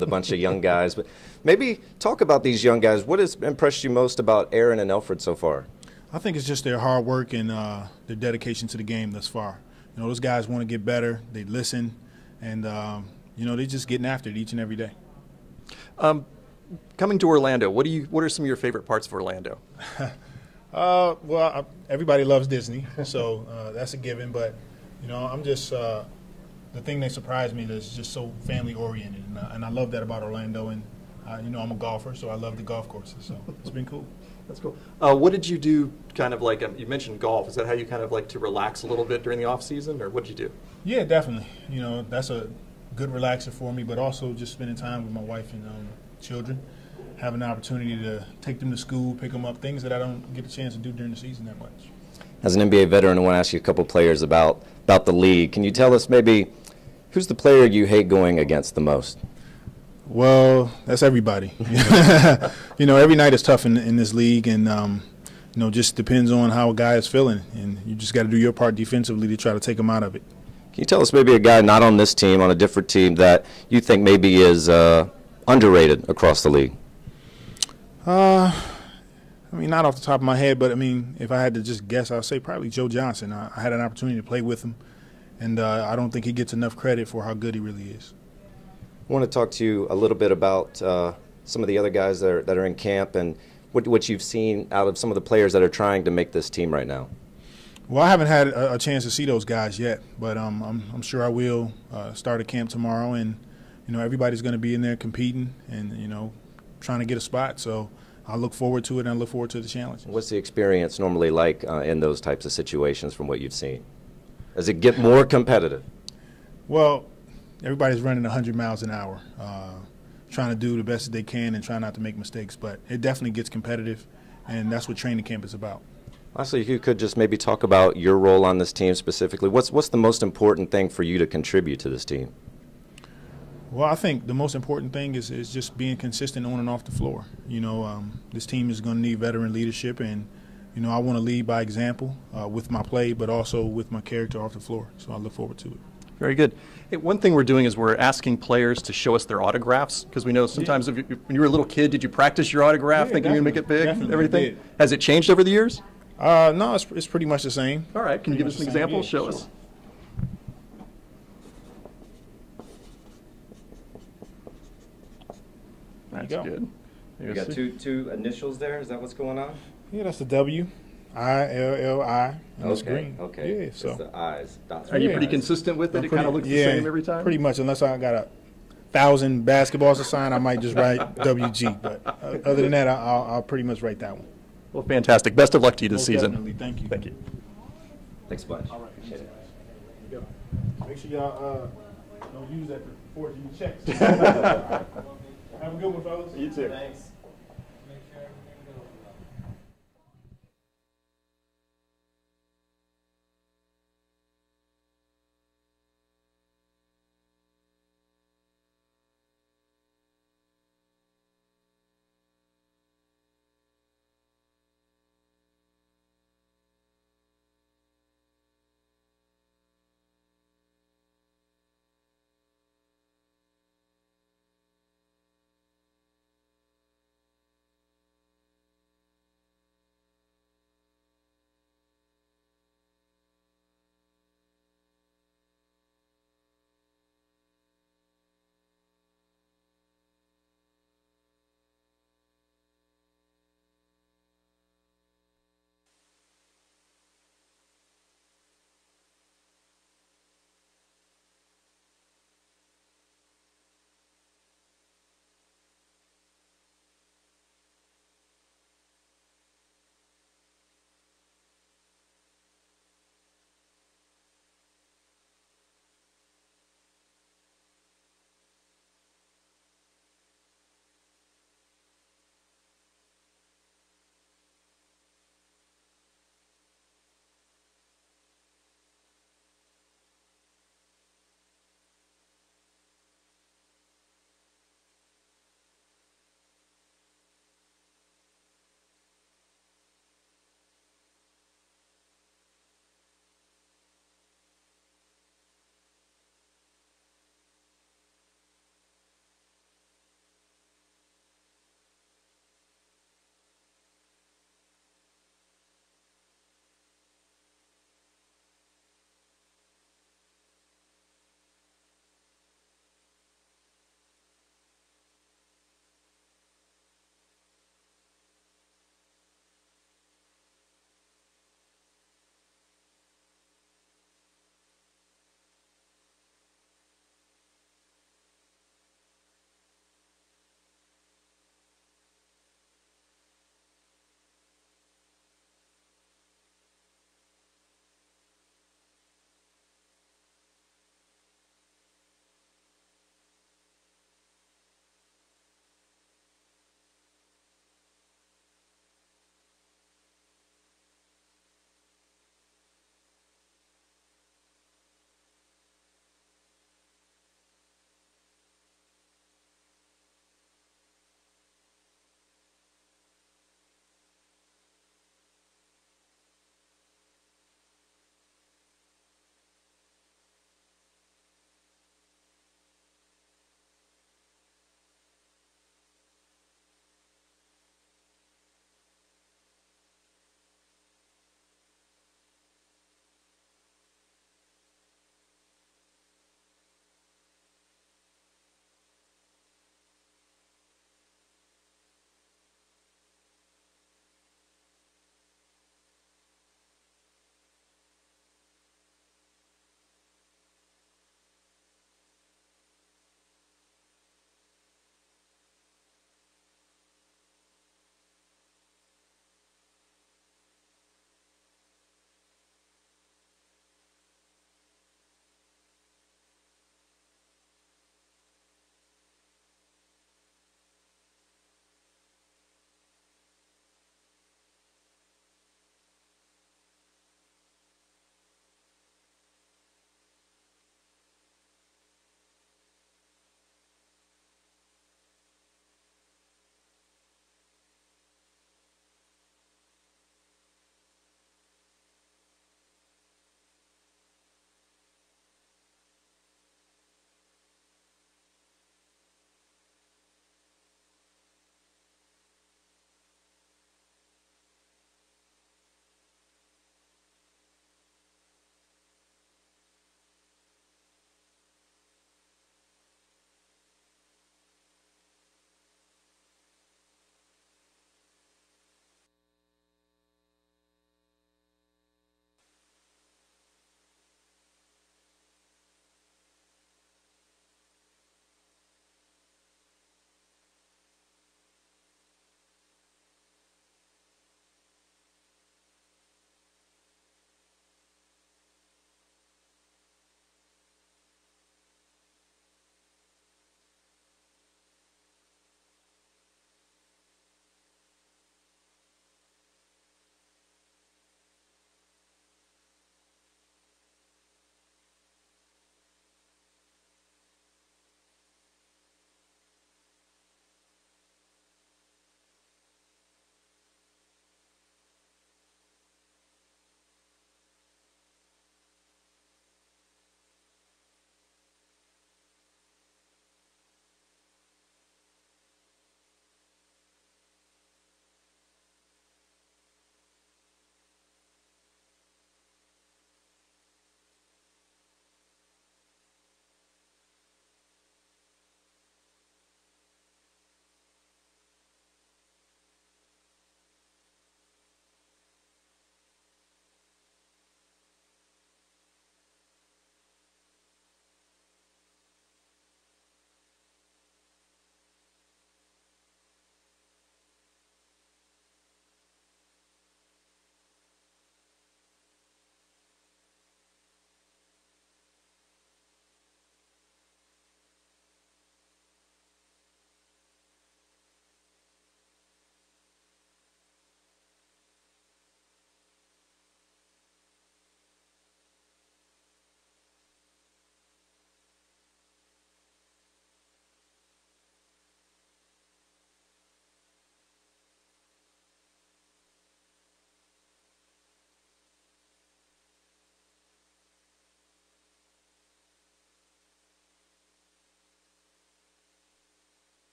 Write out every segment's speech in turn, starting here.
a bunch of young guys, but maybe talk about these young guys. What has impressed you most about Aaron and Elfrid so far? I think it's just their hard work and their dedication to the game thus far. You know, those guys want to get better. They listen, and you know, they're just getting after it each and every day. Coming to Orlando, what are some of your favorite parts of Orlando? Well, everybody loves Disney, so that's a given. But you know, I'm just the thing that surprised me is just so family oriented, and I love that about Orlando. And you know, I'm a golfer, so I love the golf courses. So it's been cool. That's cool. What did you do? Kind of like you mentioned golf. Is that how you kind of like to relax a little bit during the off season, or what did you do? Yeah, definitely. You know, that's a good relaxer for me, but also just spending time with my wife and children, having the opportunity to take them to school, pick them up, things that I don't get a chance to do during the season that much. As an NBA veteran, I want to ask you a couple players about the league. Can you tell us maybe who's the player you hate going against the most? Well, that's everybody. You know, every night is tough in this league, and you know, just depends on how a guy is feeling, and you just got to do your part defensively to try to take him out of it. Can you tell us maybe a guy not on this team, on a different team, that you think maybe is underrated across the league? I mean, not off the top of my head, but I mean, if I had to just guess, I'd say probably Joe Johnson. I had an opportunity to play with him, and I don't think he gets enough credit for how good he really is. I want to talk to you a little bit about some of the other guys that are in camp and what you've seen out of some of the players that are trying to make this team right now. Well, I haven't had a chance to see those guys yet, but I'm sure I will start a camp tomorrow, and you know, everybody's going to be in there competing and you know, trying to get a spot. So I look forward to it, and I look forward to the challenge. What's the experience normally like in those types of situations from what you've seen? Does it get more competitive? Well, everybody's running 100 miles an hour, trying to do the best that they can and trying not to make mistakes. But it definitely gets competitive, and that's what training camp is about. Lastly, if you could just maybe talk about your role on this team specifically. What's the most important thing for you to contribute to this team? Well, I think the most important thing is just being consistent on and off the floor. You know, this team is going to need veteran leadership, and you know, I want to lead by example with my play, but also with my character off the floor. So I look forward to it. Very good. Hey, one thing we're doing is we're asking players to show us their autographs, because we know sometimes when you were a little kid, did you practice your autograph thinking you're going to make it big and everything? Has it changed over the years? No, it's pretty much the same. All right. Can you give us an example? Show us. That's good. You got two initials there? Is that what's going on? Yeah, that's the W. I-L-L-I, and it's green. Okay. Yeah, so. It's the I's. Dots. Are you pretty consistent with it? It kind of looks the same every time? Pretty much, unless I got 1,000 basketballs to sign, I might just write WG. But other than that, I'll pretty much write that one. Well, fantastic. Best of luck to you this season. Definitely. Thank you. Thank you. Thanks a bunch. All right. Appreciate it. Make sure y'all don't use that for forging checks. Have a good one, fellas. You too. Thanks.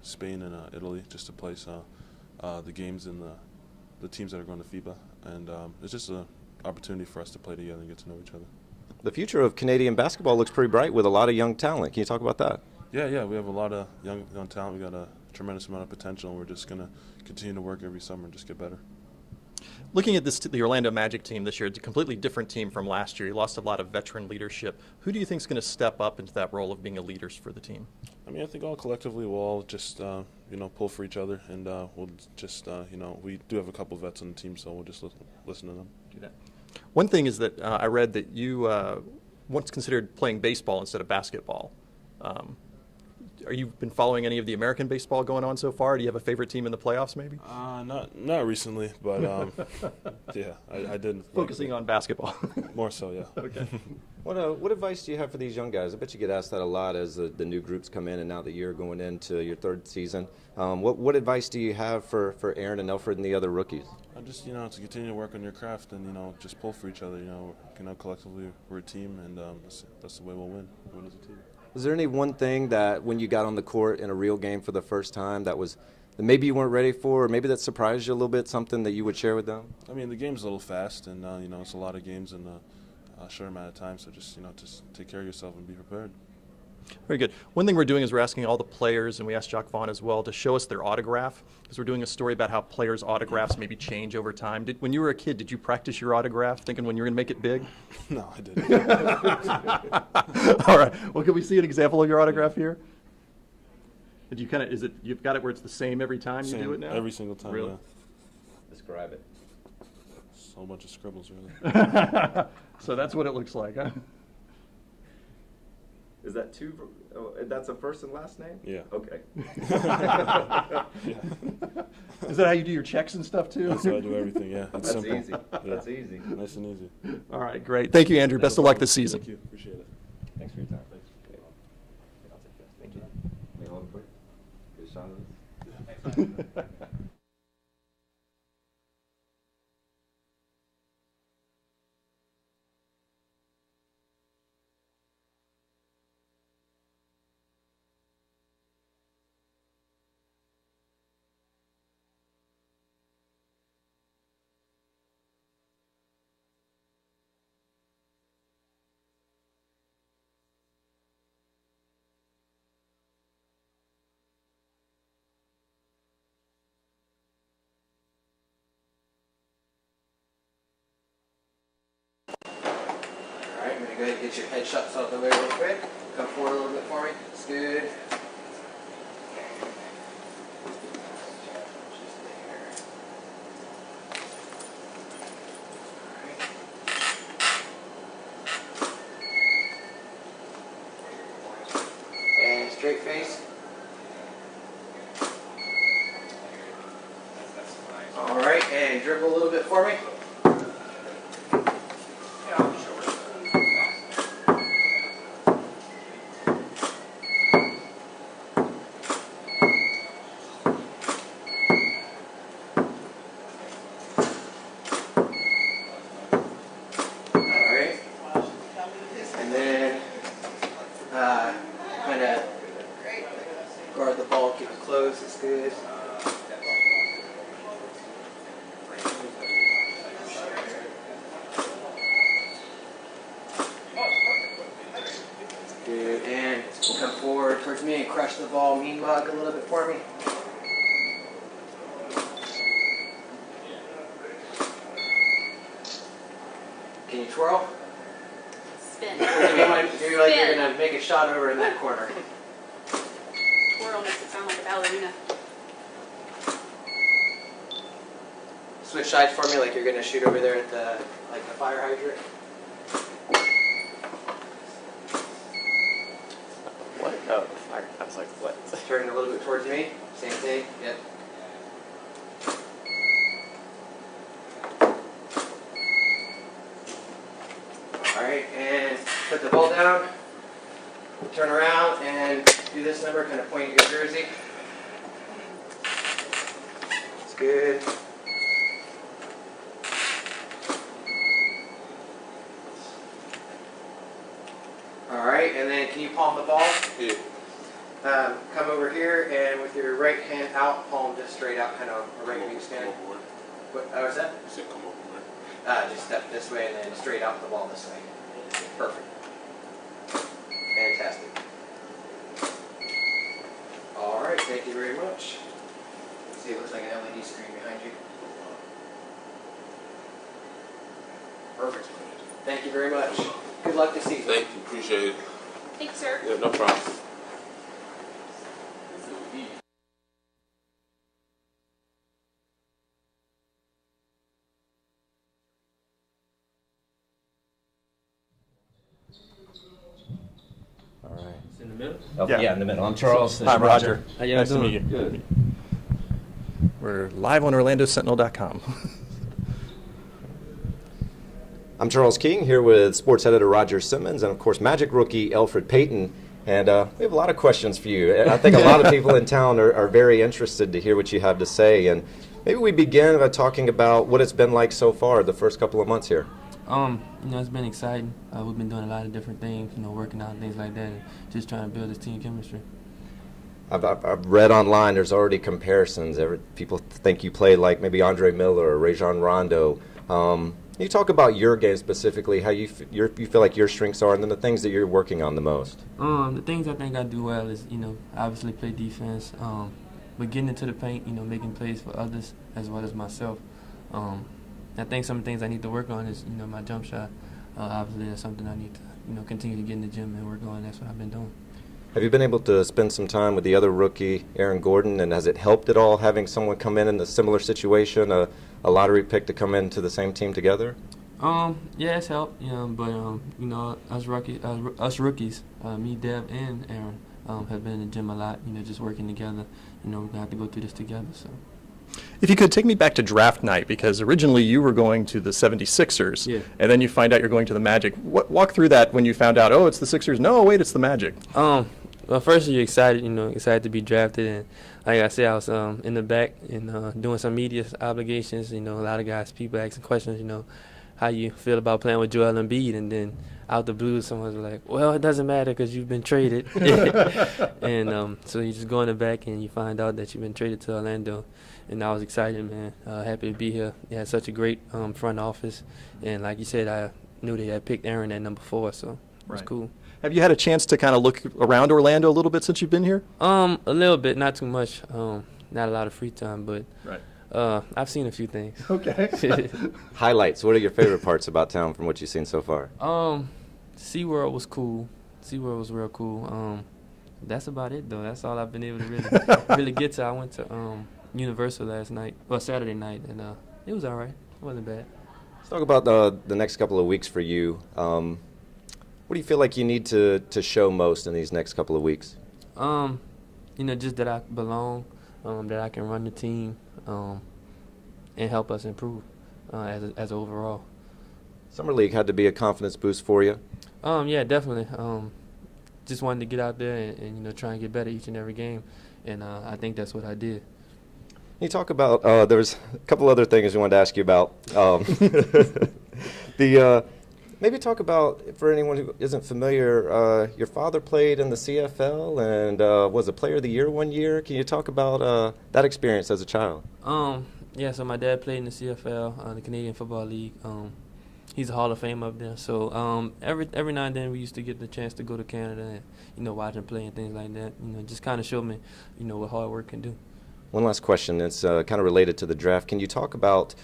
Spain and Italy, just to place the games and the teams that are going to FIBA, and it's just an opportunity for us to play together and get to know each other. The future of Canadian basketball looks pretty bright with a lot of young talent. Can you talk about that? Yeah, we have a lot of young talent. We got a tremendous amount of potential, and we're just going to continue to work every summer and just get better. Looking at the Orlando Magic team this year, it's a completely different team from last year. You lost a lot of veteran leadership. Who do you think is going to step up into that role of being a leader for the team? I mean, I think all collectively we'll all just pull for each other, and we'll just we do have a couple of vets on the team, so we'll just listen to them. Do that. One thing is that I read that you once considered playing baseball instead of basketball. Are you been following any of the American baseball going on so far? Do you have a favorite team in the playoffs, maybe? Not recently, but yeah, I did. Focusing on basketball. More so, yeah. Okay. What advice do you have for these young guys? I bet you get asked that a lot as the new groups come in, and now that you're going into your third season. What advice do you have for Aaron and Elfrid and the other rookies? Just to continue to work on your craft and just pull for each other. Collectively we're a team, and that's the way we'll win as a team. Was there any one thing that when you got on the court in a real game for the first time that maybe you weren't ready for, or maybe that surprised you a little bit, something that you would share with them? I mean, the game's a little fast, and it's a lot of games in a short amount of time, so just take care of yourself and be prepared. Very good. One thing we're doing is we're asking all the players, and we asked Jacques Vaughn as well, to show us their autograph, because we're doing a story about how players' autographs maybe change over time. When you were a kid, did you practice your autograph, thinking when you were going to make it big? No, I didn't. All right. Well, can we see an example of your autograph here? Did you you've got it where it's the same every time you do it now? Every single time, really? Yeah. Describe it. Just a whole bunch of scribbles, really. So that's what it looks like, huh? Is that two? Oh, that's a first and last name? Yeah. Okay. Yeah. Is that how you do your checks and stuff too? That's how I do everything. Yeah. It's That's simple. easy. Yeah. That's easy. Nice and easy. All right, great. Thank you, Andrew. Best of luck this season. Thank you. Appreciate it. Thanks for your time. Thanks. Okay. I'll take that. Thank you. May I hold it for you? Good shot of this. Alright, I'm going to go ahead and get your headshots out of the way real quick. Come forward a little bit for me. That's good. And straight face. Alright, and dribble a little bit for me. Kind of guard the ball, keep it close, it's good. Good, and come forward towards me and crush the ball, mean mug a little bit for me. Can you twirl? Spin. Maybe like you're going to make a shot over in that corner. Twirl makes it sound like a ballerina. Switch sides for me like you're going to shoot over there at the fire hydrant. What? Oh, I was like, what? Turn a little bit towards me. Same thing. Yep. Alright, and put the ball down. Turn around and do this number, kind of point at your jersey. It's good. Alright, and then can you palm the ball? Yeah. Come over here, and with your right hand out, palm just straight out, kind of a right wing stand. What was that? You said come over. Just step this way and then straight out the ball this way. Perfect. Fantastic. All right, thank you very much. See, it looks like an LED screen behind you. Perfect. Thank you very much. Good luck this season. Thank you. Appreciate it. Thanks, sir. Yeah, no problem. All right. In the middle? Oh, yeah, in the middle. I'm Charles. Hi, Roger. How you Nice to doing? meet you. Good. We're live on OrlandoSentinel.com. I'm Charles King here with sports editor Roger Simmons and, of course, Magic rookie Elfrid Payton. And we have a lot of questions for you. I think a lot of people in town are very interested to hear what you have to say. And maybe we begin by talking about what it's been like so far, the first couple of months here. It's been exciting. We've been doing a lot of different things, working out and things like that, and just trying to build this team chemistry. I've read online there's already comparisons. People think you play like maybe Andre Miller or Rajon Rondo. Can you talk about your game specifically, how you feel like your strengths are, and then the things that you're working on the most? The things I think I do well is, obviously play defense, but getting into the paint, making plays for others as well as myself. I think some of the things I need to work on is, my jump shot. Obviously, that's something I need to, continue to get in the gym and work on. That's what I've been doing. Have you been able to spend some time with the other rookie, Aaron Gordon, and has it helped at all having someone come in a similar situation, a lottery pick to come into the same team together? Yeah, it's helped. But us rookies, me, Dev, and Aaron, have been in the gym a lot. Just working together. We're gonna have to go through this together. So. If you could take me back to draft night, because originally you were going to the 76ers, yeah. And then you find out you're going to the Magic. Walk through that when you found out, oh, it's the Sixers. No, wait, it's the Magic. Well, first you're excited, excited to be drafted, and like I said, I was in the back and doing some media obligations. A lot of guys, people asking questions, how you feel about playing with Joel Embiid, and then out the blue, someone's like, well, it doesn't matter because you've been traded. And so you just go in the back and you find out that you've been traded to Orlando. And I was excited, man. Happy to be here. They had such a great front office. And like you said, I knew they had picked Aaron at number 4, so it was cool. Have you had a chance to kind of look around Orlando a little bit since you've been here? A little bit, not too much. Not a lot of free time, but I've seen a few things. Okay. Highlights. What are your favorite parts about town from what you've seen so far? SeaWorld was cool. SeaWorld was real cool. That's about it, though. That's all I've been able to really get to. I went to Universal Saturday night, and it was all right. It wasn't bad. Let's talk about the next couple of weeks for you. What do you feel like you need to show most in these next couple of weeks? Just that I belong, that I can run the team, and help us improve as overall. Summer League had to be a confidence boost for you? Yeah, definitely. Just wanted to get out there and try and get better each and every game, and I think that's what I did. You talk about there was a couple other things we wanted to ask you about. Maybe talk about, for anyone who isn't familiar, your father played in the CFL and was a Player of the Year one year. Can you talk about that experience as a child? Yeah, so my dad played in the CFL, the Canadian Football League. He's a Hall of Fame up there. So every now and then we used to get the chance to go to Canada and watch him play and things like that. Just kind of show me what hard work can do. One last question. It's kind of related to the draft. Can you talk about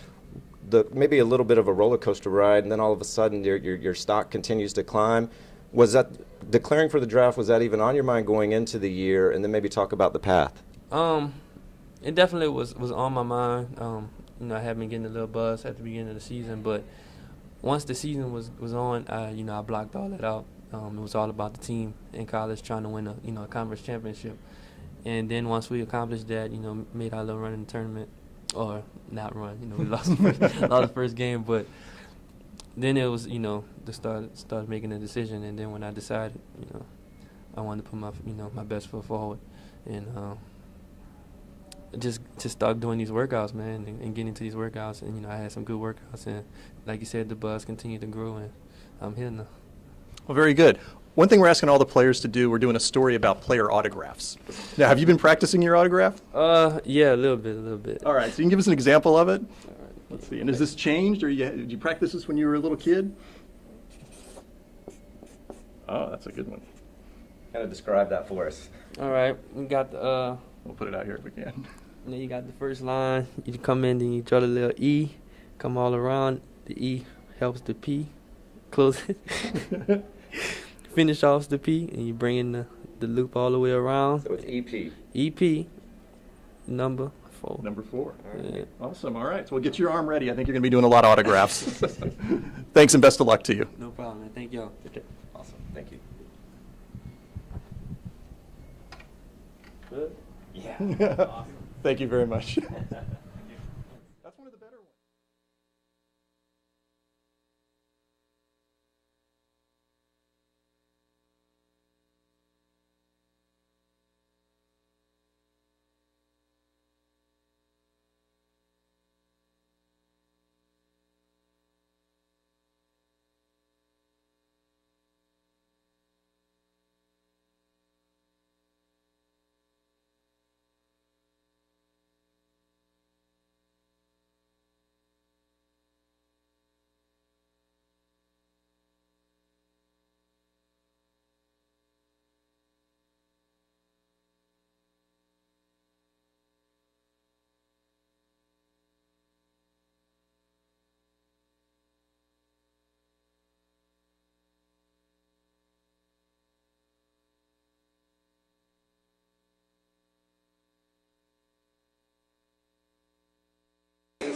maybe a little bit of a roller coaster ride, and then all of a sudden your stock continues to climb? Was that declaring for the draft? Was that even on your mind going into the year? And then maybe talk about the path. It definitely was on my mind. I had been getting a little buzz at the beginning of the season, but once the season was on, I blocked all that out. It was all about the team in college trying to win a conference championship. And then once we accomplished that, made our little run in the tournament, or not run, we lost the first game. But then it was, to start making a decision. And then when I decided, I wanted to put my best foot forward, and just start doing these workouts, man, and getting into these workouts. And I had some good workouts, and like you said, the buzz continued to grow, and I'm here now. Well, very good. One thing we're asking all the players to do, we're doing a story about player autographs. Now, have you been practicing your autograph? Yeah, a little bit. All right, so you can give us an example of it? Let's see. And has this changed, or did you practice this when you were a little kid? Oh, that's a good one. Kind of describe that for us. All right, we got the. We'll put it out here if we can. Then you got the first line. You come in, then you draw the little E, come all around. The E helps the P, close it. Finish off the P, and you bring in the loop all the way around. So it's EP. EP, number 4. Number 4. Yeah. Awesome. All right. So we'll get your arm ready. I think you're going to be doing a lot of autographs. Thanks and best of luck to you. No problem, man. Thank y'all. Okay. Awesome. Thank you. Good. Yeah. Awesome. Thank you very much. That's one of the better ones.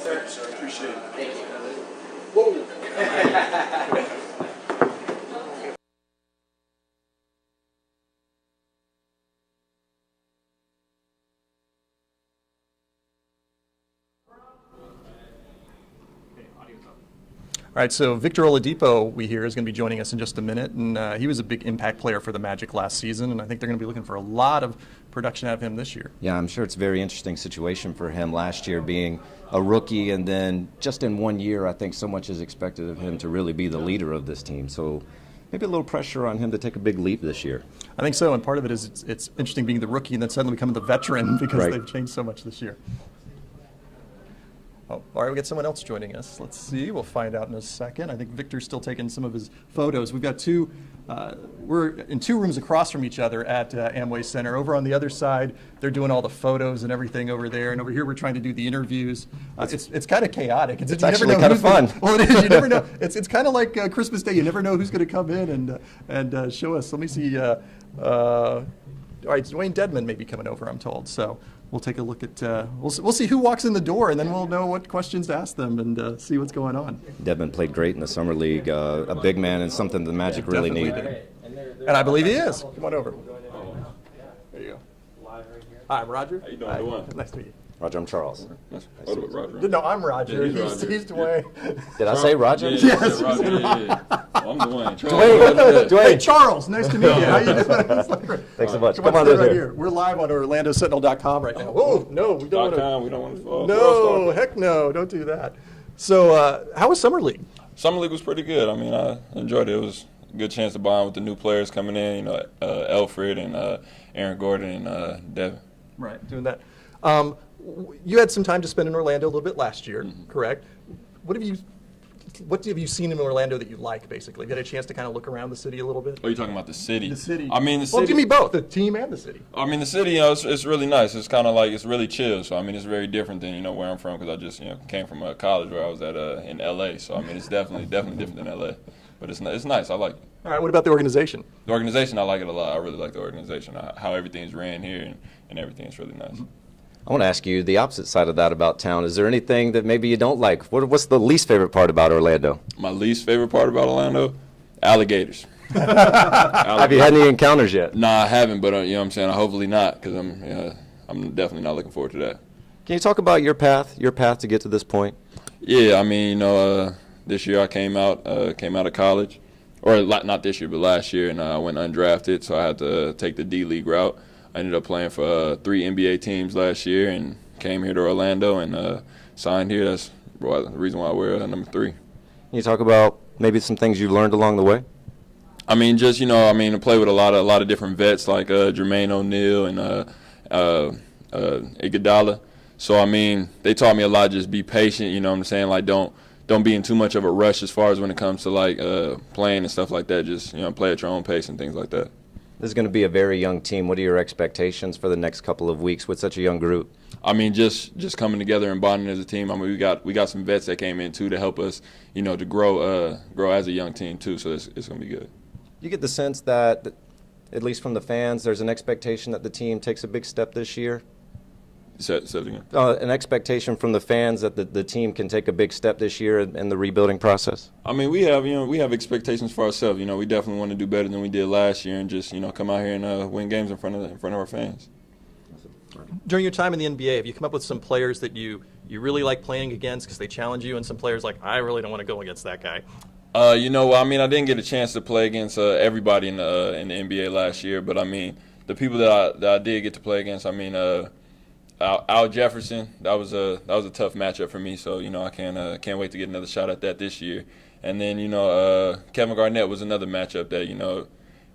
Sir, appreciate it. Thank you. Whoa. All right, so Victor Oladipo, we hear, is going to be joining us in just a minute, and he was a big impact player for the Magic last season, and I think they're going to be looking for a lot of production out of him this year. Yeah, I'm sure it's a very interesting situation for him last year being a rookie, and then just in 1 year, I think so much is expected of him to really be the leader of this team. So maybe a little pressure on him to take a big leap this year. I think so, and part of it is it's interesting being the rookie and then suddenly becoming the veteran because Right. they've changed so much this year. Oh, all right, we got someone else joining us. Let's see. We'll find out in a second. I think Victor's still taking some of his photos. We've got we're in 2 rooms across from each other at Amway Center. Over on the other side, they're doing all the photos and everything over there. And over here, we're trying to do the interviews. It's kind of chaotic. It's actually kind of fun. Well, it is. You never know. It's kind of like Christmas Day. You never know who's going to come in and show us. Let me see. All right, Dwayne Dedmon may be coming over, I'm told. So we'll take a look at, we'll see who walks in the door, and then we'll know what questions to ask them and see what's going on. Dedmon played great in the Summer League, a big man and something the Magic really need. And I believe he is. Come on over. There you go. Hi, I'm Roger. How you doing, Dwayne? Nice to meet you. Roger, I'm Charles. Roger. No, I'm Roger. Yeah, he's Roger. Dwayne. Did I say Roger? Yeah, Yes, Roger. you said Yeah. I'm Dwayne. Dwayne. Hey, Charles, nice to meet you. How you doing? Thanks so much. Come Come on sit in right here. We're live on OrlandoSentinel.com right now. Oh, no, we don't want to. We don't want to. No, heck no, don't do that. So, how was Summer League? Summer League was pretty good. I mean, I enjoyed it. It was a good chance to bond with the new players coming in. You know, Alfred and Aaron Gordon and Devin. Right, doing that. You had some time to spend in Orlando a little bit last year, correct? What have you seen in Orlando that you like, basically? You had a chance to kind of look around the city a little bit? Are you talking about the city? The city. I mean, the city. Well, give me both, the team and the city. I mean, the city, you know, it's really nice. It's kind of like, it's really chill. So, I mean, it's very different than, you know, where I'm from, because I just, you know, came from a college where I was at in L.A. So, I mean, it's definitely different than L.A. But it's nice. I like it. All right, what about the organization? The organization, I like it a lot. I really like the organization, how everything's ran here and everything. It's really nice. I want to ask you the opposite side of that about town. Is there anything that maybe you don't like? What's the least favorite part about Orlando? My least favorite part about Orlando? Alligators. Have you had any encounters yet? Nah, I haven't, but you know what I'm saying? Hopefully not, because I'm definitely not looking forward to that. Can you talk about your path to get to this point? Yeah, I mean, you know, this year I came out of college, or not this year, but last year, and I went undrafted, so I had to take the D-League route. I ended up playing for 3 NBA teams last year and came here to Orlando and signed here. That's the reason why we're number 3. Can you talk about maybe some things you've learned along the way? I mean, just, you know, I mean, to play with a lot of different vets like Jermaine O'Neal and Iguodala. So, I mean, they taught me a lot. Just be patient, you know what I'm saying? Like, don't be in too much of a rush as far as when it comes to, like, playing and stuff like that. Just, you know, play at your own pace and things like that. This is going to be a very young team. What are your expectations for the next couple of weeks with such a young group? I mean, just coming together and bonding as a team. I mean, we got some vets that came in, too, to help us, you know, to grow as a young team, too. So it's going to be good. You get the sense that, at least from the fans, there's an expectation that the team takes a big step this year? Say it again. An expectation from the fans that the team can take a big step this year in the rebuilding process? I mean, we have expectations for ourselves. You know, we definitely want to do better than we did last year and just, you know, come out here and win games in front of our fans. During your time in the NBA, have you come up with some players that you really like playing against because they challenge you, and some players like, I really don't want to go against that guy? You know, I mean, I didn't get a chance to play against everybody in the NBA last year, but I mean, the people that I did get to play against, I mean, Al Jefferson, that was a tough matchup for me. So, you know, I can't wait to get another shot at that this year. And then, you know, Kevin Garnett was another matchup that, you know,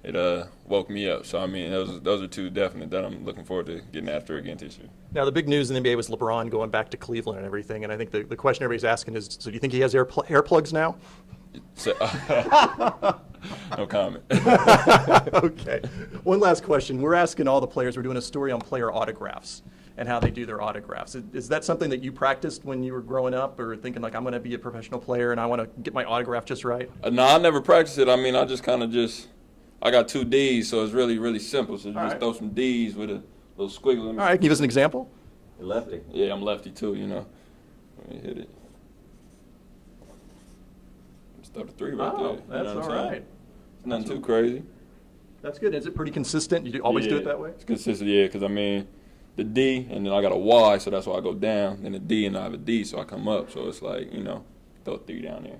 it woke me up. So, I mean, those are two definite that I'm looking forward to getting after again this year. Now, the big news in the NBA was LeBron going back to Cleveland and everything. And I think the question everybody's asking is, so do you think he has hair plugs now? So, no comment. Okay. One last question. We're asking all the players, we're doing a story on player autographs and how they do their autographs. Is that something that you practiced when you were growing up, or thinking like, I'm going to be a professional player and I want to get my autograph just right? No, I never practiced it. I mean, I just I got 2 Ds, so it's really, really simple. So just throw some Ds with a little squiggle. All right, give us an example. You're lefty. Yeah, I'm lefty too, you know. Let me hit it. Just throw the 3 right there. That's all right. It's nothing too crazy. That's good. Is it pretty consistent? You always do it that way? It's consistent, yeah, because I mean, the D, and then I got a Y, so that's why I go down, then the D, and I have a D, so I come up. So it's like, you know, throw a 3 down there.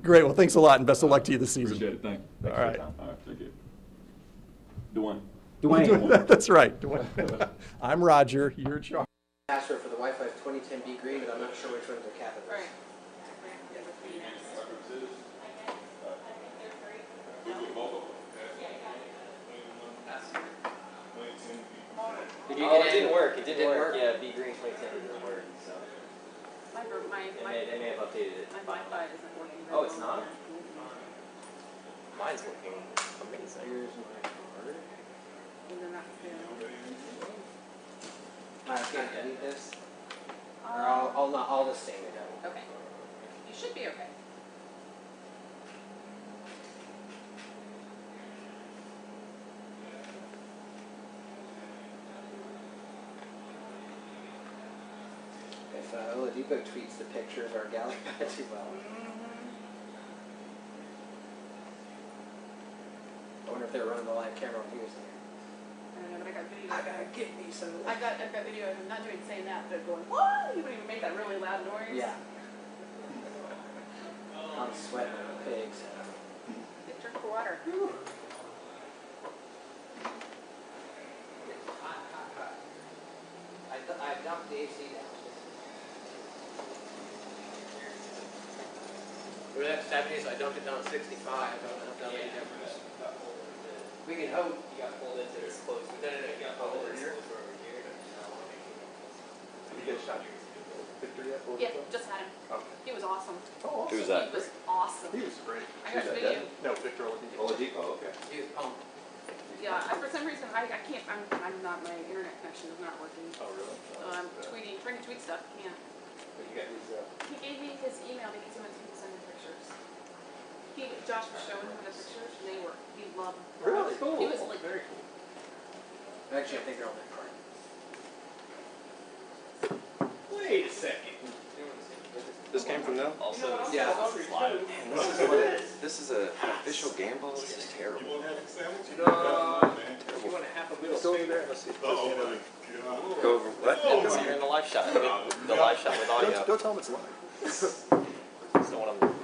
Great. Well, thanks a lot, and best of luck to you this season. Appreciate it. Thank you. All right. All right, thank you. Dwayne. Dwayne. That's right. Dwayne. I'm Roger. You're Charles. Password for the Wi-Fi is 2010B green, but I'm not sure which one's the capitals. Right. It didn't work. It didn't work. Yeah, B green 2010 didn't work. So they may have updated it. My Wi-Fi isn't working. Oh, it's not? Mine's looking amazing. Here's my card. And then that's I can't edit this. Or I'll just save it out. okay. You should be okay. If Oladipo tweets the pictures, our gallery might do well. I wonder if they're running the live camera on here. I don't know, but I got video. I gotta get me some. I've got video of him not saying that, but going, what? He wouldn't even make that really loud noise. Yeah. I'm sweating like pigs. Drink water. I dumped the AC down. We were at 70, so I dumped it down to 65. I don't know if that made a difference. We can hope. You got pulled into this close. No, you got pulled over here. Did you get a shot? Victor yet? Yeah, just had him. Okay. He was awesome. Oh, awesome. Who's that? He was awesome. He was great. I got Who's that, video. Devin? No, Victor Oladipo. Oladipo, okay. He was pumped. Yeah, for some reason I can't. I'm not. My internet connection is not working. Oh, really? I'm trying to tweet stuff. Can't. But you got his, He gave me his email because he wants me to send him pictures. Josh was showing him the pictures, and he loved them. really? Cool. He was like, very cool. Actually, I think they're on that card. Wait a second. This came from them? Also, Yeah. This is an official gamble. This is terrible. You want a half a wheel? Go over there. Let's see. go over what? Oh, you're in the live shot. The live shot with audio. Don't tell them it's live. So one of them.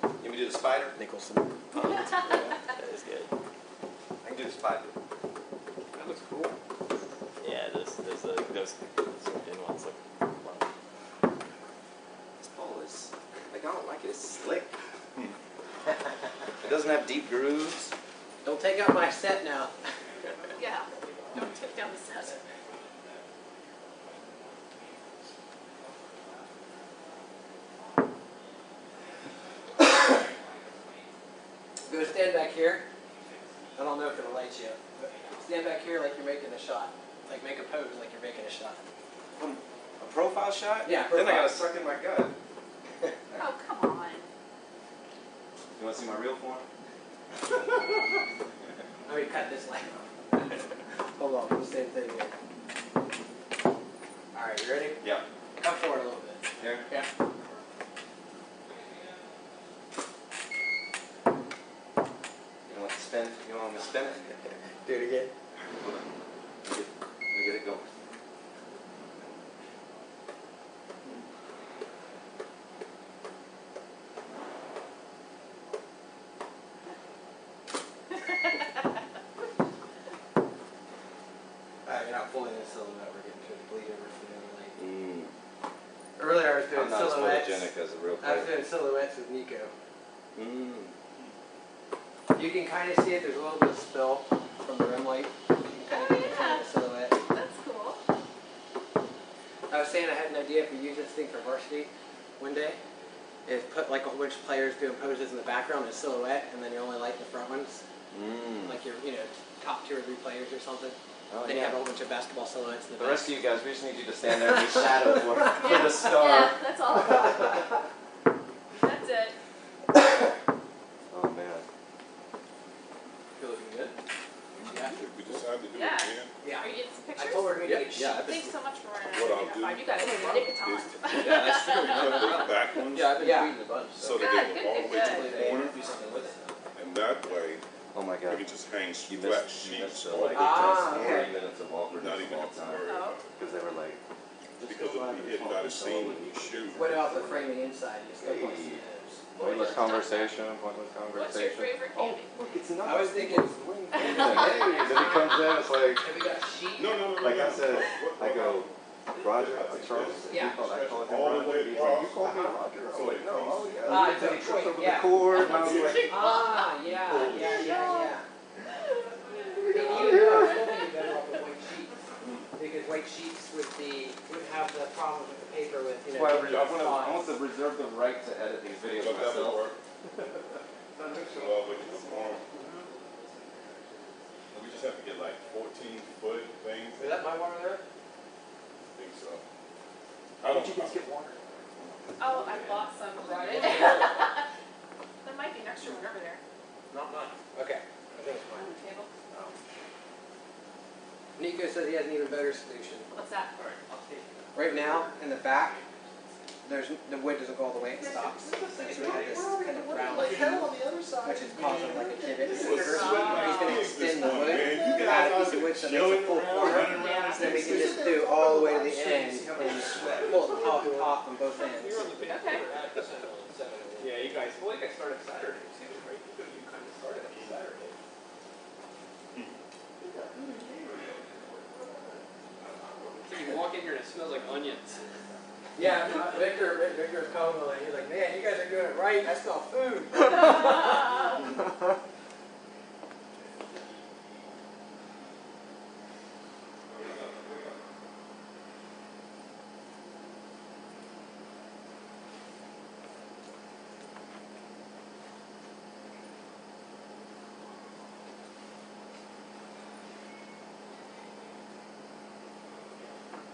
You want me to do the spider? Nicholson. That is good. I can do the spider. That looks cool. Yeah, those zoomed in ones look fun. This ball is, like, I don't like it. It's slick. doesn't have deep grooves. Don't take out my set now. Yeah. Don't take down the set. Go stand back here. I don't know if it'll light you up. But stand back here like you're making a shot. Like make a pose like you're making a shot. A profile shot? Yeah, Then I profile. gotta suck in my gut. Oh, come on. You wanna see my real form? Let me cut this light off. Hold on, the same thing here. Alright, you ready? Yeah. Come forward a little bit. Here? Yeah. You want to spin? You want me to spin it? Do it again. Hold on. Let me get it going. Alright, you're not fully in the silhouette. We're getting to the bleed over from the other lane. Earlier I was doing I'm not as silhouettes. photogenic as a real I was player. doing silhouettes with Nico. You can kind of see it. There's a little bit of spill from the rim light. You can kind of get it from the silhouette. That's cool. I was saying I had an idea if we use this thing for varsity one day, is put like a whole bunch of players doing poses in the background as silhouette, and then you only light the front ones. Like your, top 2 or 3 players or something. Oh, then you have a whole bunch of basketball silhouettes in the The back. rest of you guys, we just need you to stand there and be shadow for the star. Yeah, that's all. That's it. Oh man. You looking good? Yeah. We decided to do Yeah. it again. Yeah. Are you getting some I pictures? told her to get Thanks so much for running What out I'll of do 5. You guys are nick of time. is Yeah, that's true. cut those back ones Yeah, I've been Yeah. tweeting a bunch. so Good, that they good, go all the way good, to good. the corner, Do something with it. and that way Oh my we god. can just hang You flat missed sheets the all like the way 40 okay. minutes of awkwardness Not of even all have to time. worry Oh. about it. Because they were like, Because if we hit by the seam when we shoot, What about the framing inside? You still want to see those. pointless conversation, pointless What's your conversation. favorite candy? Look, it's not. I was thinking, Hey, then he comes in, it's like, have we got a sheet? no. like I said, I go, Roger, Charles, Yeah. I call him All the Roger. way He's like, you across. call me Roger? I was like, no, oh yeah. Ah, You it's got a trips point, over yeah. the cord, and I was like, Ah, yeah. And even though I was hoping you better off with white sheets, because white sheets would have the problem with the paper with, that's why I fonts. want to reserve the right to edit these videos So that would myself. work. So all we can perform. We just have to get like 14-foot things. Is that my water there? I think so. I don't. Did you guys get water? Oh, I bought some and brought it. There might be an extra one over there. Not mine. Okay. I think it's On mine. the table. Nico says he has an even better solution. What's that? Right now, in the back, the wood doesn't go all the way, it stops. So we have this kind of round which is causing like a divot in the paper. He's going to extend the wood, add a piece of wood so it makes a full corner. So then we can just do all the way to the end and pull it top on both ends. Okay. Yeah, you guys started Saturday too, right? You kind of started on Saturday. You walk in here and it smells like onions. Yeah, Victor was calling me. He's like, man, you guys are doing it right. I smell food.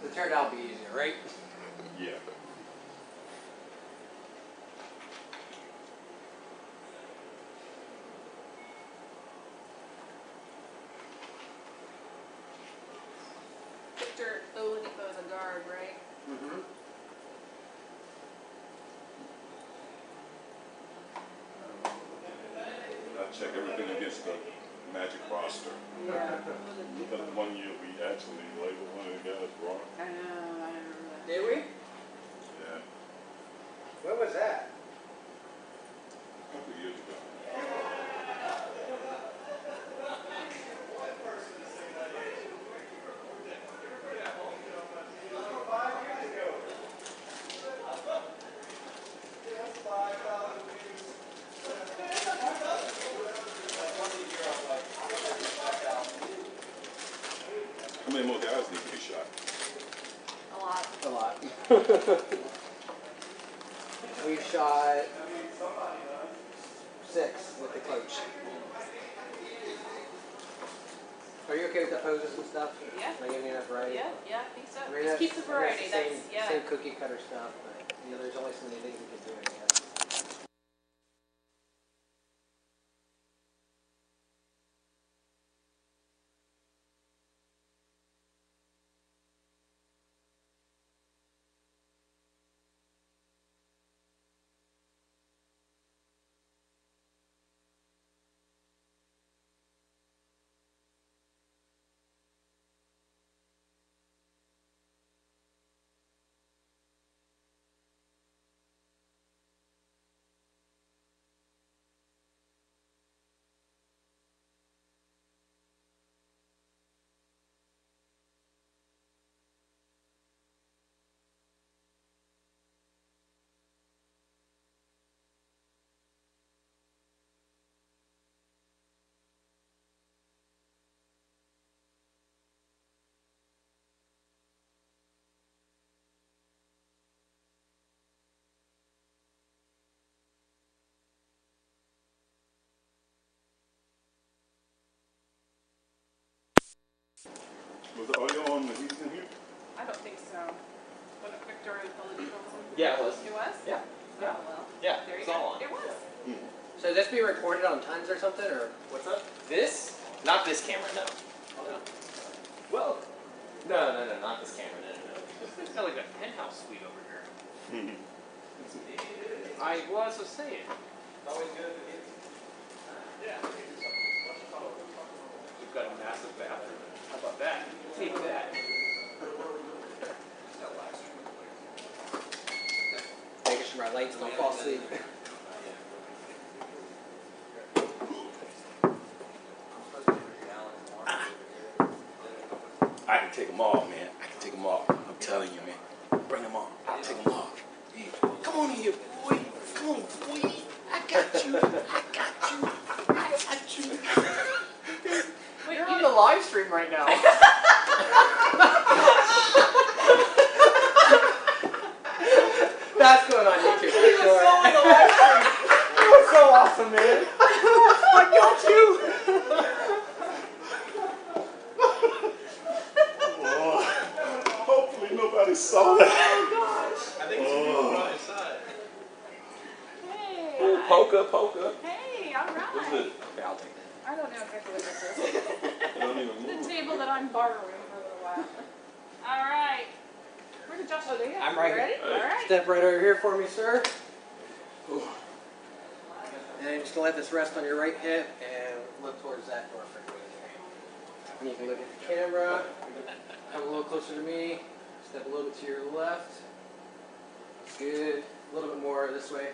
It turned out to be easier, right? Yeah. Victor Oladipo is a guard, right? Mm-hmm. I check everything against the Magic roster. Yeah. Because one year we actually labeled one of the guys wrong. I know, I remember that. Did we? Yeah. When was that? A couple of years ago. How many more guys need to be shot? A lot. A lot. We've shot 6 with the coach. Are you okay with the poses and stuff? Yeah. Am I giving you enough variety? Yeah, yeah, I think so. I mean, Just keep the variety. That's the That's, same cookie cutter stuff, but you know, there's only so many things you can do, I guess. Was the audio on when he was in here? I don't think so. What a Victor Oladipo was in? Yeah, it was. It was? Yeah. Oh, well. Yeah, There you it's all go. on. It was. So this be recorded on tons or something, or What's up? This? Not this camera, no. No. Well, no, not this camera, no. It's got like a penthouse suite over here. I was saying. Always good. Yeah. We've got a massive bathroom. How about that? Take that. making sure my lights don't fall asleep. I can take them all, man. I can take them all. I'm telling you, man. Bring them on. I'll take them all. Hey, come on in here, boy. Come on, boy. I got you. I got you. I got you. Wait, you're on the live stream right now. That's going on YouTube. He was so on the live stream. It was so awesome, man. I got you. Hopefully nobody saw that. Oh gosh. I think it's people on his side. Hey. Oh, poker. Hey, all right. What's this? Okay, I'll take that. I don't know exactly what this is. I don't even move. The table that I'm borrowing for a little while. All right. Where did Josh go? There you go. I'm right You ready? here. All right. Step right over here for me, sir. Ooh. And you're just going to let this rest on your right hip and look towards that door for me. And you can look at the camera, come a little closer to me, step a little bit to your left. Good. A little bit more this way.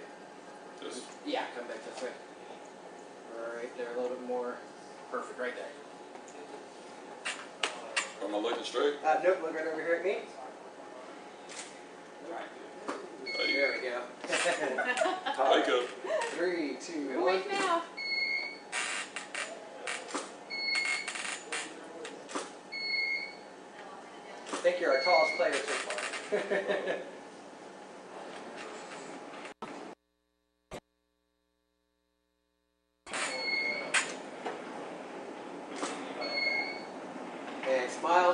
This. Yeah, come back this way. Right there, a little bit more. Perfect, right there. Am I looking straight? Nope, look right over here at me. There we go. Wake up. 3, 2, and 1. Awake now. I think you're our tallest player so far. And smile.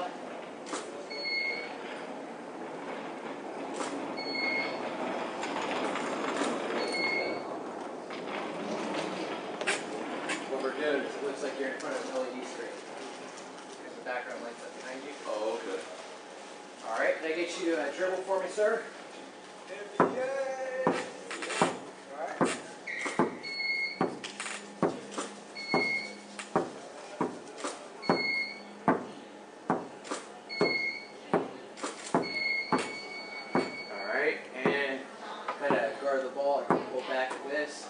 What we're doing is it looks like you're in front of an LED screen. There's the background lights up behind you. Oh, okay. All right, can I get you to dribble for me, sir? All right. All right, and kind of guard the ball and pull back to this.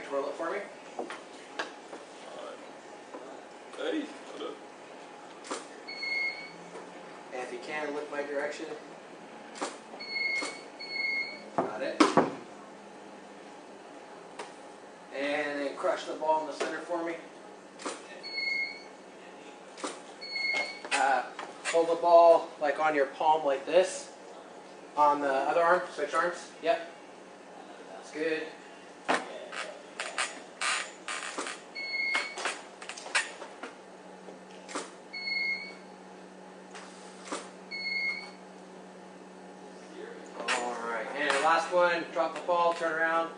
twirl it for me. Hey, hold up. And if you can, look my direction. Got it. And then crush the ball in the center for me. Hold the ball like on your palm like this. On the other arm, switch arms. Yep. That's good. Alright, and the last one, drop the ball, turn around,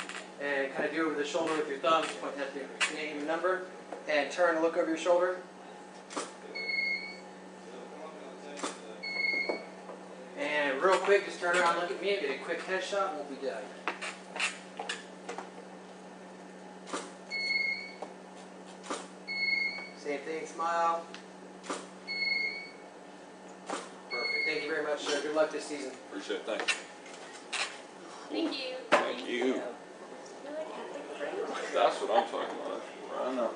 and kind of do it over the shoulder with your thumbs, point at the name and number, and turn and look over your shoulder. And real quick, just turn around, look at me, and get a quick headshot, and we'll be done. Same thing, smile. Perfect. Thank you very much, sir. Good luck this season. Appreciate it. Thanks. Thank you. Thank you. That's what I'm talking about. I know.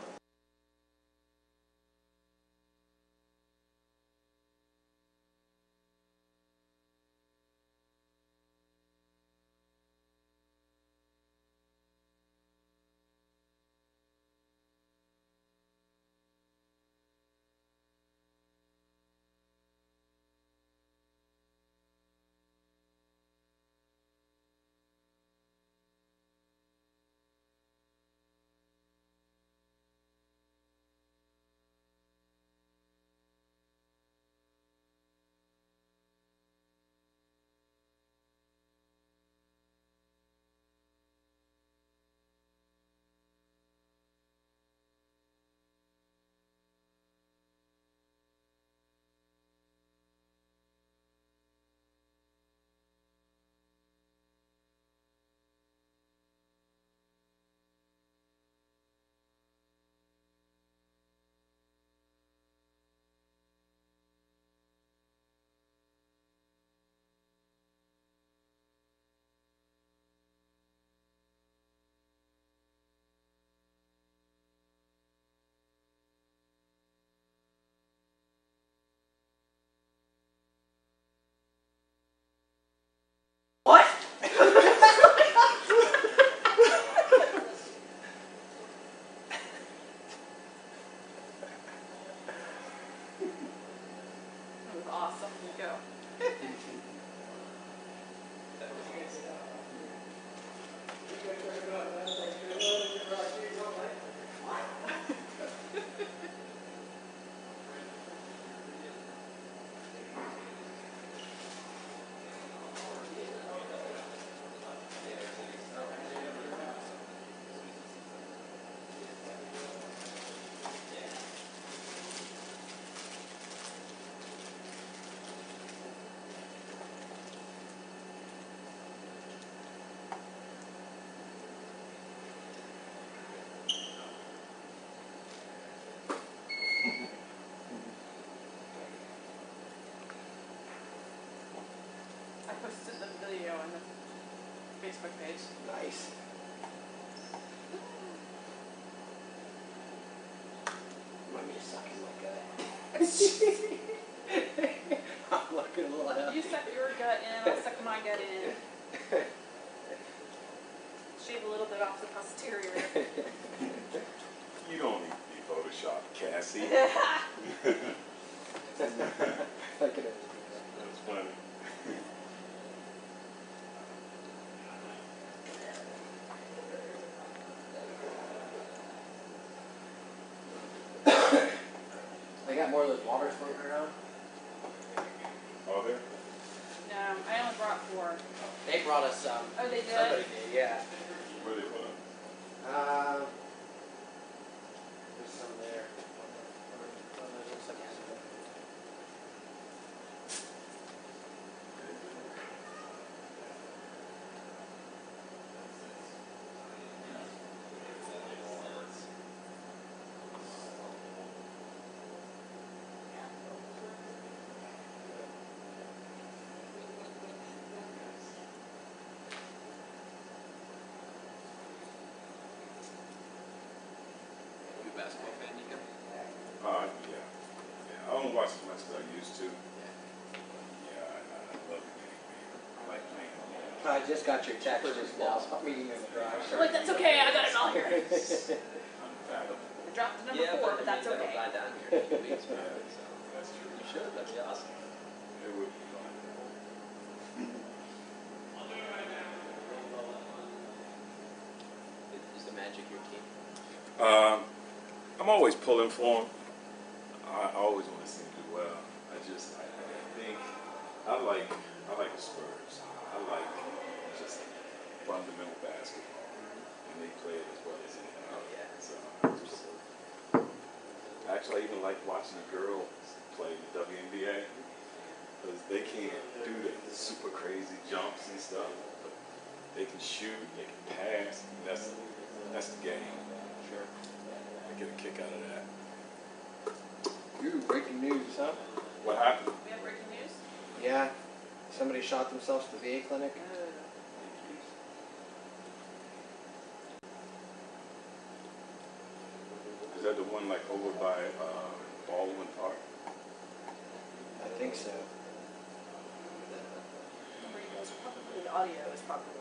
What? That was awesome. You go. I posted the video on the Facebook page. Nice. Want me to suck in my gut? I'm looking a little happy. You suck your gut in, I'll suck my gut in. Shave a little bit off the posterior. You don't need to be photoshopped, Cassie. Look at it. That's funny. They got more of those waters floating around. Oh, there? No, I only brought 4. They brought us some. Oh, they did? Somebody did, yeah. Where they put them? There's some there. Looks like acid. too. Yeah, I love the game, man. I like playing. I just got your text just now. Stop meeting in the garage. I'm like, that's okay, I got it all here. Unfathomable. I dropped to number 4, but that's okay. Down here in 2 weeks, man. So That's true. you should. That'd be awesome. It would be fun. Is the Magic your team? I'm always pulling for them. I always want to see them do well. I think I like the Spurs. I like just fundamental basketball, and they play it as well as anything. Yeah. So actually, I even like watching the girls play the WNBA because they can't do the super crazy jumps and stuff, but they can shoot, they can pass. And that's the game. Sure. I get a kick out of that. Ooh, breaking news, huh? What happened? We have breaking news? Yeah. Somebody shot themselves at the VA clinic. Is that the one like over by Baldwin Park? I think so. The audio is probably.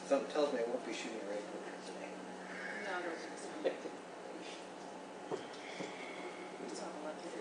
Something tells me I won't be shooting a ray portrait today. No, I don't think so. We still have 11 days.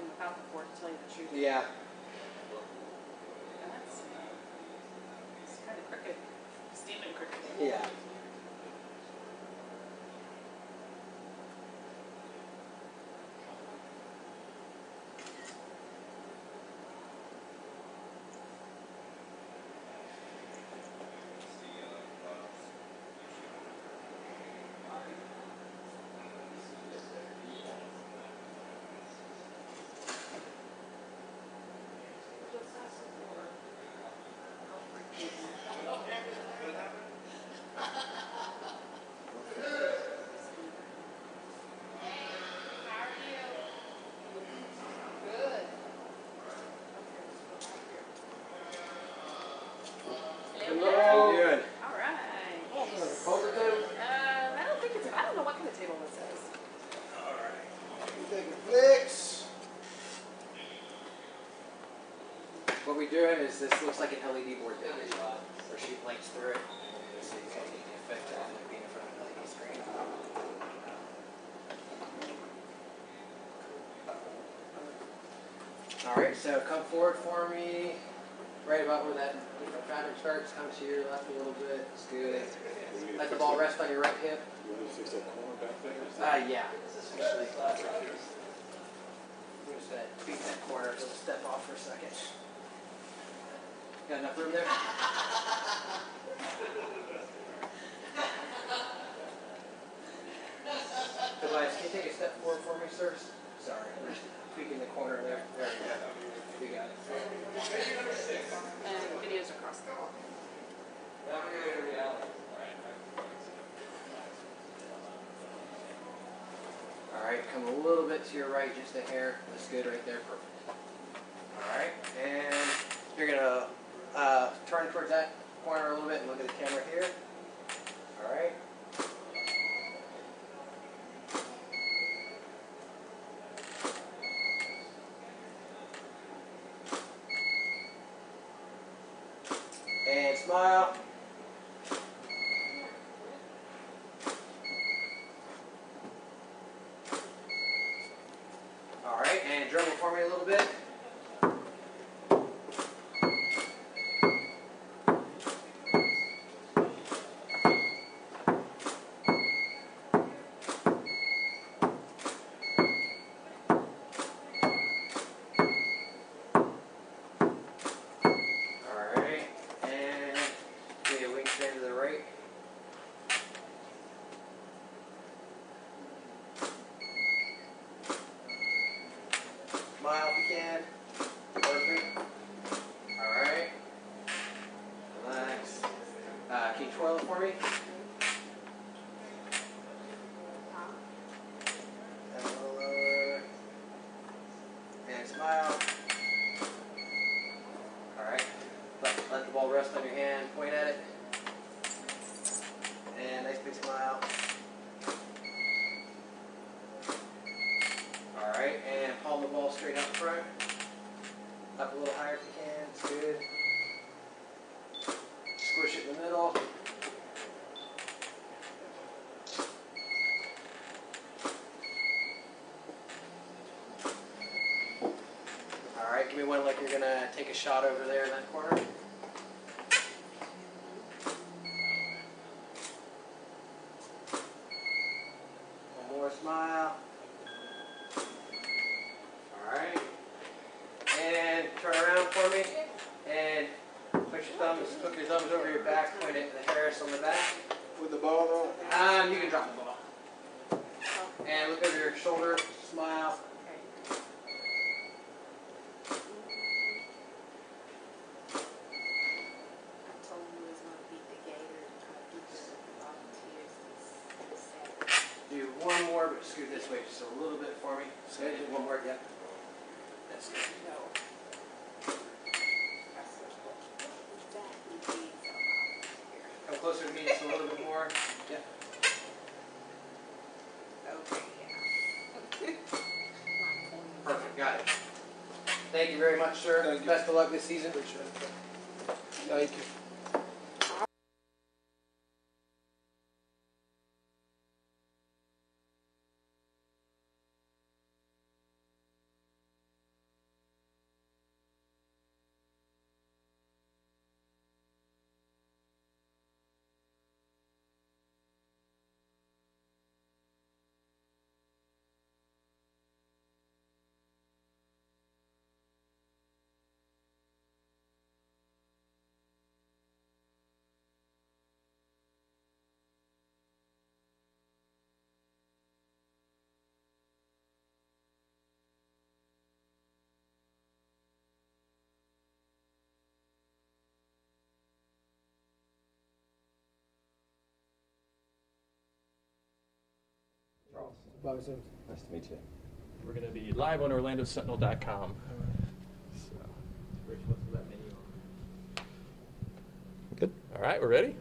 Without the board, to tell you the truth. Yeah. And that's it's kind of crooked. Steaming crooked. Yeah. What we're doing is this looks like an LED board damage where she blinks through it. So you kind of get the effect of it being in front of an LED screen. Alright, so come forward for me. Right about where that different pattern starts. Come to your left a little bit. That's good. Let the ball rest on your right hip. You want to fix that corner back there? Yeah. Especially I'm just going to beat that corner so it'll step off for a second. Got enough room there? Tobias, can you take a step forward for me, sir? Sorry, we're just tweaking the corner there. There we go. We got it. And videos across the wall. Alright, come a little bit to your right, just a hair. That's good right there. Perfect. Alright, and you're going to turn towards that corner a little bit and look at the camera here. Alright. smile. All right, and dribble for me a little bit. Smile if you can. Perfect. Alright. Relax. Can you twirl it for me? And a little lower. And smile. Alright. Let the ball rest on your hand. Point at it. And nice big smile. Alright, and palm the ball straight up front. Up a little higher if you can, it's good. Squish it in the middle. Alright, give me one like you're going to take a shot over there in that corner. One more smile. Alright. And turn around for me. And push your thumbs, hook your thumbs over your back, point it to the Harris on the back. With the ball on? You can drop the ball. And look over your shoulder, smile. Do one more, but scoot this way just a little bit for me. So just one more, yeah. That's good. Come closer to me just a little bit more. Yeah. Perfect, got it. Thank you very much, sir. Thank you. Best of luck this season. Thank you. Nice to meet you. We're going to be live on OrlandoSentinel.com. Good. All right, we're ready?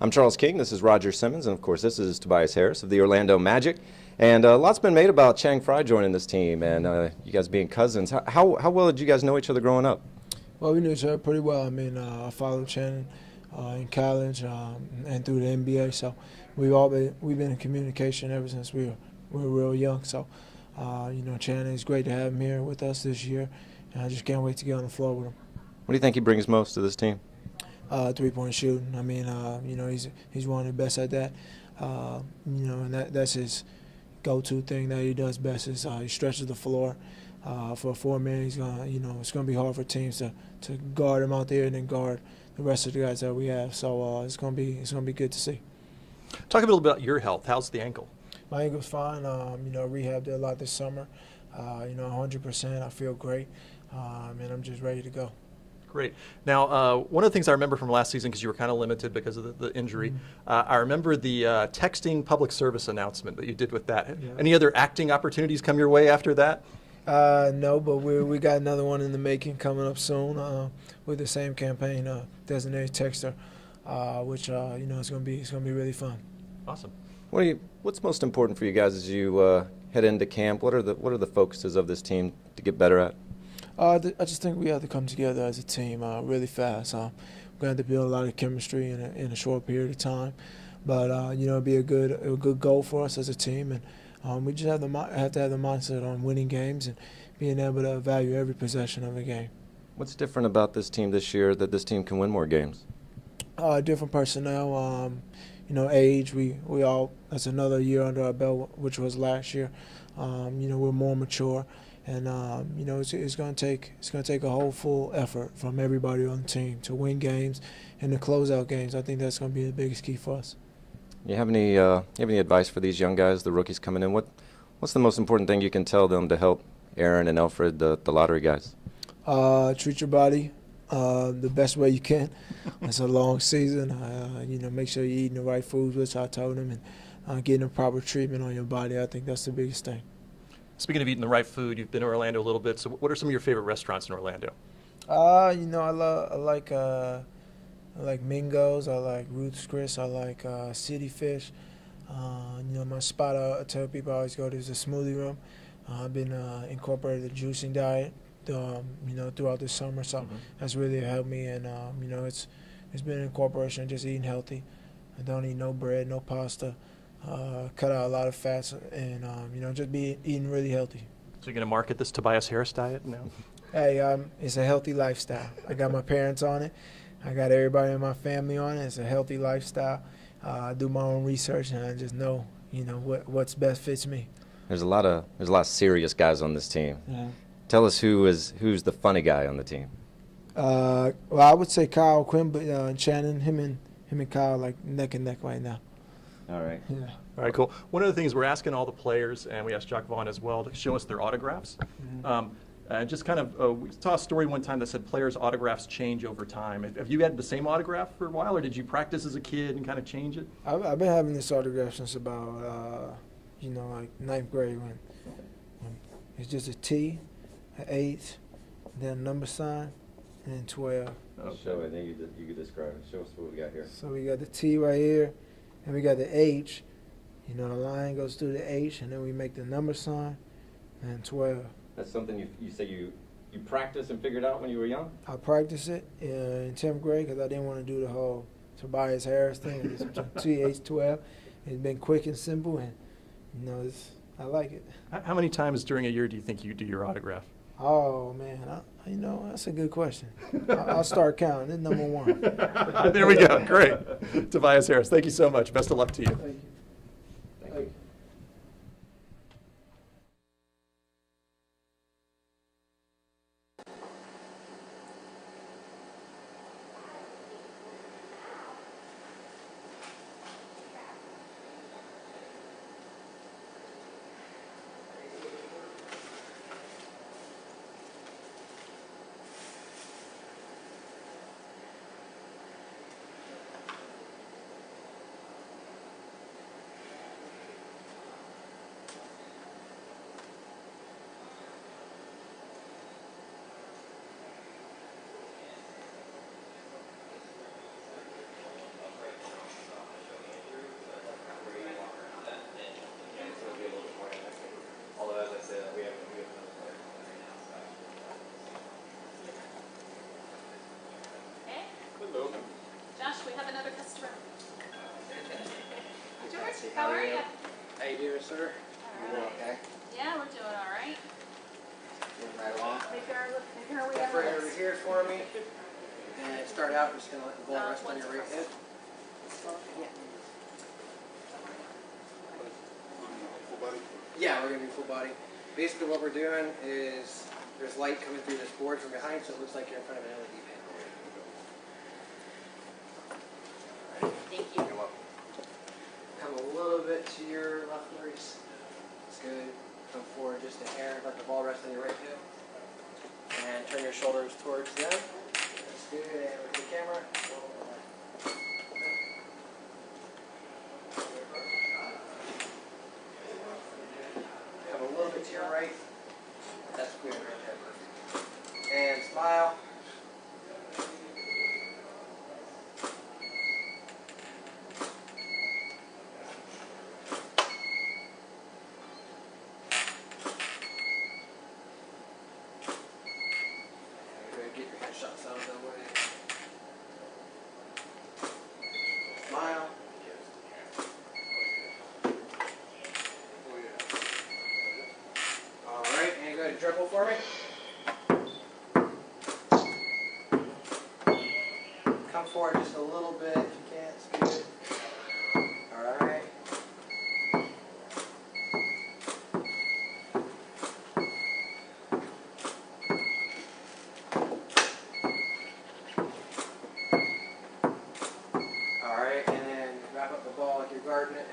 I'm Charles King. This is Roger Simmons. And, of course, this is Tobias Harris of the Orlando Magic. And a lot's been made about Channing Frye joining this team and you guys being cousins. How well did you guys know each other growing up? Well, we knew each other pretty well. I mean, I followed Channing in college and through the NBA. So we've been in communication ever since we were real young. So, you know, Channing, it's great to have him here with us this year. And I just can't wait to get on the floor with him. What do you think he brings most to this team? Three-point shooting. I mean, you know, he's one of the best at that. You know, and that's his go-to thing that he does best is he stretches the floor. For a four-man, he's gonna, you know, it's gonna be hard for teams to guard him out there and then guard the rest of the guys that we have. So it's gonna be good to see. Talk a little about your health. How's the ankle? My ankle's fine. You know, rehabbed it a lot this summer. You know, 100%. I feel great, and I'm just ready to go. Great. Now, one of the things I remember from last season, because you were kind of limited because of the injury, I remember the texting public service announcement that you did with that. Yeah. Any other acting opportunities come your way after that? No, but we got another one in the making coming up soon with the same campaign, designated texter, which you know is going to be really fun. Awesome. What's most important for you guys as you head into camp? What are the focuses of this team to get better at? I just think we have to come together as a team really fast. We're going to have to build a lot of chemistry in a short period of time. But, it'll be a good goal for us as a team. And we just have to have the mindset on winning games and being able to value every possession of the game. What's different about this team this year that this team can win more games? Different personnel, age. We all, that's another year under our belt, which was last year. We're more mature. And it's going to take a whole full effort from everybody on the team to win games and to close out games. I think that's going to be the biggest key for us. You have any advice for these young guys, the rookies coming in? What's the most important thing you can tell them to help Aaron and Alfred, the lottery guys? Treat your body the best way you can. It's a long season. Make sure you're eating the right foods, which I told them, and getting the proper treatment on your body. I think that's the biggest thing. Speaking of eating the right food, you've been to Orlando a little bit. So what are some of your favorite restaurants in Orlando? I like Mingo's. I like Ruth's Chris. I like City Fish. My spot I tell people I always go to is the smoothie room. I've been incorporated the juicing diet, throughout the summer. So that's really helped me. And it's been an incorporation of just eating healthy. I don't eat no bread, no pasta. Cut out a lot of fats and just be eating really healthy. So you're going to market this Tobias Harris diet now? Hey, it's a healthy lifestyle. I got my parents on it. I got everybody in my family on it. It's a healthy lifestyle. I do my own research and I just know what's best fits me. There's a lot of serious guys on this team. Yeah. Tell us who's the funny guy on the team. Well, I would say Kyle Quinn, but Channing, him and Kyle like neck and neck right now. All right. Yeah. All right, cool. One of the things we're asking all the players, and we asked Jacques Vaughn as well, to show us their autographs. Just kind of, we saw a story one time that said players' autographs change over time. Have you had the same autograph for a while, or did you practice as a kid and kind of change it? I've been having this autograph since about, like ninth grade when it's just a T, an 8, then a number sign, and then 12. Okay. Show it, then you can describe it. Show us what we got here. So we got the T right here. And we got the H, the line goes through the H, and then we make the number sign, and 12. That's something you say you practiced and figured out when you were young? I practiced it in 10th grade because I didn't want to do the whole Tobias Harris thing. It's TH12. It's been quick and simple, and I like it. How many times during a year do you think you do your autograph? Oh, man, that's a good question. I'll start counting. It's number 1. There we go. Great. Tobias Harris, thank you so much. Best of luck to you. Thank you. Thank you. Josh, we have another customer. George, how are you? How you doing, sir? All right. Okay. Yeah, we're doing all right. Moving right along. Make our way Step on right this. over here for me. And start out, I'm just going to let the ball rest on your right hip. Yeah, we're going to do full body. Basically what we're doing is there's light coming through this board from behind, so it looks like you're in front of an LED panel. Thank you. You're welcome. Come a little bit to your left, Maurice. That's good. Come forward just a hair. Let the ball rest on your right hip. And turn your shoulders towards them. That's good. And with the camera. Come a little bit to your right. That's good right there. And smile. for me? Come forward just a little bit if you can. It's good. All right. All right, and then wrap up the ball like you're guarding it.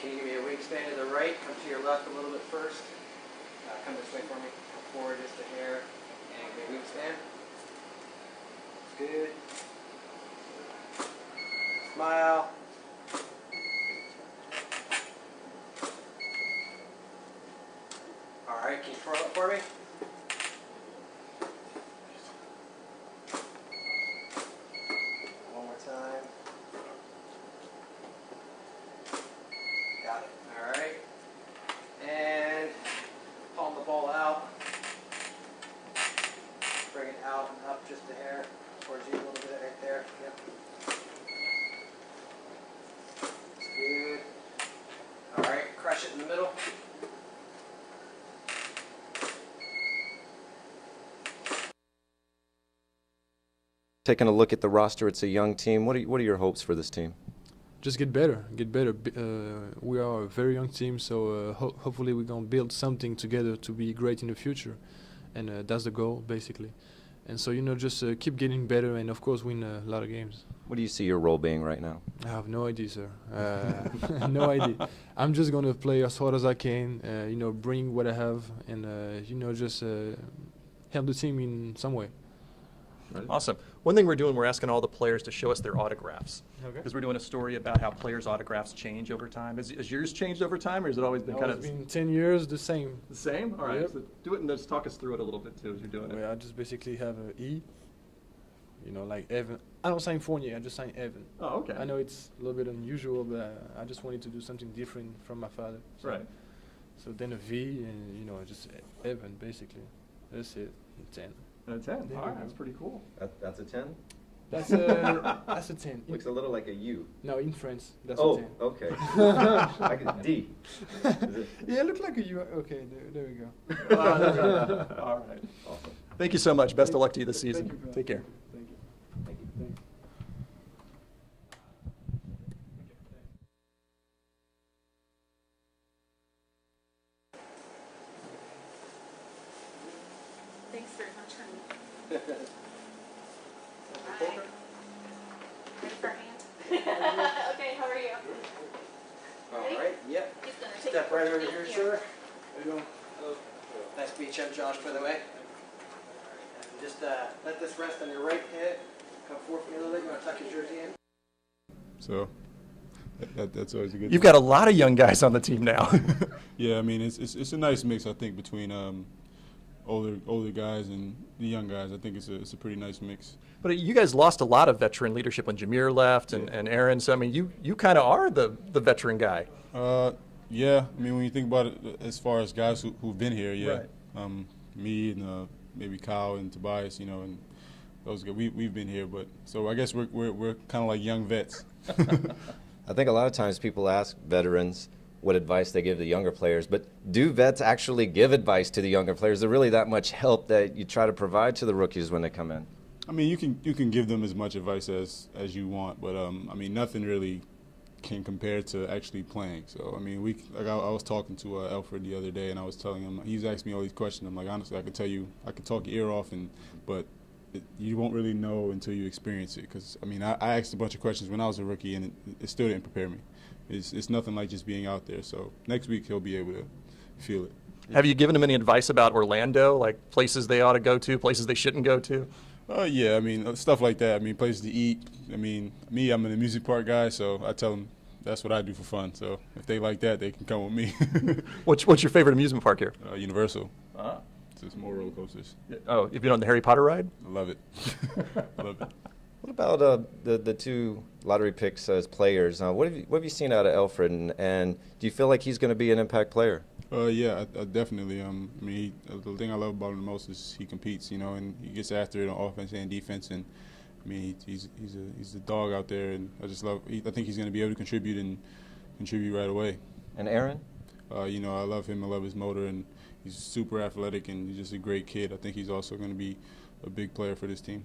Can you give me a wingspan to the right? Come to your left a little bit first. Come this way for me. Come forward just a hair. And give me a wingspan. Good. Smile. Alright, can you twirl it for me? One more time. Got it. All right. And palm the ball out. Bring it out and up just a hair. Towards you a little bit right there. Yep. That's good. All right. Crush it in the middle. Taking a look at the roster, it's a young team. What are your hopes for this team? Just get better, get better. We are a very young team, so hopefully we're gonna build something together to be great in the future, and that's the goal basically. And so just keep getting better, and of course win a lot of games. What do you see your role being right now? I have no idea, sir. No idea. I'm just gonna play as hard as I can. Bring what I have, and just help the team in some way. Awesome. One thing we're doing, we're asking all the players to show us their autographs. Okay. Because we're doing a story about how players' autographs change over time. Has yours changed over time, or has it always been kind of... It's been 10 years, the same. The same? All right. Yep. So do it and just talk us through it a little bit, too, as you're doing it. I just basically have an E. Like Evan. I don't sign Fournier, I just sign Evan. Oh, okay. I know it's a little bit unusual, but I just wanted to do something different from my father. So, right. So then a V, and, just Evan, basically. That's it. 10. A 10. All right, that's pretty cool. That's a 10? That's a 10. Looks a little like a U. No, in France, that's a 10. Oh, okay. Like a D. Yeah, it looked like a U. Okay, there we go. All right. Awesome. Thank you so much. Best of luck to you this season. Thank you, Take care. Thank you. Thank you. Thank you. Thanks very much, honey. Hi. Ready for a hand? Okay, how are you? All right. Yep. He's gonna take Step right over Thank here, you. sir. Nice to meet you. I'm Josh, by the way. Just let this rest on your right hip. Come forward for me a little bit. You want to tuck your jersey in? So that's always a good. You've got a lot of young guys on the team now. Yeah, I mean it's a nice mix, I think, between older guys and the young guys. I think it's a pretty nice mix. But you guys lost a lot of veteran leadership when Jameer left and Aaron. So I mean, you kind of are the veteran guy. Yeah, I mean when you think about it, as far as guys who've been here, yeah, right. Me and maybe Kyle and Tobias, and those guys, we've been here, but so I guess we're kind of like young vets. I think a lot of times people ask veterans what advice they give the younger players, but do vets actually give advice to the younger players? Is there really that much help that you try to provide to the rookies when they come in? I mean, you can give them as much advice as you want, but I mean, nothing really can compare to actually playing. So I mean, I was talking to Alfred the other day, and I was telling him, he's asked me all these questions. I'm like, honestly, I could tell you, I could talk your ear off, but you won't really know until you experience it. Because I mean, I asked a bunch of questions when I was a rookie, and it still didn't prepare me. It's nothing like just being out there. So next week he'll be able to feel it. Have you given him any advice about Orlando, like places they ought to go to, places they shouldn't go to? Yeah, I mean, stuff like that. I mean, places to eat. I mean, I'm an amusement park guy, so I tell them that's what I do for fun. So if they like that, they can come with me. What's your favorite amusement park here? Universal. Ah. So it's more roller coasters. Oh, you've been on the Harry Potter ride? I love it. I love it. What about the two lottery picks as players? What have you seen out of Alfred, and do you feel like he's going to be an impact player? Yeah, I definitely. I mean, the thing I love about him the most is he competes, you know, and he gets after it on offense and defense. And I mean, he's a dog out there, and I just love. I think he's going to be able to contribute right away. And Aaron? You know, I love him. I love his motor, and he's super athletic, and he's just a great kid. I think he's also going to be a big player for this team.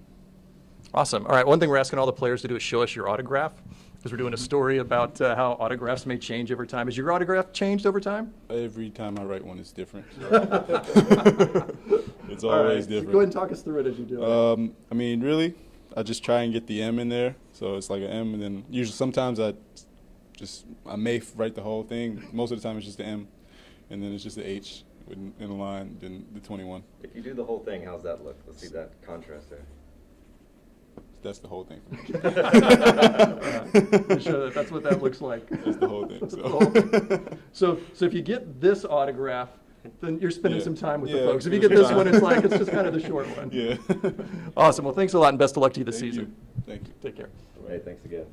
Awesome. All right, one thing we're asking all the players to do is show us your autograph, because we're doing a story about how autographs may change over time. Has your autograph changed over time? Every time I write one, it's different. It's always different. So go ahead and talk us through it as you do it. I mean, really, I just try and get the M in there, so it's like an M, and then usually sometimes I may write the whole thing. Most of the time it's just the M, and then it's just the H in a line, then the 21. If you do the whole thing, how's that look? Let's see that contrast there. That's the whole thing. Show that's what that looks like. That's the whole thing. So if you get this autograph, then you're spending some time with the folks. If you get this one, it's just kind of the short one. Yeah. Awesome. Well, thanks a lot, and best of luck to you this season. Thank you. Take care. Hey, thanks again.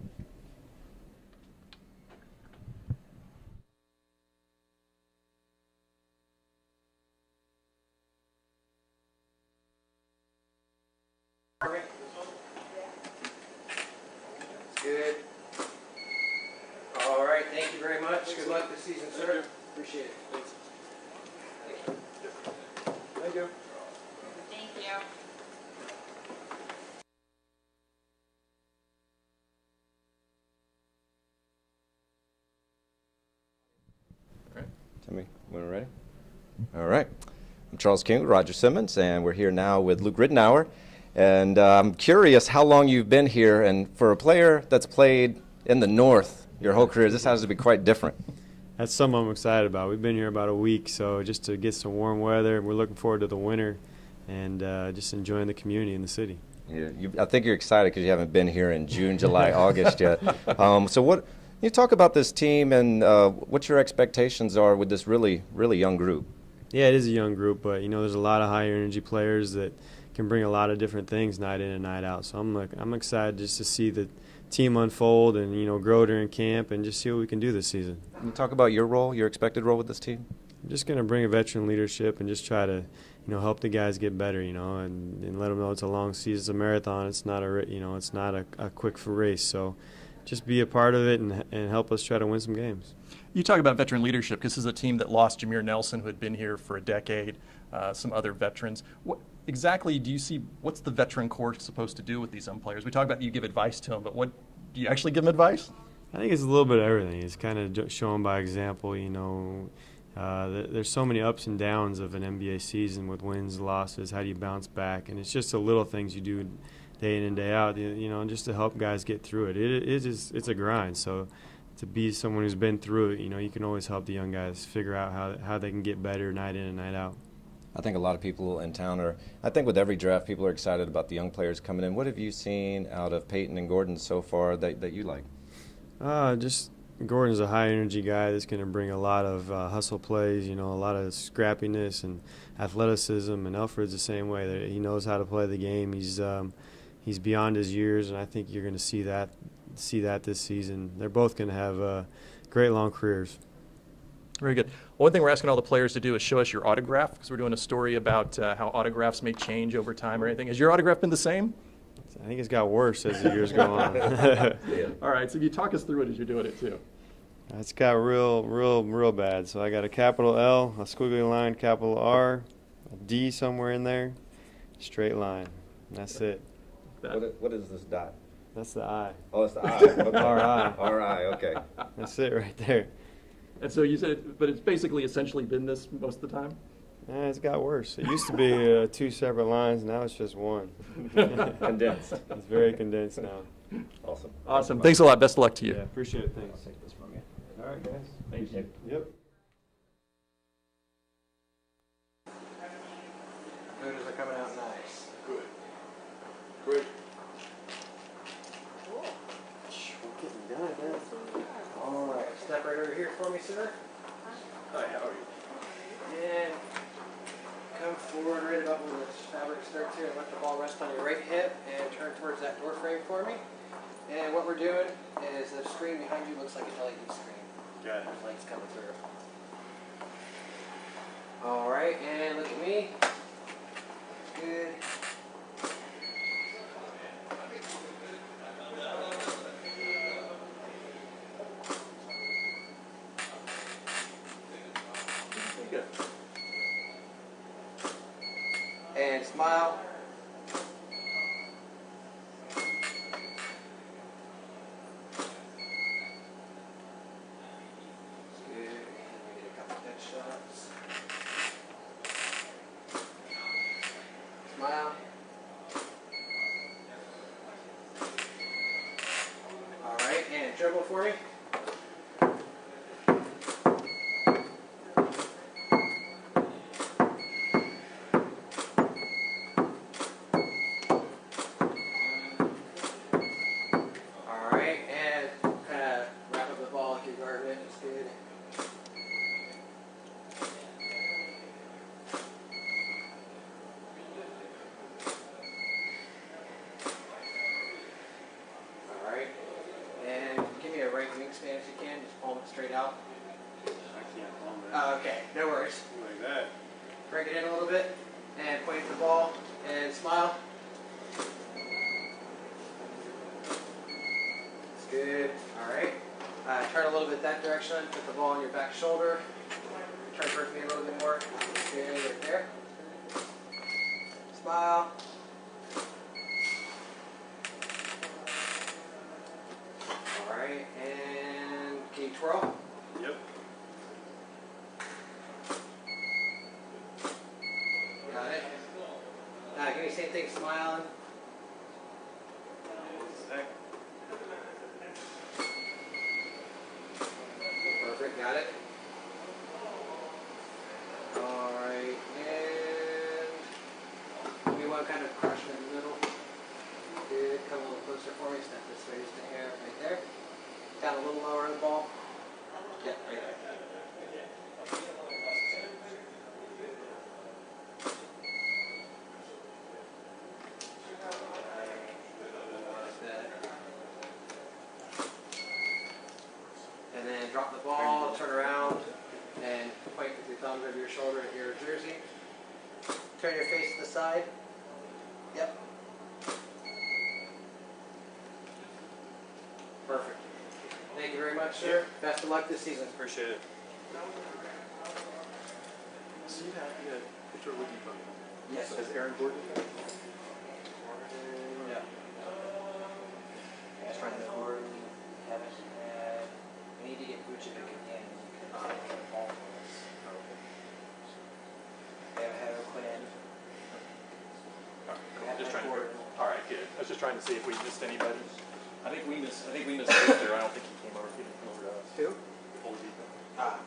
Good. All right, thank you very much. Good luck this season, sir. Appreciate it. Thanks. Thank you. Thank you. Timmy, when we're ready? All right. I'm Charles King with Roger Simmons, and we're here now with Luke Ridnour. And I'm curious how long you've been here, and for a player that's played in the North your whole career, this has to be quite different. That's something I'm excited about. We've been here about a week, so just to get some warm weather. We're looking forward to the winter and just enjoying the community in the city. Yeah, I think you're excited because you haven't been here in June, July, August yet. So what? You talk about this team and what your expectations are with this really young group. Yeah, it is a young group, but you know there's a lot of high energy players that can bring a lot of different things night in and night out. So I'm excited just to see the team unfold and grow during camp and just see what we can do this season. Can you talk about your role, your expected role with this team? I'm just going to bring a veteran leadership and just try to help the guys get better, and let them know it's a long season, it's a marathon. It's not it's not a quick race. So just be a part of it and help us try to win some games. You talk about veteran leadership because this is a team that lost Jameer Nelson, who had been here for a decade, some other veterans. What exactly do you see, what's the veteran core supposed to do with these young players? We talk about you give advice to them, but what do you actually give them advice? I think it's a little bit of everything. It's kind of showing by example, there's so many ups and downs of an NBA season with wins, losses, how do you bounce back? And it's just the little things you do day in and day out, just to help guys get through it. It's a grind. So to be someone who's been through it, you can always help the young guys figure out how they can get better night in and night out. I think a lot of people in town I think with every draft, people are excited about the young players coming in. What have you seen out of Peyton and Gordon so far that you like? Just Gordon's a high-energy guy that's going to bring a lot of hustle plays, a lot of scrappiness and athleticism, and Alfred's the same way. He knows how to play the game. He's beyond his years, and I think you're going to see that this season. They're both going to have great long careers. Very good. One thing we're asking all the players to do is show us your autograph, because we're doing a story about how autographs may change over time or anything. Has your autograph been the same? I think it's got worse as the years go on. All right, so if you talk us through it as you're doing it too. It's got real bad. So I got a capital L, a squiggly line, capital R, a D somewhere in there, straight line. That's it. What is this dot? That's the I. Oh, it's the I. Okay. R-I. R-I, okay. That's it right there. And so you said, but it's basically essentially been this most of the time? It's got worse. It used to be 2 separate lines. Now it's just one. Condensed. It's very condensed now. Awesome. Awesome. Thanks a lot. Best of luck to you. Yeah, appreciate it. Thanks. I'll take this from you. All right, guys. Thank you. Yep. Hooters are coming out nice. Good. Great. Cool. We're getting done, man. All right, step right over here for me, sir. Hi, how are you? And come forward right about where this fabric start here and let the ball rest on your right hip and turn towards that door frame for me. And what we're doing is the screen behind you looks like an LED screen. Got it. There's lights coming through. All right, and look at me. Good. And smile. Good. Get a couple headshots. Smile. All right, and dribble for me. Wingspan if you can, just palm it straight out. I can't palm that. Okay, no worries. Like that. Break it in a little bit and point at the ball and smile. That's good. All right. Turn a little bit that direction. Put the ball on your back shoulder. Turn towards me a little bit more. Good, right there. Smile. All right, and can you twirl? Yep. Got it. Give me the same thing, smiling. Perfect, got it. Alright, and we want to kind of crush in the middle. Good, come a little closer for me, step this way just a hair, right there. Down a little lower on the ball. Yeah, right there. And then drop the ball, turn around, and point with your thumbs over your shoulder at your jersey. Turn your face to the side. Yep. Perfect. Thank you very much, sir. Best of luck this season. Appreciate it. So you had Victor Oladipo. Yes. As Aaron Gordon? Yeah. That's right. Gordon, haven't had. We need to get Vucevic again. Ball for us. They haven't had Quinn. Just trying to. All right, good. I was just trying to see if we missed anybody. I think we missed Victor. I don't think he came over. He didn't come over to us. Who? Oladipo. Ah.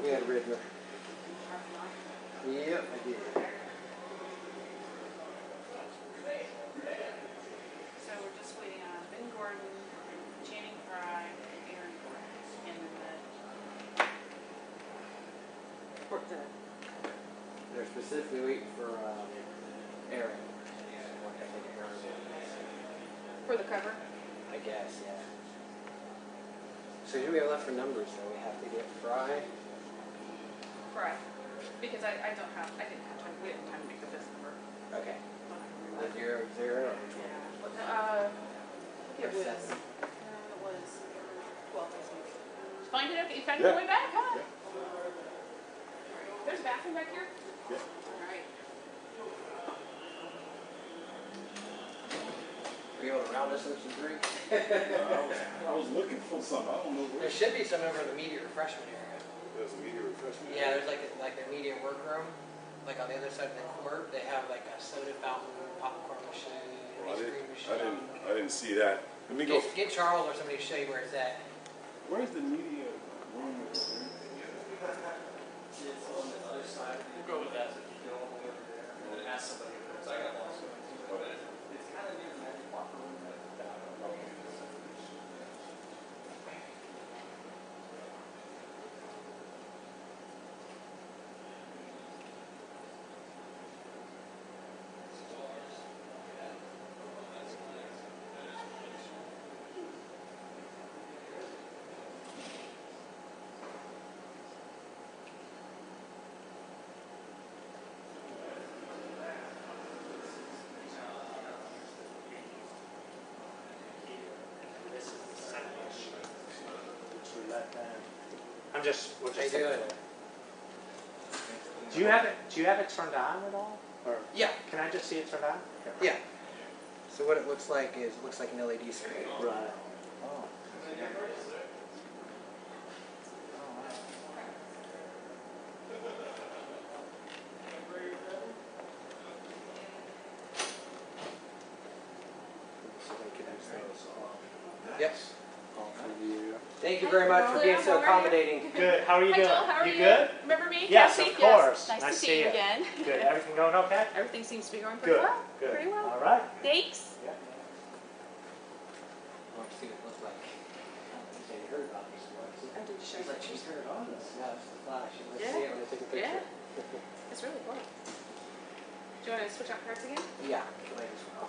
We had Ridnour. Yep, I did. So we're just waiting on Ben Gordon, Channing Frye, Aaron Gordon, and then They're specifically waiting for Aaron. for the cover. I guess, yeah. So who do we have left for numbers? So we have to get Frye. Frye. Because I didn't have time, we didn't have time to make the fifth number. Okay. The 0-0. It was, it was 12, I think. Find it okay? You found your way back? Huh? Yeah. There's a bathroom back here? Yeah. All right. Were you able to round us in some drinks? I was looking for some. I don't know where. There should be some over in the media refreshment area. There's a media refreshment. Yeah, there's like their media workroom. Like on the other side of the court, they have like a soda fountain, popcorn machine, ice cream didn't see that. Let me go. Get Charles or somebody to show you where it's at. Where's the media room? It's on the other side. We'll go with that. Go all the way over there and then ask somebody because I got lost going too. But it's kind of near the magic locker room. We're just doing it. Do you have it turned on at all? Or yeah. Can I just see it turned on? Yeah. So what it looks like is an LED screen. Right. Oh. Yes. Thank you very much for being so accommodating. Good. How are you Hi, doing? Joel. How are you? Good? Remember me? Yes, Cassie? of course. Yes. Nice to see you again. Good. Everything going okay? Everything seems to be going pretty Good. well. Good. Pretty well. All right. Thanks. Yeah. Let's see what it looks like. You heard about this one. I did show She's like, she's heard all this. Yeah, it's the flash. Let's Yeah. see it. Let's take a picture. Yeah. It's really cool. Do you want to switch out cards again? Yeah. Might as well.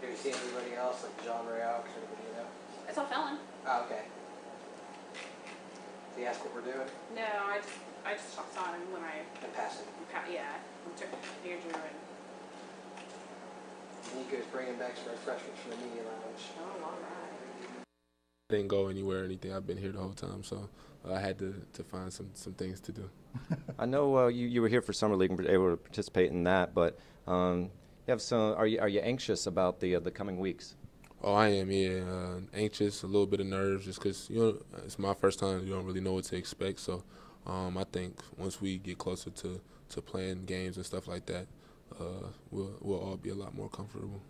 Have you seen anybody else, like John Royaux, or anybody you know? I saw Fallon. Oh, okay. Did he ask what we're doing? No, I just saw him when I... And passing. Yeah. We took Andrew and... Nico's bringing back some refreshments from the media lounge. Oh, all right. Didn't go anywhere or anything. I've been here the whole time, so I had to find some things to do. I know you were here for Summer League and were able to participate in that, but you have some. Are you anxious about the coming weeks? Oh, I am. Yeah, anxious, a little bit of nerves, just because it's my first time. You don't really know what to expect. So I think once we get closer to playing games and stuff like that, we'll all be a lot more comfortable.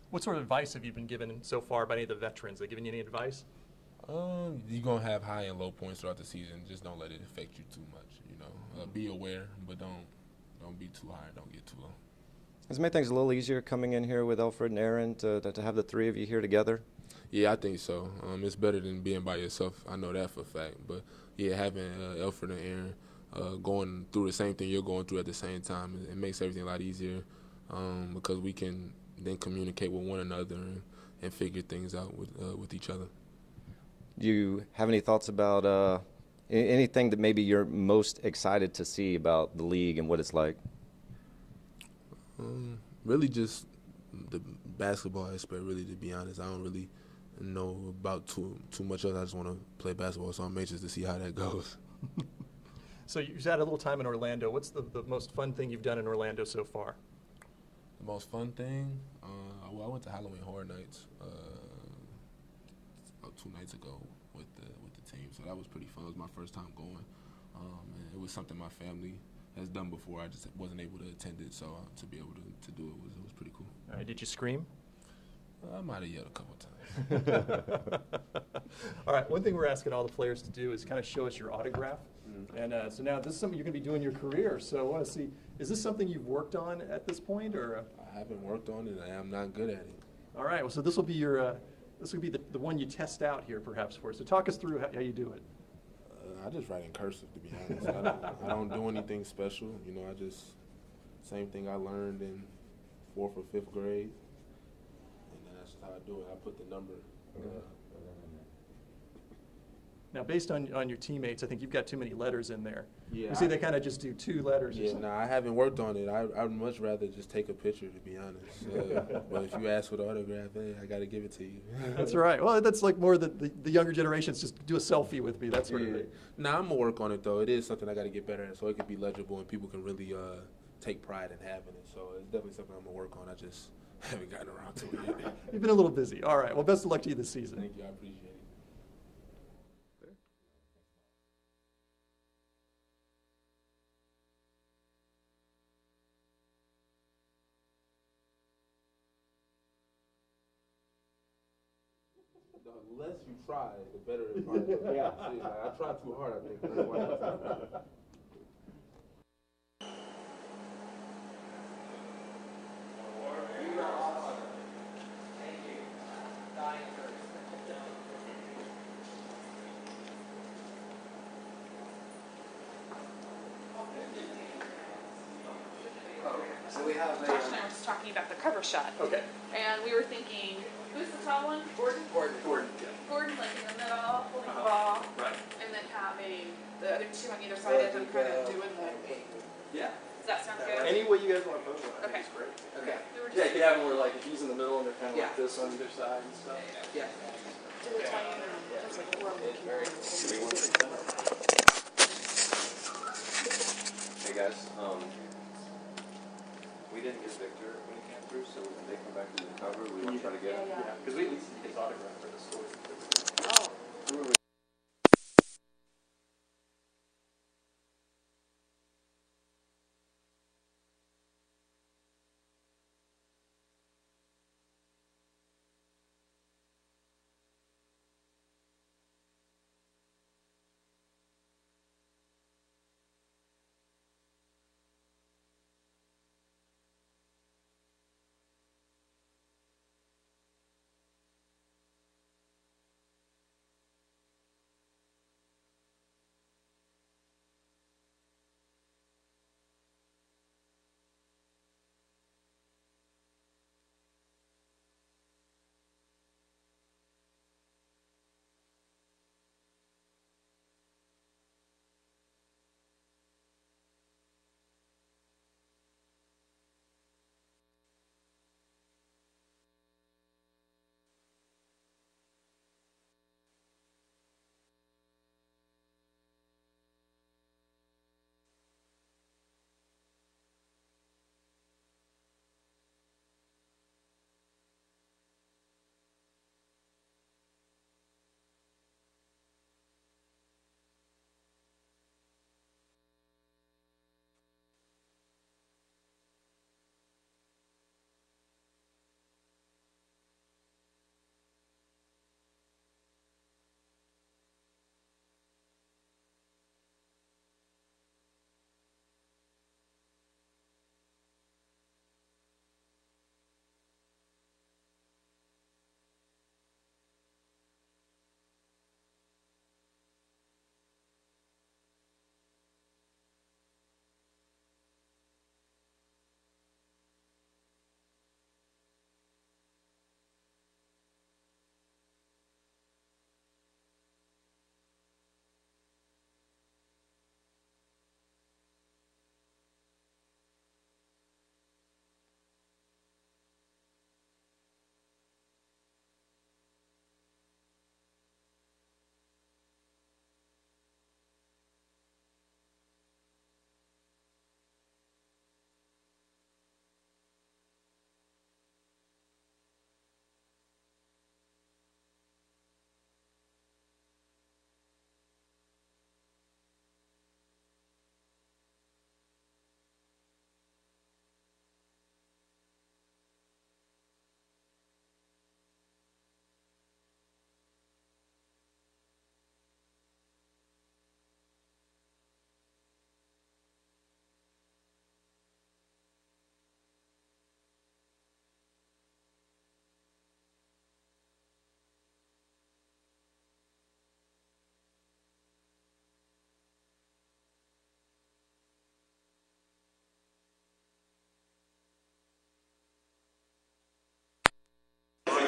What sort of advice have you been given so far by any of the veterans? Have they given you any advice? You're going to have high and low points throughout the season. Just don't let it affect you too much, Be aware, but don't be too high, don't get too low. Has it made things a little easier coming in here with Alfred and Aaron to have the three of you here together? Yeah, I think so. It's better than being by yourself. I know that for a fact. But, yeah, having Alfred and Aaron going through the same thing you're going through at the same time, it makes everything a lot easier because we can then communicate with one another and figure things out with each other. Do you have any thoughts about anything that maybe you're most excited to see about the league and what it's like? Really just the basketball aspect, really, to be honest. I don't really know about too much else. I just want to play basketball, so I'm anxious to see how that goes. So you've had a little time in Orlando. What's the most fun thing you've done in Orlando so far? The most fun thing? Well, I went to Halloween Horror Nights 2 nights ago with the team, so that was pretty fun. It was my first time going, and it was something my family has done before. I just wasn't able to attend it, so to be able to do it was pretty cool. All right, did you scream? I might have yelled a couple times. All right, one thing we're asking all the players to do is kind of show us your autograph. And so now this is something you're going to be doing in your career. So I want to see, is this something you've worked on at this point, or? I haven't worked on it. I am not good at it. All right. Well, so this will be your, this will be the one you test out here, perhaps, for us. So talk us through how you do it. I just write in cursive, to be honest. I don't do anything special. I just same thing I learned in 4th or 5th grade, and then that's just how I do it. I put the number. Now, based on your teammates, I think you've got too many letters in there. Yeah, you see, they kind of just do 2 letters. Yeah, no, I haven't worked on it. I'd much rather just take a picture, to be honest. But if you ask for the autograph, hey, I got to give it to you. That's right. Well, that's like more the younger generations just do a selfie with me, that sort of thing. No, I'm going to work on it, though. It is something I got to get better at so it can be legible and people can really take pride in having it. So it's definitely something I'm going to work on. I just haven't gotten around to it yet. You've been a little busy. All right. Well, best of luck to you this season. Thank you. I appreciate it. The less you try, the better it probably is. Yeah. See, like, I tried too hard, I think. That's why So we have Josh and I were just talking about the cover shot. Okay. And we were thinking, who's the tall one? Gordon? Gordon, yeah. Gordon's like in the middle, holding the ball. Right. And then having the other two on either side of them kind of doing the... Yeah. Does that sound good? Any way you guys want to pose it, I Okay. think it's great. Okay. Yeah, you can have them where like if he's in the middle and they're kind of Yeah. like this on either side and stuff. Yeah. Did it tell you? There's like four of them. Hey guys, we didn't get Victor when he came through, so when they come back to the cover, we want to try to get him. Yeah, because we at least need his autograph for the story. Oh.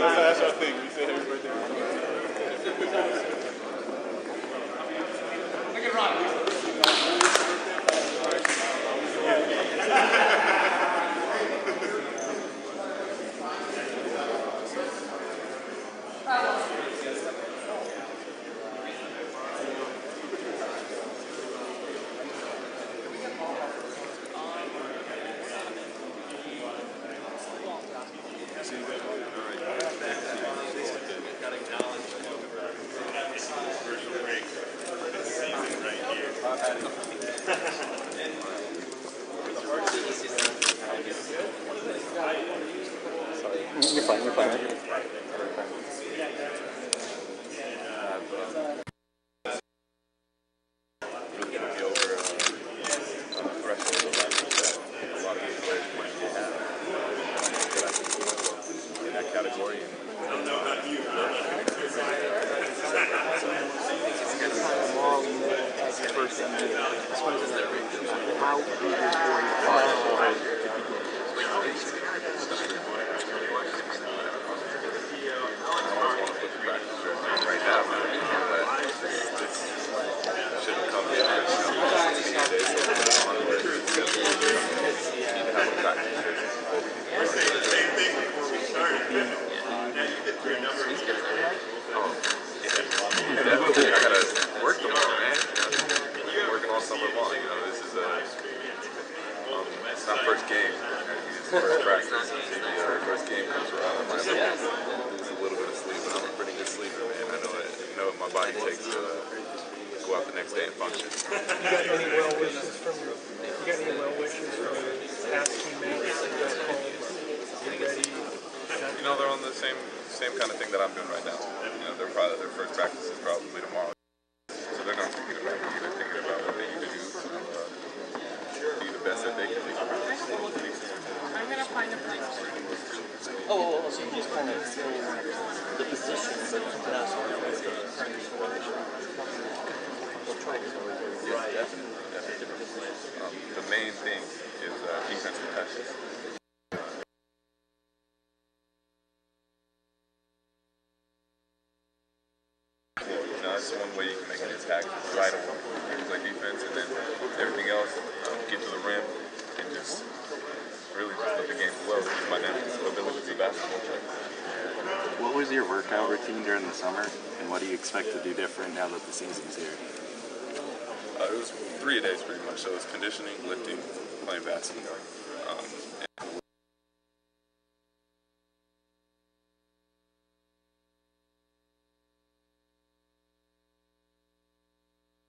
That's our thing. We say happy birthday. Look at Ron. You're fine, you're fine. How big is right now, but this shouldn't come to this. Definitely, I gotta work tomorrow, man. Been working all summer long. You know, this is it's not first game. It's first practice. The first game comes around, I might lose a little bit of sleep, but I'm a pretty good sleeper, man. I know what my body takes to go out the next day and function. You got any well wishes from past teammates? Get ready. You know, they're on the same kind of thing that I'm doing right now. You know, their first practice is probably tomorrow, so they're not thinking about me. They're thinking about what they need to do to be the best that they can be. I'm gonna find a place. Oh, so you just kind of fill the position, but not so much with the current situation. Yes, definitely. The main thing is defensive touches. That's one way you can make an impact right away. You can play defense and then everything else, get to the rim and just really just let the game flow. Use my natural ability to basketball play. What was your workout routine during the summer, and what do you expect to do different now that the season's here? It was 3 a days pretty much. So it was conditioning, lifting, playing basketball.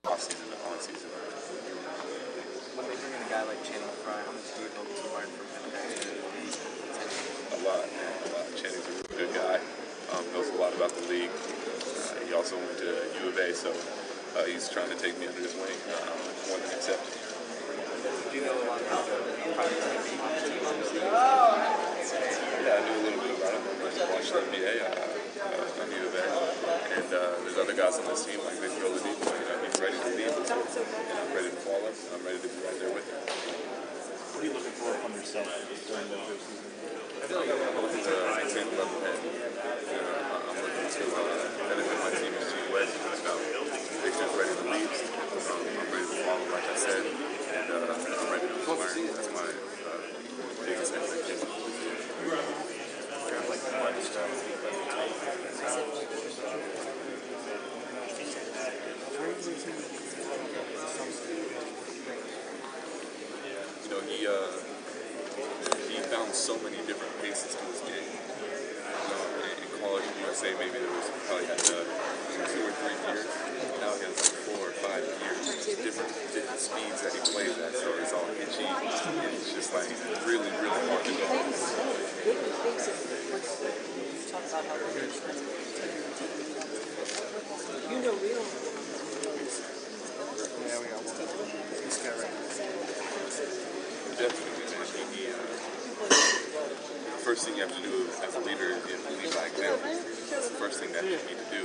Off-season and on-season. When they bring in a guy like Channing Frye, how much do you hope to learn from him? A lot. Channing's a really good guy. Knows a lot about the league. He also went to U of A, so he's trying to take me under his wing. More than accepted. Do you know a lot about him? Yeah, I knew a little bit about him. I watched the NBA. I knew of that. And there's other guys on this team like Victor Oladipo. You know, he's ready to lead, and I'm ready to follow. I'm ready to be right there with him. What are you looking for from yourself during the season? I'm looking to maintain the level head. I'm looking to benefit my team in two ways. Victor's ready to lead. I'm ready to follow, like I said, and I'm ready to learn. That's my biggest expectation. You know, he found so many different paces to his game. In college, in USA, maybe there was probably had 2 or 3 years. Now he has like 4 or 5 years. Just different speeds that he plays at. So it's all itchy. And it's just like really, really hard to go. You know, we don't. Yeah, we got one. This guy right here. Definitely, man. The first thing you have to do as a leader is to lead by example. That's the first thing that you need to do,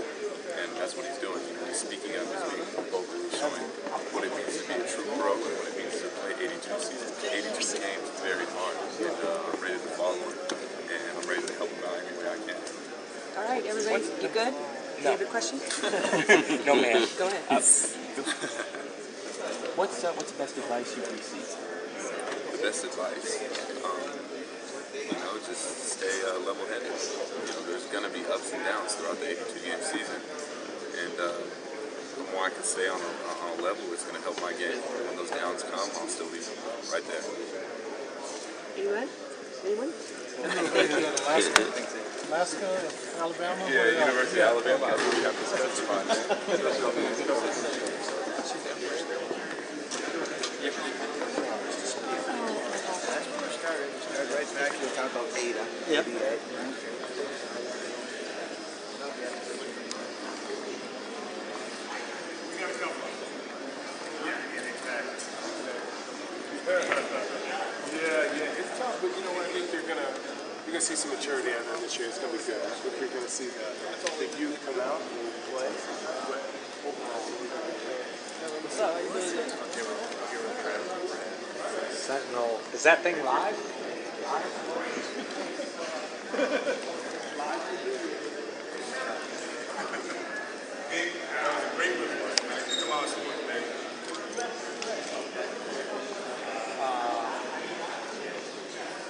and that's what he's doing. He's speaking up, he's being vocal, he's showing what it means to be a true pro and what it means to play 82 seasons, 82 games. It's very hard, and I'm ready to follow him, and I'm ready to help him out any way I can. All right, everybody, you good? Do you have a question? No, ma'am. Go ahead. What's the best advice you've received? The best advice, you know, just stay level-headed. You know, there's going to be ups and downs throughout the 82-game season, and the more I can stay on a level, it's going to help my game. When those downs come, I'll still be right there. Anyone? Anyone? Alaska, Alabama? Yeah, University of Alabama. I really have to specify that. Right back, we'll talk about data. Yep. Yeah, it's tough, but you know what? I think you're gonna see some maturity out of this year. It's gonna be good. I think you're gonna see the youth come out and play. But overall, What's up? How you doing? Sentinel. Is that thing live?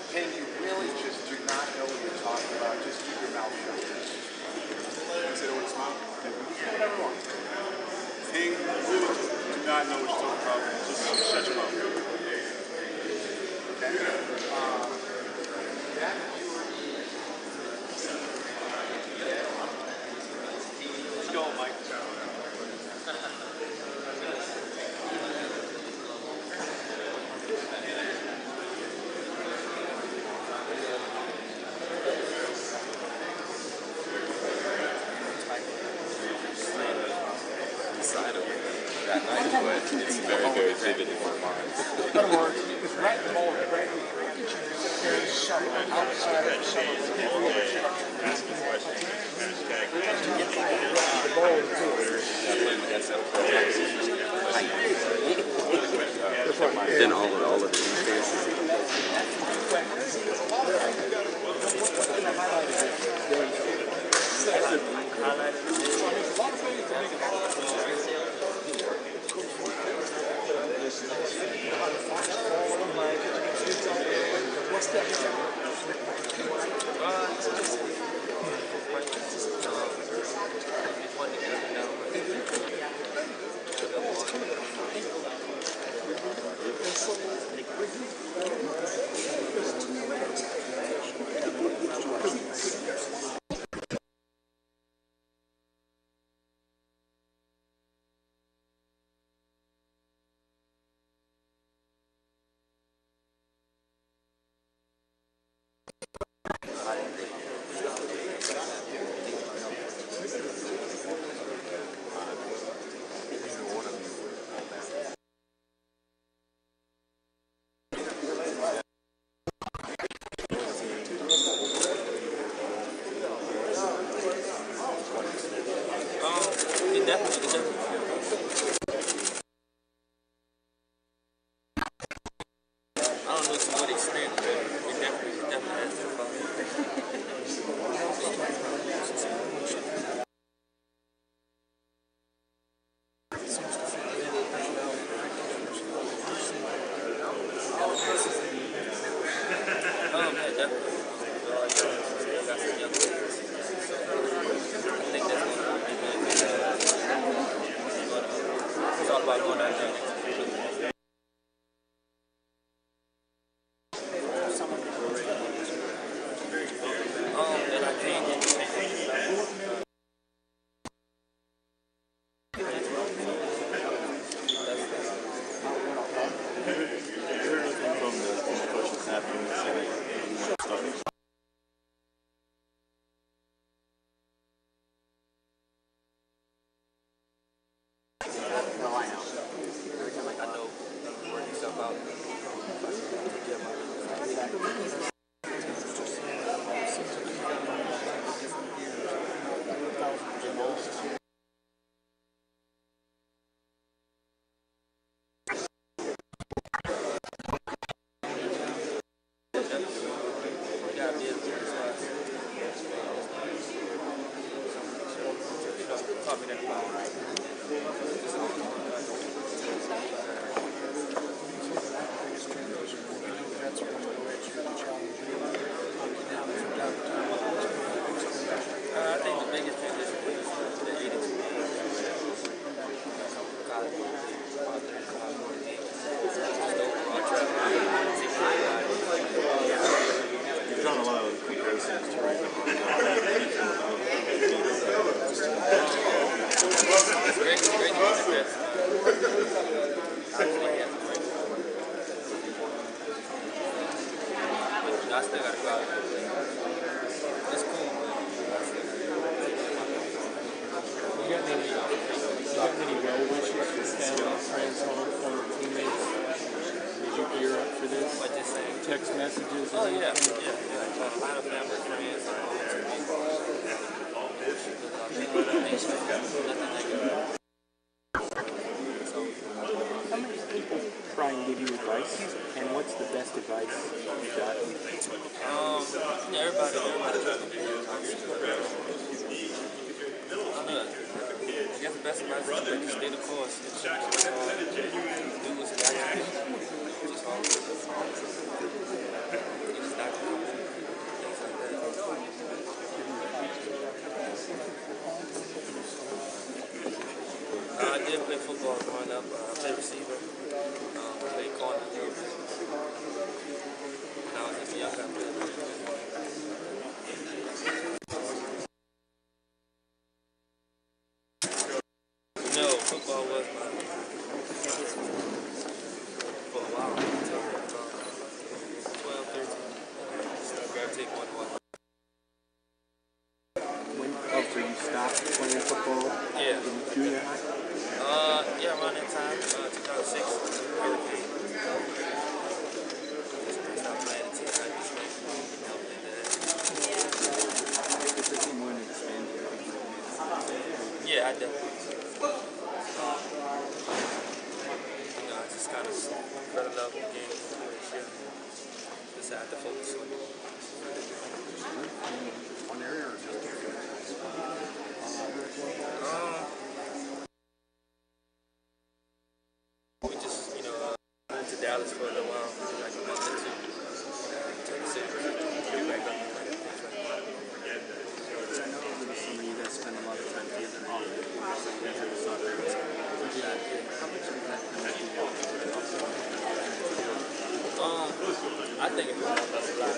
Can you really just do not know what you're talking about? Just keep your mouth shut. Say it with a smile. Whatever you want. King, really just do not know what you're talking about. Just shut your mouth. Let's go, Mike. That night, but it's very, very vivid in my mind. In other words, it's right in the moment, right? How could you sit there and shovel outside of the shovel? The ball is good. Then all of the defenses. What's that? Try and give you advice. advice? And what's the best advice you got? Everybody trying to be good. I guess the best advice is that you stay the course. Do what's got to do. Just always. It's not things like that. I did play football growing up. I played receiver. I played corner. When I was just young, I played. No, football was my for a while. Until about 12, 13. Just gravitate one to one. So you stopped playing football Yeah. in junior high? Yeah, around that time, 2006, hurricane. I stopped playing until I just went and helped into that. Is the team going to expand? Yeah, I definitely. I just kind of fell in love with the game this year. Decided to focus on it. One area or just we just, moved to Dallas for a little while, like a month or two. Take the city, get back up and things like that. So I know over the summer you guys spend a lot of time together. So you guys are the soccer and stuff like that. How much of that kind of I think it helped us a lot.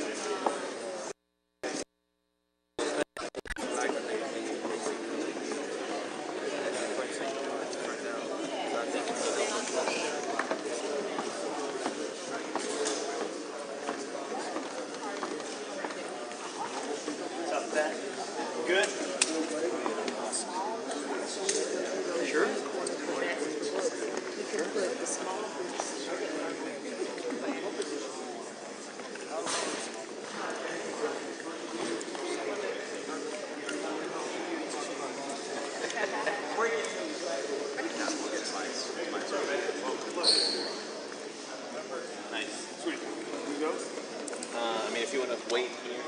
Good. Sure. Nice. Sweet. Who goes? I mean, if you want to wait here.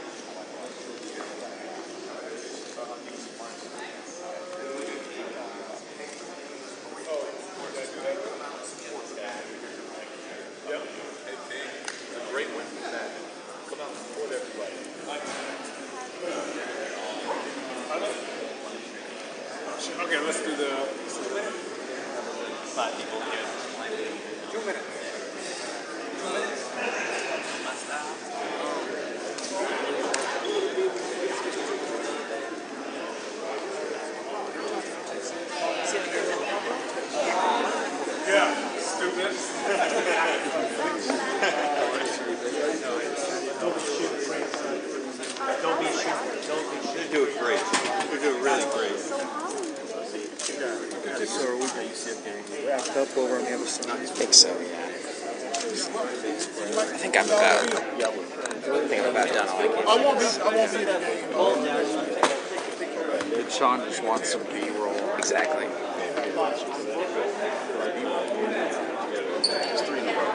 Great win from that. Come out and support everybody. Okay, let's do the 5 people here. 2 minutes. My style. Yeah, stupid. You're doing great. You're doing really great. So are we at UCF game? Wrapped up over on the other side? I think so, yeah. I think I'm about done. I won't be. Did Sean just want some B-roll? Exactly. It's 3 in a row.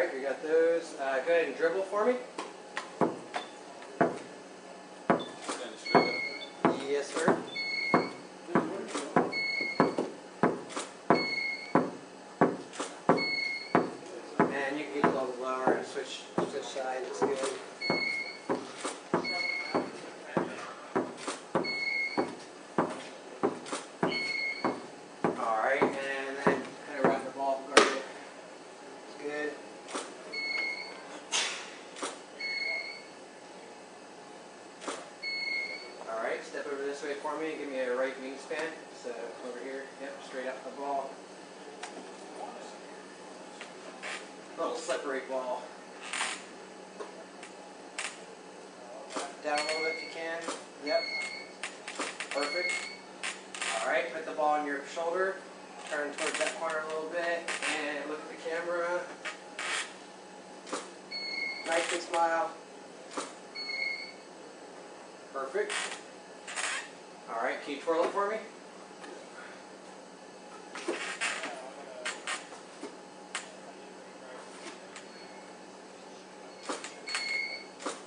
right, we got those. Go ahead and dribble for me. Yes, sir. And you can get a little lower and switch side. It's good. All right, and then kind of wrap the ball guard it. It's good. All right, step over this way for me. Give me a right wingspan. So over here, yep, straight up the ball. Little separate ball. Down a little bit if you can. Yep. Perfect. All right, put the ball on your shoulder. Turn towards that corner a little bit, and look at the camera. Nice big smile. Perfect. All right, can you twirl it for me?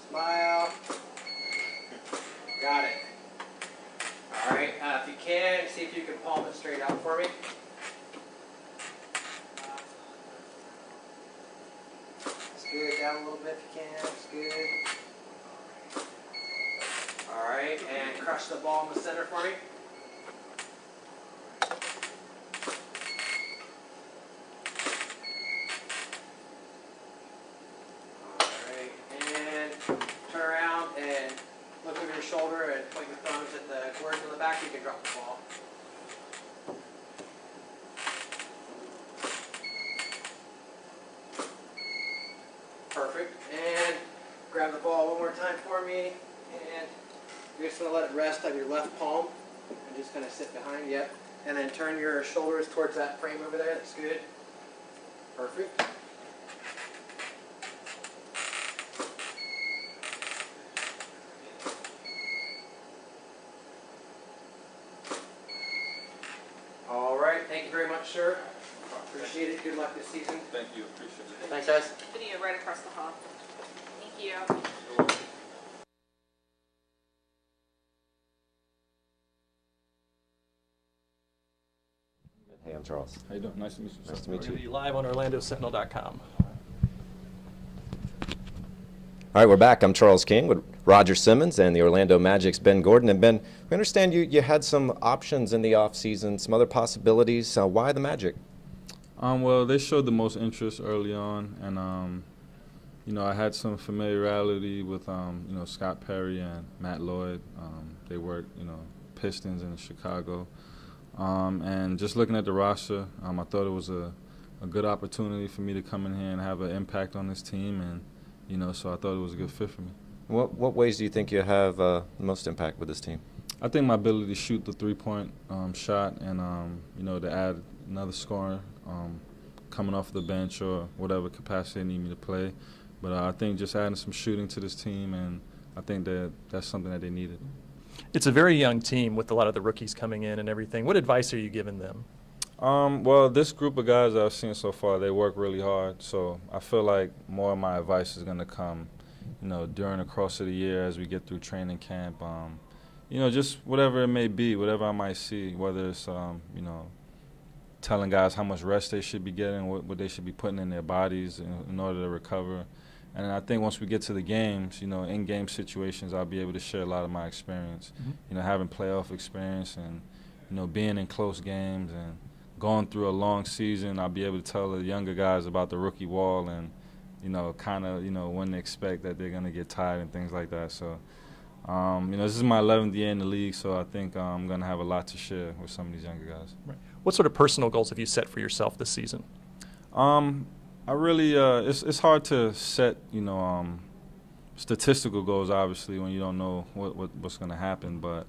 Smile. Got it. All right, if you can, see if you can palm it straight out for me. It's good. Down a little bit if you can. It's good. All right, and crush the ball in the center for me. Turn around and look over your shoulder and point your thumbs at the cords on the back. You can drop the ball. Perfect. And grab the ball one more time for me. And you're just going to let it rest on your left palm. And just going to sit behind. Yep. And then turn your shoulders towards that frame over there. That's good. Perfect. Thank you very much, sir. Appreciate it. Good luck this season. Thank you. Appreciate it. Thanks, guys. Video right across the hall. Thank you. Hey, I'm Charles. How you doing? Nice to meet you. Nice to meet We're going to you. be live on OrlandoSentinel.com. All right, we're back. I'm Charles King with Roger Simmons and the Orlando Magic's Ben Gordon. And Ben, we understand you had some options in the offseason, some other possibilities. Why the Magic? Well, they showed the most interest early on, and you know, I had some familiarity with you know, Scott Perry and Matt Lloyd. They worked, you know, Pistons in Chicago, and just looking at the roster, I thought it was a good opportunity for me to come in here and have an impact on this team, and you know, so I thought it was a good fit for me. What ways do you think you have the most impact with this team? I think my ability to shoot the three-point shot and, you know, to add another scorer coming off the bench or whatever capacity they need me to play. But I think just adding some shooting to this team, and I think that's something that they needed. It's a very young team with a lot of the rookies coming in and everything. What advice are you giving them? Well, this group of guys that I've seen so far, they work really hard. So I feel like more of my advice is going to come, you know, during the course of the year as we get through training camp. You know, just whatever it may be, whatever I might see, whether it's, you know, telling guys how much rest they should be getting, what they should be putting in their bodies in order to recover. And I think once we get to the games, you know, in-game situations, I'll be able to share a lot of my experience. You know, having playoff experience and, you know, being in close games and going through a long season, I'll be able to tell the younger guys about the rookie wall and, you know, kind of, you know, when to expect that they're going to get tired and things like that. So, you know, this is my 11th year in the league, so I think I'm going to have a lot to share with some of these younger guys. Right. What sort of personal goals have you set for yourself this season? I really, it's hard to set, you know, statistical goals, obviously, when you don't know what's going to happen. But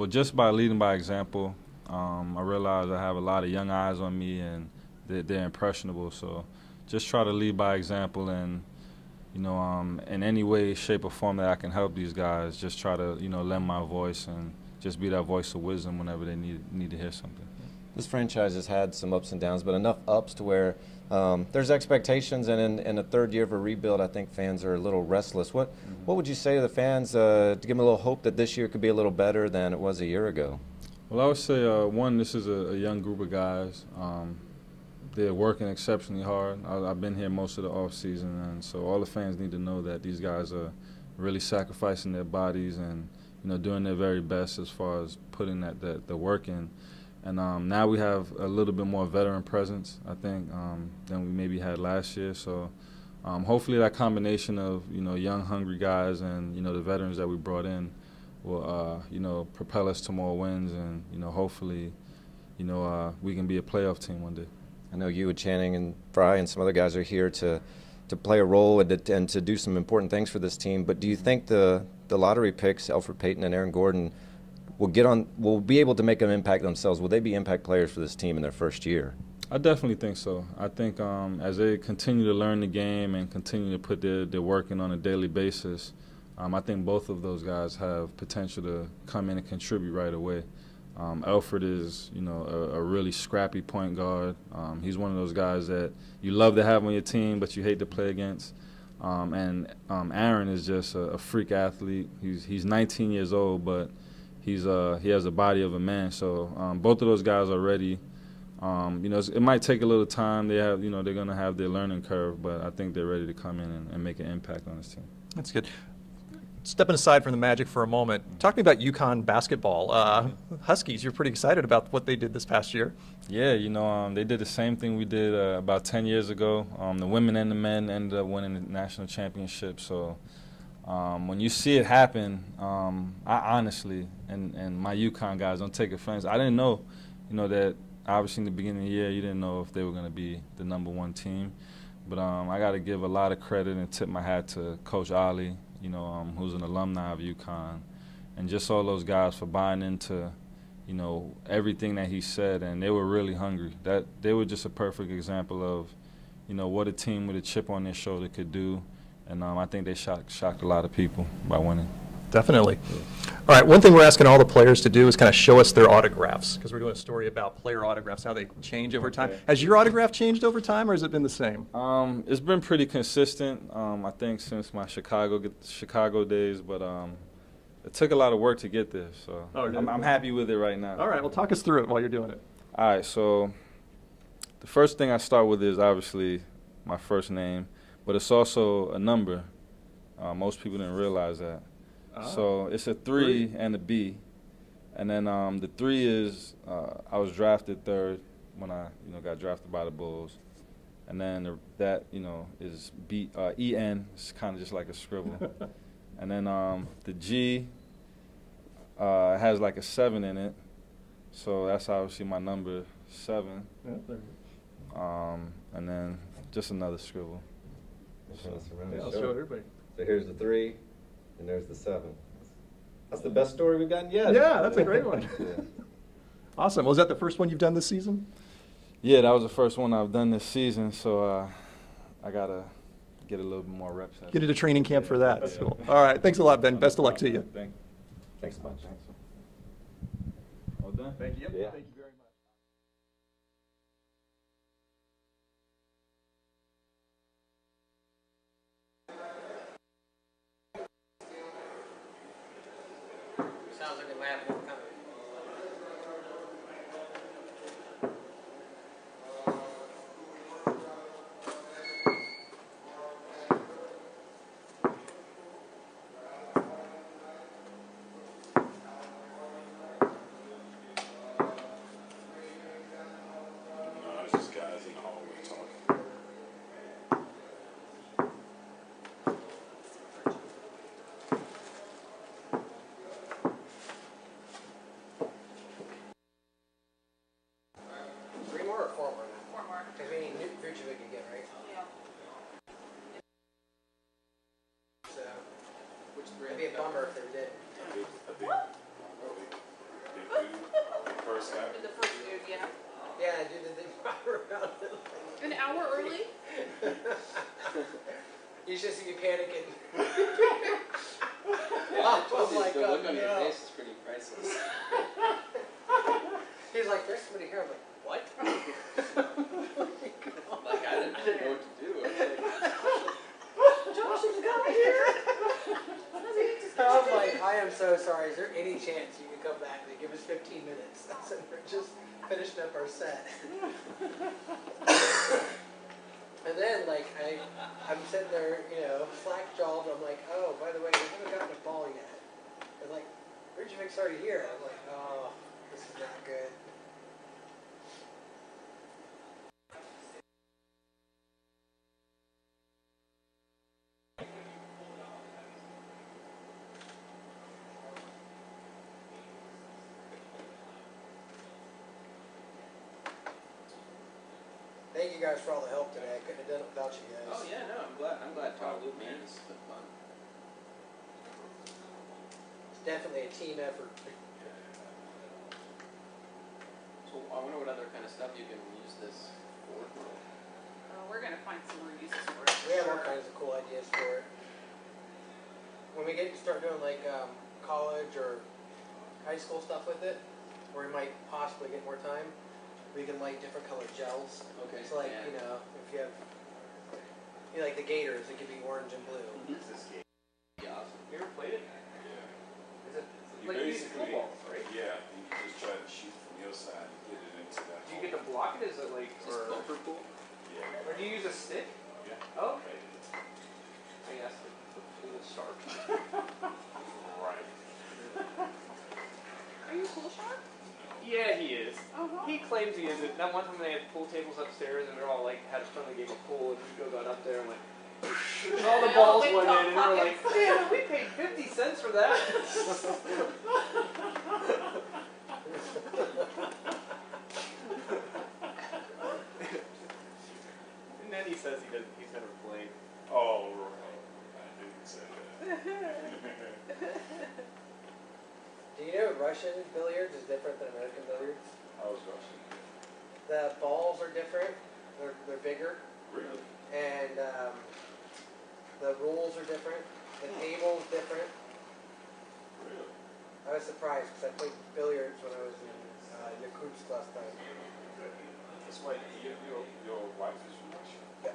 just by leading by example, I realize I have a lot of young eyes on me, and they're impressionable. So just try to lead by example, and, you know, in any way, shape, or form that I can help these guys, just try to, you know, lend my voice and just be that voice of wisdom whenever they need to hear something. this franchise has had some ups and downs, but enough ups to where there's expectations, and in the third year of a rebuild, I think fans are a little restless. What would you say to the fans to give them a little hope that this year could be a little better than it was a year ago? Well, I would say, one, this is a young group of guys. They're working exceptionally hard. I've been here most of the offseason, and so all the fans need to know that these guys are really sacrificing their bodies and, you know, doing their very best as far as putting the work in. And now we have a little bit more veteran presence, I think, than we maybe had last year. So hopefully that combination of, you know, young, hungry guys and, you know, the veterans that we brought in will, you know, propel us to more wins, and, you know, hopefully, you know, we can be a playoff team one day. I know you and Channing and Frye and some other guys are here to play a role and to do some important things for this team. But do you think the lottery picks, Elfrid Payton and Aaron Gordon, will be able to make an impact themselves? Will they be impact players for this team in their first year? I definitely think so. I think as they continue to learn the game and continue to put their work in on a daily basis, I think both of those guys have potential to come in and contribute right away. Elfrid is, you know, a really scrappy point guard. He's one of those guys that you love to have on your team, but you hate to play against. And Aaron is just a freak athlete. He's 19 years old, but he has a body of a man. So both of those guys are ready. You know, it might take a little time. They're going to have their learning curve, but I think they're ready to come in and make an impact on this team. That's good. Stepping aside from the Magic for a moment, talk to me about UConn basketball. Huskies, you're pretty excited about what they did this past year. Yeah, you know, they did the same thing we did about 10 years ago. The women and the men ended up winning the national championship. So when you see it happen, I honestly, and my UConn guys, don't take offense, I didn't know, you know, that obviously in the beginning of the year you didn't know if they were going to be the #1 team. But I got to give a lot of credit and tip my hat to Coach Ali, you know, who's an alumni of UConn, and just all those guys for buying into, you know, everything that he said, and they were really hungry. That they were just a perfect example of, you know, what a team with a chip on their shoulder could do, and I think they shocked a lot of people by winning. Definitely. All right, one thing we're asking all the players to do is kind of show us their autographs, because we're doing a story about player autographs, how they change over time. Has your autograph changed over time, or has it been the same? It's been pretty consistent, I think, since my Chicago days, but it took a lot of work to get there, so I'm happy with it right now. All right, well, talk us through it while you're doing it. All right, so the first thing I start with is obviously my first name, but it's also a number. Most people didn't realize that. So it's a 3 and a B, and then the 3 is I was drafted 3rd when I got drafted by the Bulls, and then that is EN. It's kind of just like a scribble, and then the G has like a 7 in it, so that's obviously my number 7. And then just another scribble. I'll show everybody. So here's the 3. And there's the 7. That's the best story we've gotten yet. Yeah, that's a great one. Yeah. Awesome. Was that the first one you've done this season? Yeah, that was the first one I've done this season, so I got to get a little bit more reps. Get into training camp for that. That's cool. All right. Thanks a lot, Ben. Best of luck to you. Thanks so much. All done? Thank you. Yeah. Thank you very much. Sounds like they might have more coming. It's just guys in the hallway talking. Because we need Vucevic again, right? Yeah. So, it'd be a bummer if they did. First guy. The first dude, yeah. Yeah, dude, they brought around. An hour early? You should see me panicking. The look on your face is pretty priceless. He's like, there's somebody here. I'm like, so sorry. Is there any chance you can come back and give us 15 minutes? I said, we're just finishing up our set. And then, like, I'm sitting there, you know, slack-jawed. I'm like, oh, by the way, we haven't gotten a ball yet. They're like, Ridnovic's already here. I'm like, oh, this is not good. Thank you guys for all the help today. I couldn't have done it without you guys. Oh yeah, no, I'm glad Todd Luke, man. It's been fun. It's definitely a team effort. So I wonder what other kind of stuff you can use this for. We're gonna find some more uses for it. We have all kinds of cool ideas for it. When we get to start doing like college or high school stuff with it, where we might possibly get more time, we can light different colored gels. Okay. So like, yeah. you know, if you have, you know, like the Gators, it could be orange and blue. What's this game? Yeah, awesome. You ever played it? Yeah. Is it You like you use basically, footballs, right? yeah, you just try to shoot from your side and get it into that. Do you get to block it? Is it like Is this bumper pool? Yeah. Or do you use a stick? Yeah. Oh, okay. I guess the pool shark. Right. Are you a pool shark? Yeah, he is. Uh-huh. He claims he is. That one time they had pool tables upstairs and they're all like had a friendly game of pool and Rico got up there and went and all the balls went in and they were like, man, we paid 50 cents for that. And then he says he's never played. Oh, right. I didn't say that. Do you know Russian billiards is different than American billiards? How's Russian? The balls are different. They're bigger. Really? And the rules are different. The table's different. Really? I was surprised because I played billiards when I was in Yakutsk last time. That's why your wife is from Russia. Yeah.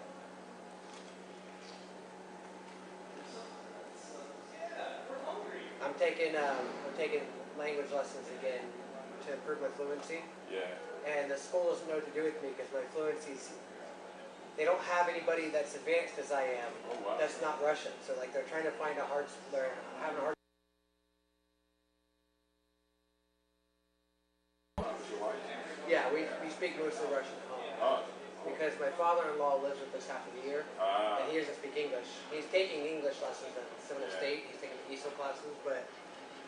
I'm taking language lessons again to improve my fluency. Yeah. And the school doesn't know what to do with me because my fluency's, they don't have anybody that's advanced as I am. Oh, wow. That's not Russian. So like they're trying to find they're having a hard. Yeah, we speak mostly Russian at home. Oh. Because my father-in-law lives with us half of the year, and he doesn't speak English. He's taking English lessons at Sentinel State. He's taking ESOL classes, but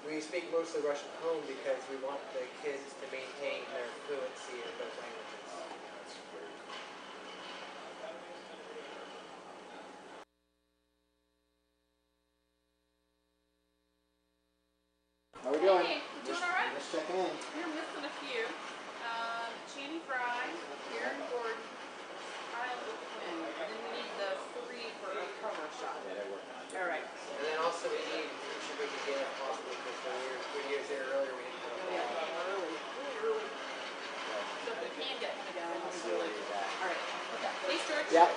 we speak mostly Russian at home because we want the kids to maintain their fluency in both languages. That's very cool. How we doing? Hey, doing all right? Just checking in. You're missing a few. Channing Frye, Aaron Gordon, Kyle and then we need the 3 for a cover shot. All right. And then also we need, should we could get it possible because when we were there earlier, we didn't have a ball. Really early. So if we can get one down, we'll do it. All right. Thanks, George. Yeah.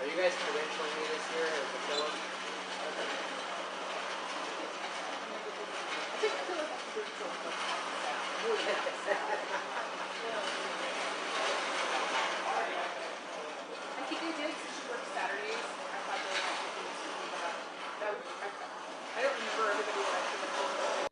Are you guys credentialing me this year or Philip? I think they did since she works Saturdays. I thought they might be doing something, but I don't remember everybody that I should have told.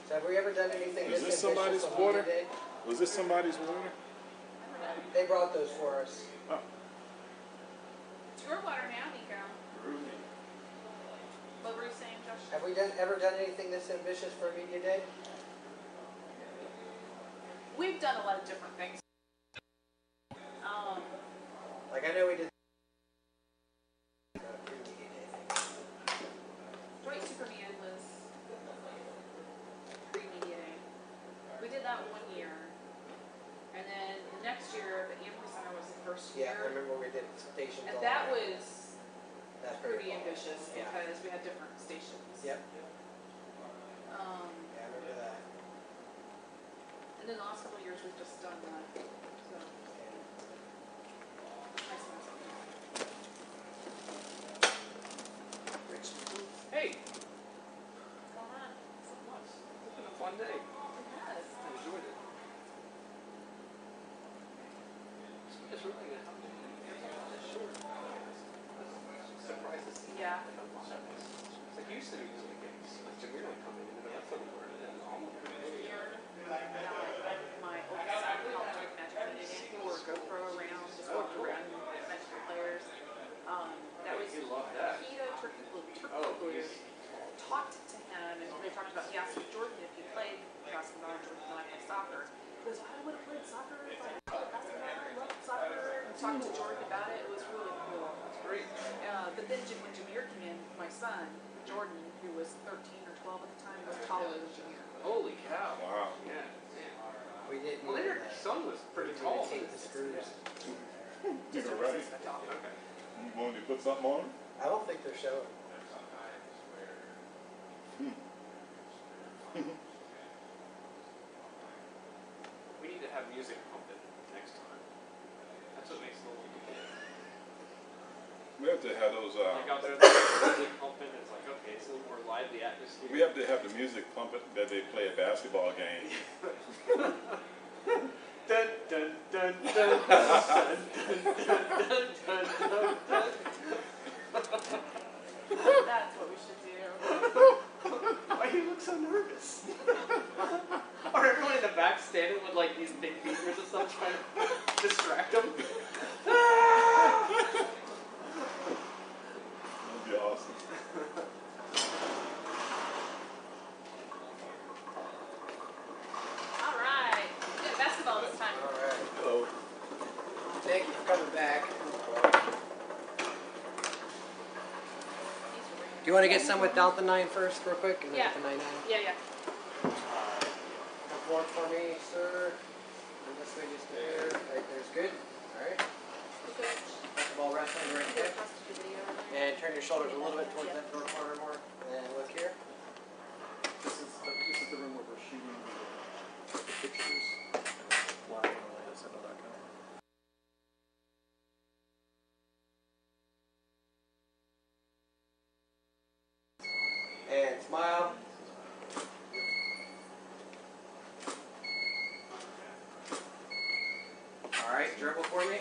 So have we ever done anything Is this ambitious somebody's on water? Monday? Was this somebody's water? They brought those for us. Oh. It's your water now, Nico. Rudy. What were you saying, Josh? Have we ever done anything this ambitious for a media day? We've done a lot of different things. Like I know we did. Joint Superman was pre-media day. We did that one year, and then the next year, the Amway Center was the first year. Yeah, I remember we did stations. And all that around. was That's pretty cool. ambitious Yeah. because we had different stations. Yep. Yeah, I remember that. And then the last couple of years we've just done that. So. Nice one. Hey! What's going on? So much. It's been a fun day. Yes. I enjoyed it. It's really going to help me. Short. Surprises. Yeah. It's like you used to do these games. Like Jameer would come in and that's everywhere. And all of My oldest son helped with Magic Meeting or GoPro around, just walk around and mention the players. That was he loved that. Keto Turkey Blue talked to him and they talked about, he asked Jordan if he played basketball, and Jordan liked play soccer. He goes, I would have played soccer if I played basketball, I love soccer. And talked to Jordan about it, it was really cool. That's great. But then when Jameer came in, my son, Jordan, who was 13 or 12 at the time, was taller than Jameer. Holy cow. Wow. Yeah. We did. Well, their son was pretty tall. Take the screws. He's already. Okay. You wanted to put something on him? I don't think they're showing. We need to have music pumping next time. That's what makes it a little good. We have to have those. Like out there, the music pumping. It's like, okay, it's a little more lively atmosphere. We have to have the music pumping that they play a basketball game. Dun dun dun dun dun dun dun dun dun dun dun. That's what we should do. Why do you look so nervous? Or everyone in the back standing with like these big beakers and stuff trying to distract them. That'd be awesome. All right. We got basketball this time. All right. Hello. Thank you for coming back. Do you want to get some without the 9 first, real quick? And then Yeah. get the 9 in? Yeah. Come forward for me, sir. And this way, just there. Right there's good. All right. Basketball wrestling right there. And turn your shoulders a little bit towards that door corner more. And then look here. This is the room where we're shooting the pictures. Wow, I know that guy. And smile. All right, dribble for me.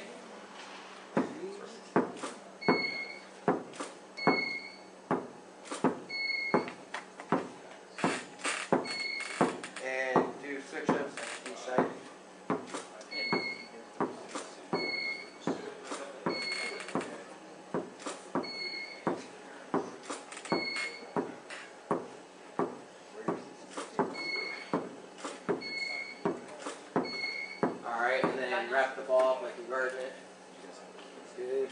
And do switch ups each side. All right, and then wrap the ball up like you're guarding it. Good.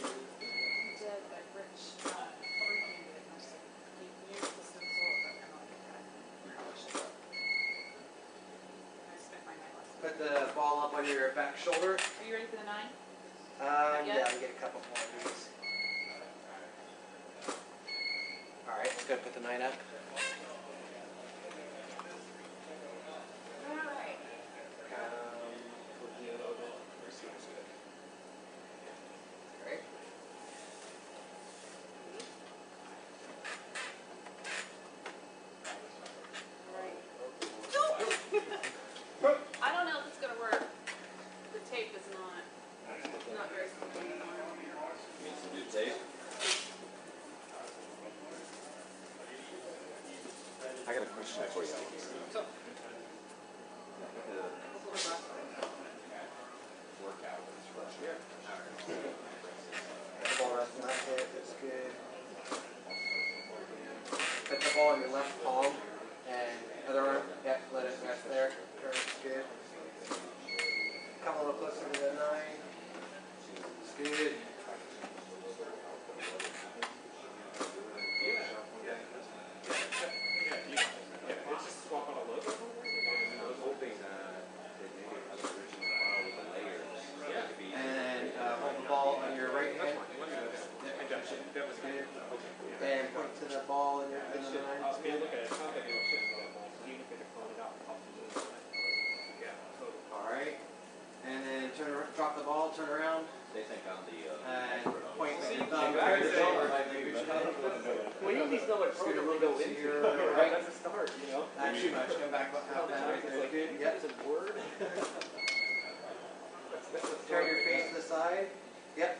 Put the ball up on your back shoulder. Are you ready for the 9? Yeah, we get a couple more of these. All right, let's go put the 9 up. All right. Great. I don't know if it's gonna work. The tape is not very smooth anymore. Needs to be tape. ball in your left palm and other arm. Yep, let it rest there. Perfect. Good. Come a little closer to the 9. Good. And hold the ball on your right hand. And point to the ball in your in the 9. Alright. And then drop the ball, turn around. They think I'm the And point your thumb to the shoulder. Scoot a little bit to your right. That's a start, you know. Not too much. Come back out that way. Good. Yep. Turn your face to the side. Yep.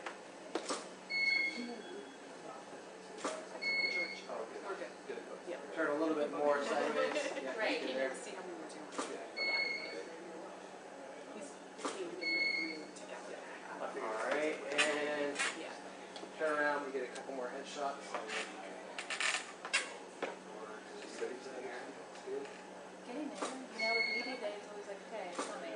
Turn a little bit more sideways. Yeah, Right. good there. See how we were doing. Alright, and turn around, we get a couple more headshots. Getting there. You know, with media day, it's always like, okay, it's coming.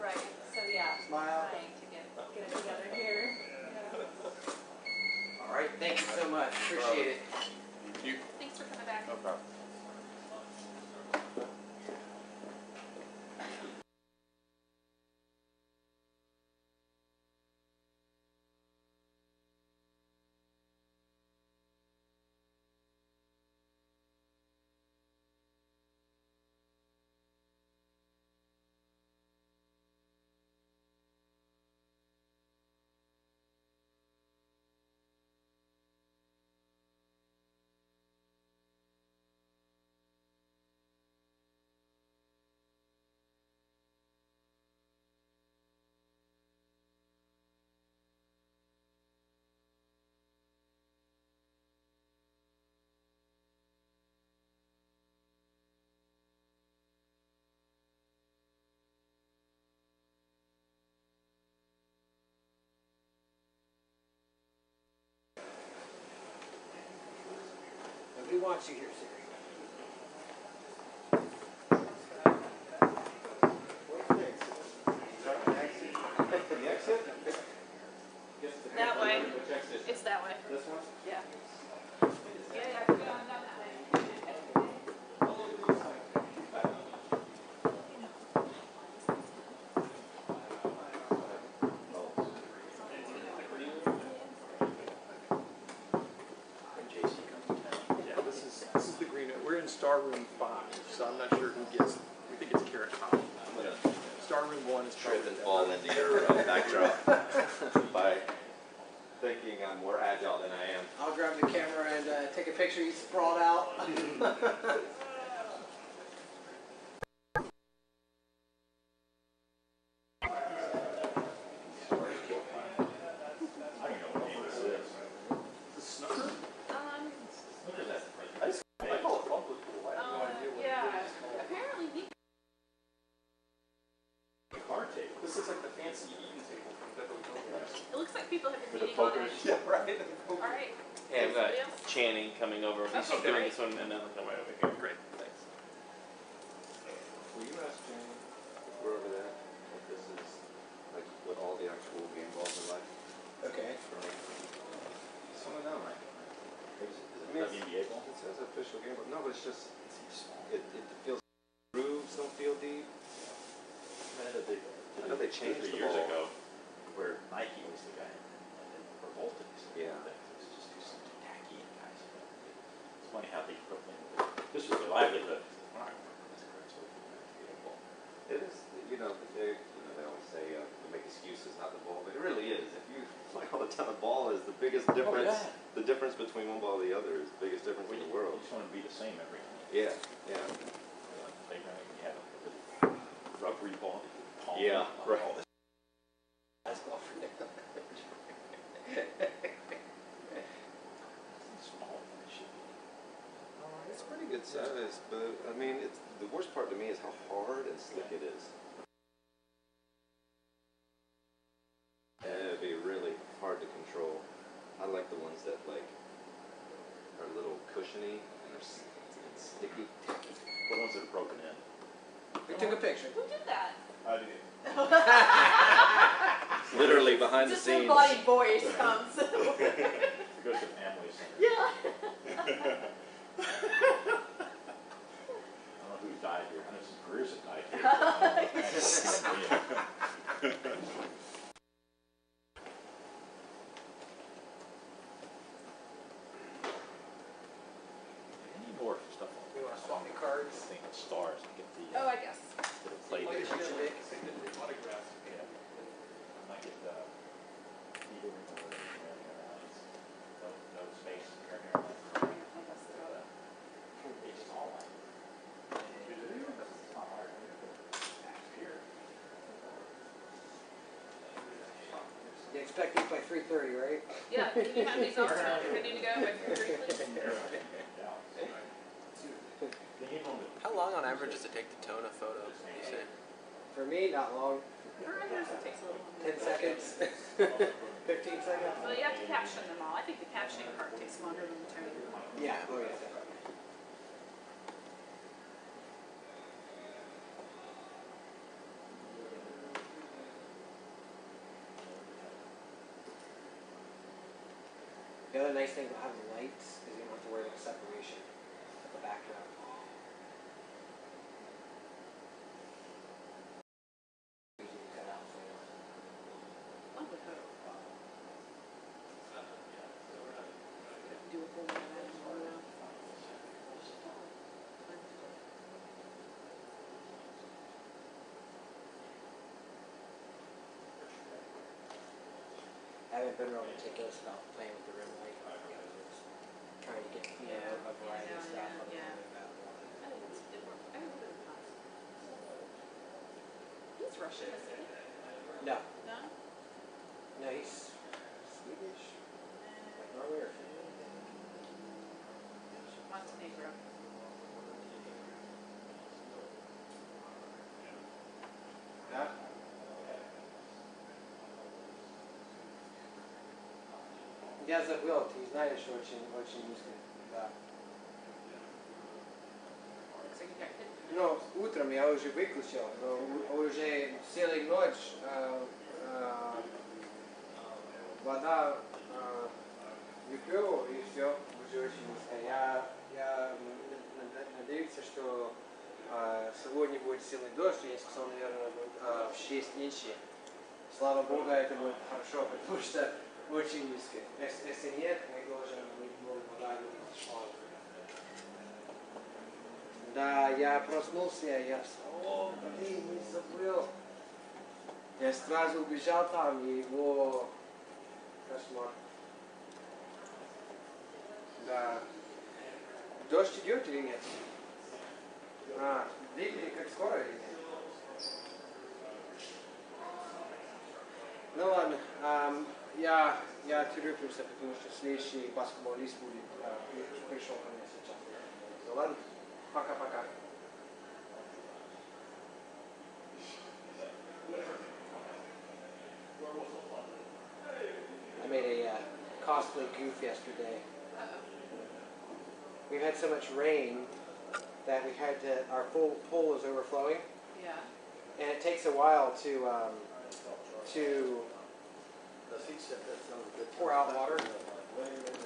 Right. So yeah. Smile. Trying to get it together here. Alright, thank you so much. Appreciate it. Thanks for coming back. No problem. Nobody wants you here, Siri. The exit? That way. Which exit? It's that way. This one? Yeah. Yeah, I can go down that way. Yeah, this is the green. We're in Star Room 5, so I'm not sure who gets. We think it's Carrot Top. Star Room 1 is Trip and fall into your backdrop by thinking I'm more agile than I am. I'll grab the camera and take a picture of you sprawled out. Yeah. Apparently he. This is like the fancy eating table from Beverly Hills. It looks like people have been For the meeting on pokers. it. Yeah, right. All right. Hey, I've got Anybody else? Channing coming over. He's Okay, doing great. this one, and then I'll come right over here. Great, thanks. Will you ask Jane if we're over there if this is like what all the actual game balls are like? Okay. Just want to know, like. NBA ball? It says official game ball. No, but it's just it feels grooves don't feel deep. I know they changed the years ball. ago, where Nike was the guy for Voltage. Yeah. It was just too tacky and guys. It's funny how they put this was their livelihood. It is, they always say you make excuses, not the ball, but it really is. If you play all the time, the ball is the biggest difference. The difference between one ball and the other is the biggest difference in the world. You just want to be the same every time. Yeah, yeah. Playground, you have a rubbery ball. Yeah, right. Basketball for It's pretty good size, but I mean, it's the worst part to me is how hard and slick it is. It'd be really hard to control. I like the ones that like are little cushiony and it's sticky. The ones that are broken in. We took a picture. Who did that? I did. Literally behind the scenes. Disembodied voice comes. It goes to Amway Center. Yeah. I don't know who died here. I know some careers have died here. Any more stuff on You want to swap me cards? I think it's stars and get the Oh, I guess. get a plate. Like a picture, Vic. Autographs. Yeah. I might get Eagle or American Airlines. No space. American Airlines. It's just all like. It's not hard. Here. You expect these by 3:30, right? Yeah, can you have these all ready to go by 3:30, please? How long on average does it take to tone a photo, you say? For me, not long. For others, it takes a little 10 seconds. 15 seconds. Well, you have to caption them all. I think the captioning part takes longer than the toning. Yeah, oh yeah, definitely. The other nice thing about having lights is you don't have to worry about separation of the background. Cut out for you. I would hope. Do a full one of that tomorrow. I haven't been real meticulous about playing with the rim light. Just trying to get a variety of stuff. He's Russian, isn't he? No. No? No, he's Swedish. Like Norway or Finland. Montenegro. Да? Я забыл, ты знаешь, очень низко. Да. Но утром я уже выключил, но уже целую ночь вода выпил и все, уже очень низко. Я надеюсь, что сегодня будет сильный дождь, я сказал, наверное, будет в 6 инчей. Слава Богу, это будет хорошо, потому что очень низко. Если нет, мы должны вода выпить. Да, я проснулся, я о, блин, не забыл. Я сразу убежал там, и его кошмар. Да. Дождь идет или нет? Видели, как скоро или нет? Ну ладно, я терплюсь, потому что следующий баскетболист будет пришел ко мне сейчас. Ну ладно? Пока-пока. I made a costly goof yesterday. We've had so much rain that we had to, our pool is overflowing. Yeah. And it takes a while to pour out water.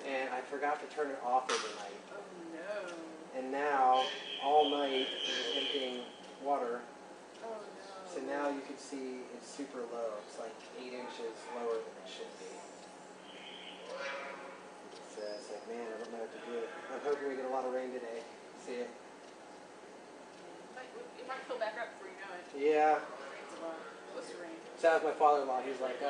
And I forgot to turn it off overnight. Oh no. And now, all night, it's emptying water. Oh no. So now you can see it's super low. It's like 8 inches lower than it should be. So it's like, man, I don't know what to do. I'm hoping we get a lot of rain today. See it? It might fill back up before you know it. Yeah. It's a lot. Supposed to rain. So that was my father-in-law. He's like,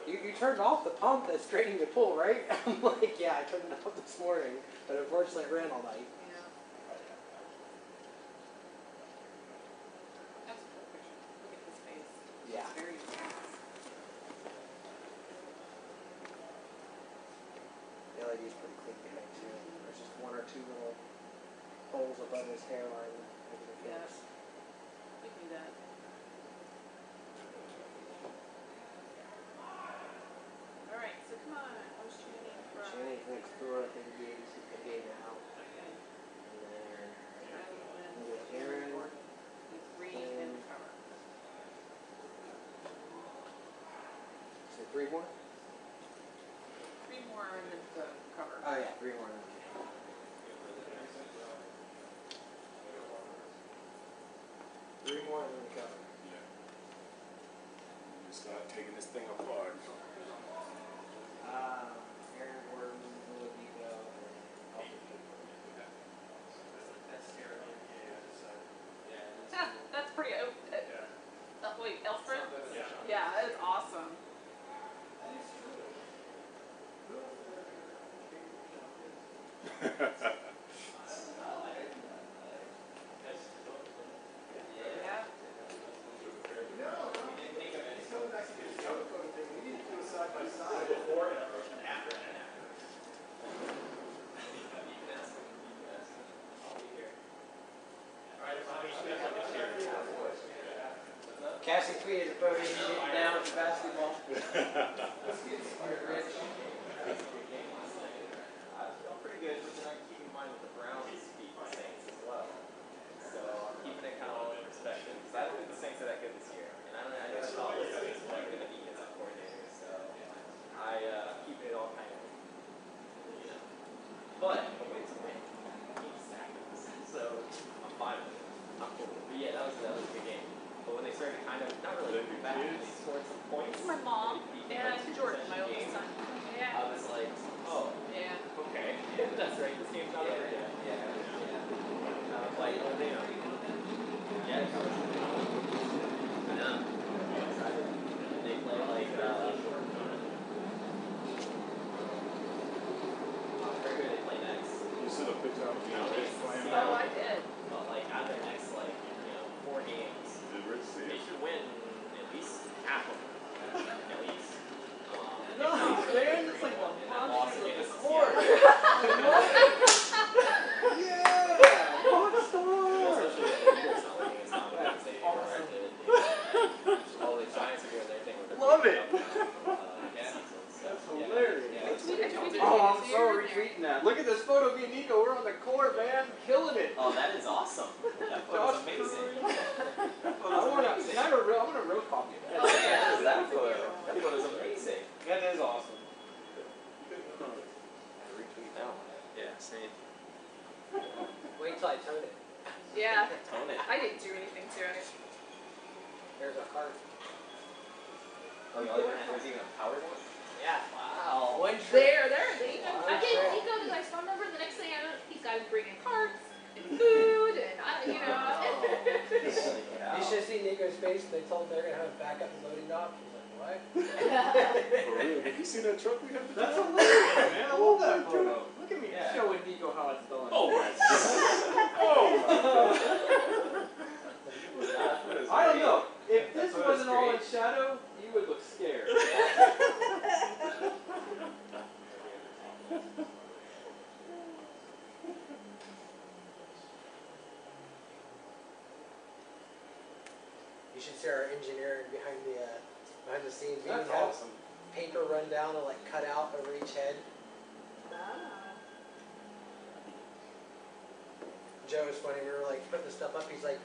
you turned off the pump that's draining the pool, right? I'm like, yeah, I turned it off this morning, but unfortunately it ran all night. Yeah. That's a cool picture. Look at his face. Yeah. It's very intense. The LED's pretty clean behind too. There's just 1 or 2 little holes above his hairline. Yes. Give me that. Alright, so come on. Where's Channing Frye? Channing, thanks. store, I think he gave it out. And then Aaron. And cover. So 3 more? 3 more and then the cover. Oh yeah, 3 more. Three more and then the cover. Yeah. You start taking this thing apart. Aaron Gordon, Oladipo, That's pretty. Wait, Alfred? Yeah, that's awesome. Yeah. Cassie tweeted a photo of you getting down with the basketball. I'm pretty good, but then I keep in mind with the Browns beat the Saints as well. So I'm keeping it kind of all in perspective because I don't think the Saints are that good this year, and I know the Cowboys are going to be defensive coordinators. So I'm keeping it all kind of, But the win's a win. So I'm fine with it. I'm cool. But yeah, that was a good game. But when they started kind of, not really moving back, they scored some points. My mom and Jordan, my oldest son. Yeah. I was like, oh, yeah. Okay. Yeah, that's right. This game's not over yet. Yeah. Like, oh, they know. Yeah, I know. I'm excited. They play like, where do they play next? You see the picture of me playing? Oh, I did. But like, out of their next, 4 games. They should win at least half of them. At least. No, man, it's like one punch to the court. Yeah! All the Giants are doing their thing with their Love it! That's hilarious. Oh, I'm so retweeting that. Look at this photo of me and Nico. We're on the court, man. Killing it. Oh, that is awesome. That photo's amazing. I want a real copy of that. Oh, yeah, that photo. That photo's amazing. That is awesome. Retweet that one. Yeah, same. Wait till I tone it. Yeah. Tone it. I didn't do anything to it. There's a heart. Oh, there's even a powered one? Yeah. Wow. There. I gave Nico the guy's phone number. The next thing I know, these guys bringing carts and food and You should see Nico's face. They told him they're gonna have a backup loading dock. He's like, what? For real? Did you see that truck we had to That's drive? hilarious, man. I love that photo. Look at me showing Nico how it's done. Oh my God. I don't know. If this wasn't all in shadow, you would look scared. You should see our engineer behind the scenes. We That's have awesome. paper run down and cut out over each head. Joe was funny. We were putting the stuff up. He's like,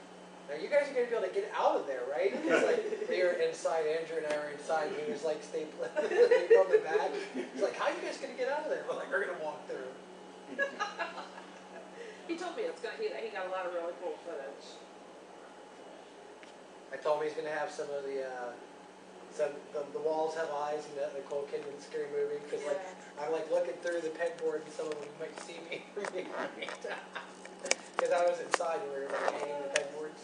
"Now you guys are gonna be able to get out of there, right?" It's they were inside. Andrew and I were inside. And he was stapling the bag. He's like, "How are you guys gonna get out of there?" We're like, "We're gonna walk through." He told me he got a lot of really cool footage. I told him he's gonna have some of the walls have eyes in the Nicole Kidman scary movie because I'm looking through the pegboard and some of them might see me from behind. Because I was inside and we were hanging the pegboards.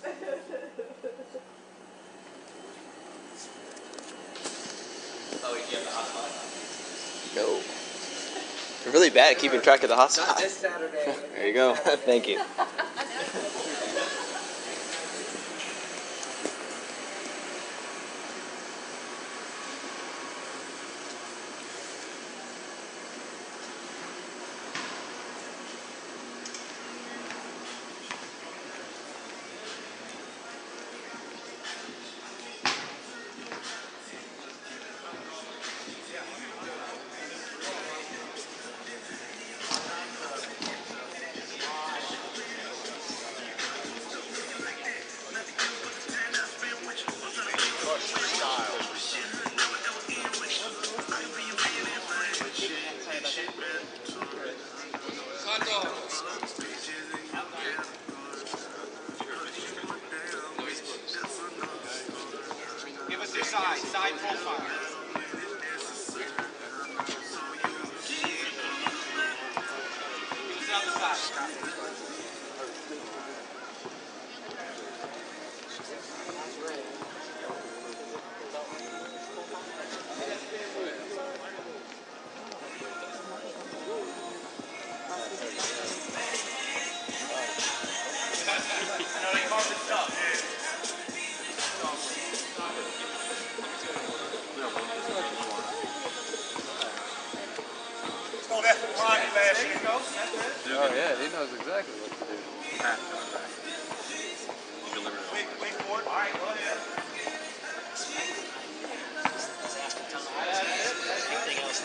Oh, you have the hot spot? No. You're really bad at keeping track of the hot Not spots. this Saturday. There you go. Thank you. Oh yeah, he knows exactly what to do. Wait for it. All right, go ahead. Anything else?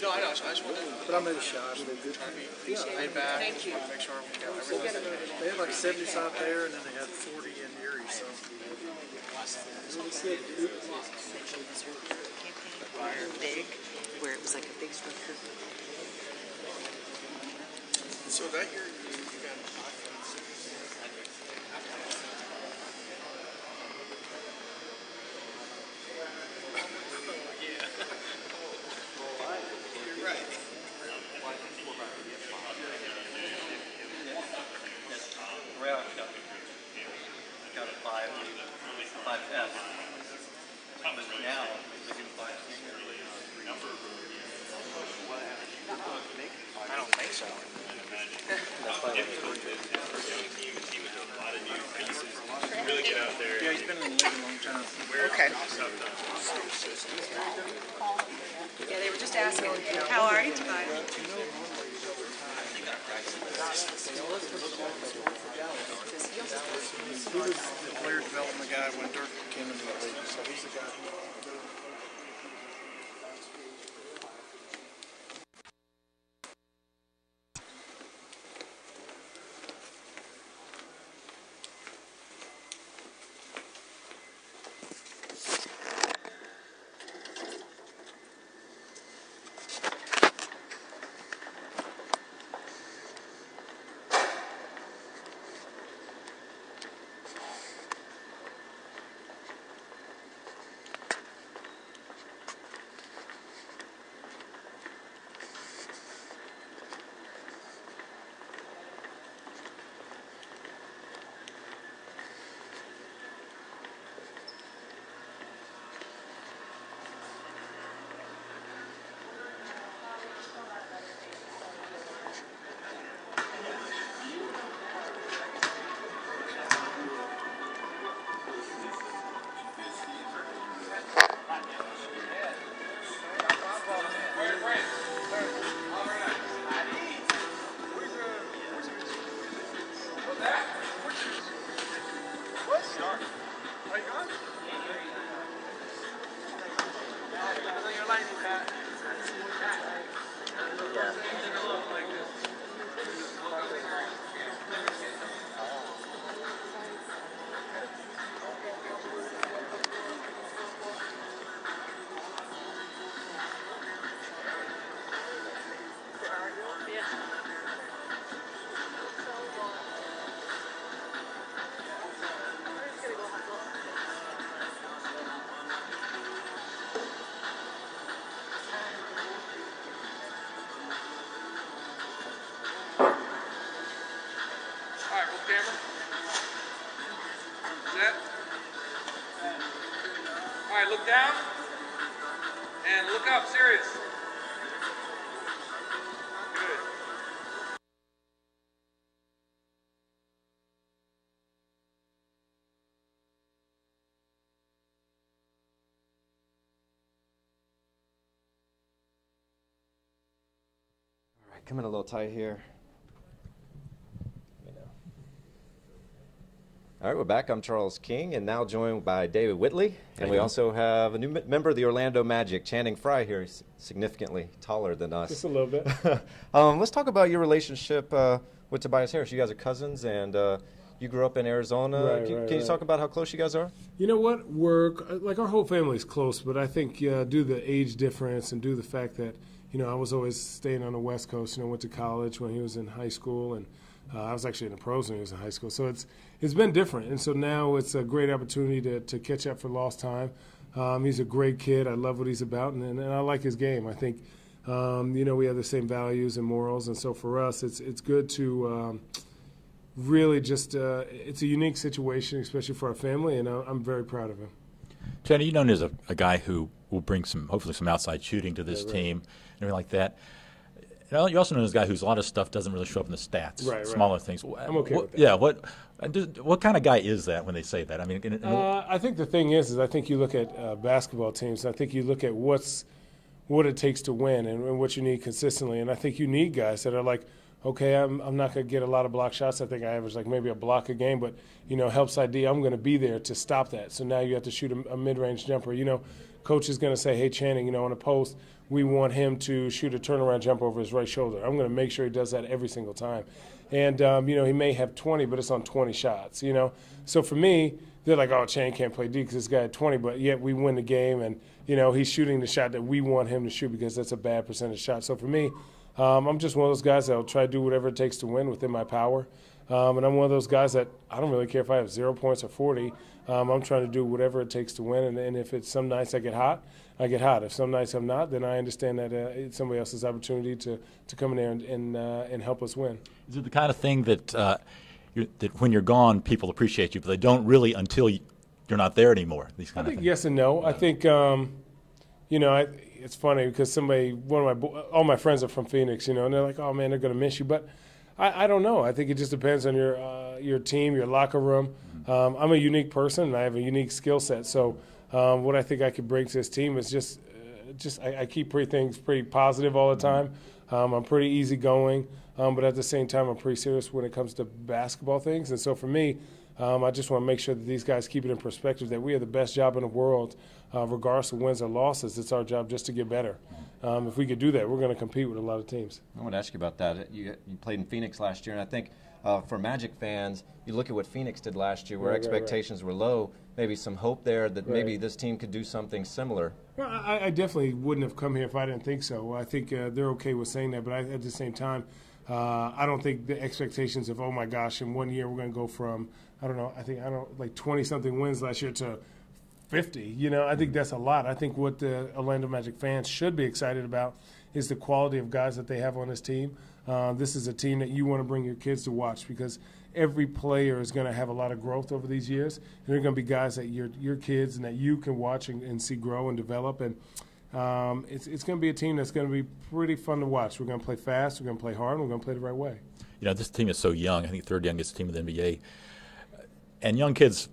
No, I know. I just wanted to. But I made a shot. They did. Laid back. Thank you. Just want to make sure we got everything. They had like 70 out there, and then they had 40 in Erie. So. Big, where it was like a big structure. So that year you got. I don't think so. Really get out there. Yeah, he's been in the league a long time. Okay. Yeah, they were just asking, how are you, Tobias? He was the player development guy when Dirk came into the league, so he's the guy who Look down. And look up, serious. Good. All right, coming a little tight here. All right, we're back. I'm Charles King, and now joined by David Whitley. And we also have a new member of the Orlando Magic, Channing Frye here. He's significantly taller than us. Just a little bit. Let's talk about your relationship with Tobias Harris. You guys are cousins, and you grew up in Arizona. Right, Can you talk about how close you guys are? You know what? Our whole family's close, but I think due to the age difference and due to the fact that, I was always staying on the West Coast, went to college when he was in high school, and I was actually in the pros when he was in high school. So it's been different. And so now it's a great opportunity to catch up for lost time. He's a great kid. I love what he's about, and I like his game. I think, we have the same values and morals. And so for us, it's good to really just it's a unique situation, especially for our family, and I'm very proud of him. Channing, you're known as a guy who will bring hopefully some outside shooting to this team and everything like that. You're also known as a guy whose a lot of stuff doesn't really show up in the stats, smaller things. I'm okay with that. Yeah, what kind of guy is that when they say that? I mean, I think the thing is I think you look at basketball teams. I think you look at what it takes to win and what you need consistently. And I think you need guys that are like, okay, I'm not going to get a lot of block shots. I think I average like maybe a block a game, but helps ID. I'm going to be there to stop that. So now you have to shoot a mid-range jumper. Coach is going to say, hey, Channing, on a post, we want him to shoot a turnaround jumper over his right shoulder. I'm going to make sure he does that every single time. And, he may have 20, but it's on 20 shots, So for me, they're like, oh, Channing can't play D because this guy had 20, but yet we win the game. And, he's shooting the shot that we want him to shoot because that's a bad percentage shot. So for me, I'm just one of those guys that will try to do whatever it takes to win within my power. And I'm one of those guys that I don't really care if I have 0 points or 40. I'm trying to do whatever it takes to win. And if it's some nights I get hot, I get hot. If some nights I'm not, then I understand that it's somebody else's opportunity to come in there and help us win. Is it the kind of thing that that when you're gone, people appreciate you, but they don't really until you're not there anymore? These kind I of think things. yes and no. I think it's funny because all my friends are from Phoenix, and they're like, oh man, they're going to miss you, but I don't know. I think it just depends on your team, your locker room. I'm a unique person, and I have a unique skill set. So what I think I could bring to this team is just I keep things pretty positive all the time. I'm pretty easygoing, but at the same time, I'm pretty serious when it comes to basketball things. And so for me, I just want to make sure that these guys keep it in perspective that we have the best job in the world, regardless of wins or losses. It's our job just to get better. If we could do that, we're going to compete with a lot of teams. I want to ask you about that. You played in Phoenix last year, and I think for Magic fans, you look at what Phoenix did last year where expectations were low, maybe some hope there that maybe this team could do something similar. Well, I definitely wouldn't have come here if I didn't think so. I think they're okay with saying that, but at the same time, I don't think the expectations of, oh my gosh, in 1 year we're going to go from, like 20-something wins last year to 50. I think that's a lot. I think what the Orlando Magic fans should be excited about is the quality of guys that they have on this team. This is a team that you want to bring your kids to watch because every player is going to have a lot of growth over these years. And they're going to be guys that your kids and that you can watch and see grow and develop. And it's going to be a team that's going to be pretty fun to watch. We're going to play fast, we're going to play hard, and we're going to play the right way. This team is so young. I think third youngest team in the NBA. And young kids,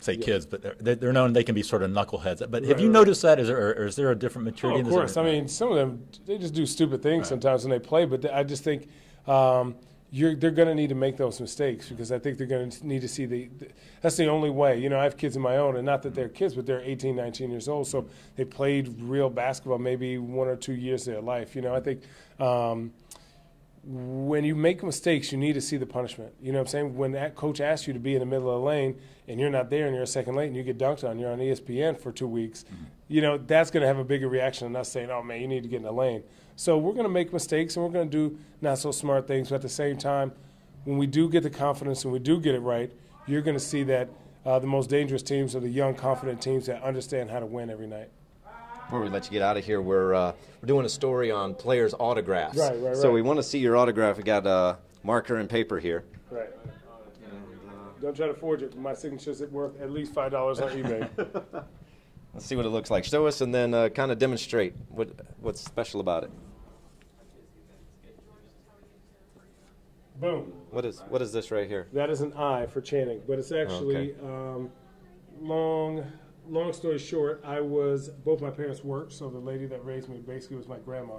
kids, but they're known they can be sort of knuckleheads. But have you noticed that? Is there a different maturity? Of course. I mean, some of them, they just do stupid things sometimes when they play. But I just think they're going to need to make those mistakes because I think they're going to need to see that's the only way. I have kids of my own, and not that they're kids, but they're 18, 19 years old. So they played real basketball maybe 1 or 2 years of their life. I think when you make mistakes, you need to see the punishment. You know what I'm saying? When that coach asks you to be in the middle of the lane and you're not there and you're a second late and you get dunked on, you're on ESPN for 2 weeks, that's going to have a bigger reaction than us saying, oh, man, you need to get in the lane. So we're going to make mistakes and we're going to do not so smart things. But at the same time, when we do get the confidence and we do get it right, you're going to see that the most dangerous teams are the young, confident teams that understand how to win every night. Before we let you get out of here, we're doing a story on players' autographs. Right. So we want to see your autograph. We got marker and paper here. Right. Don't try to forge it. My signature's worth at least $5 on eBay. Let's see what it looks like. Show us and then kind of demonstrate what's special about it. Boom. What is this right here? That is an I for Channing, but it's actually long story short, both my parents worked, so the lady that raised me basically was my grandma.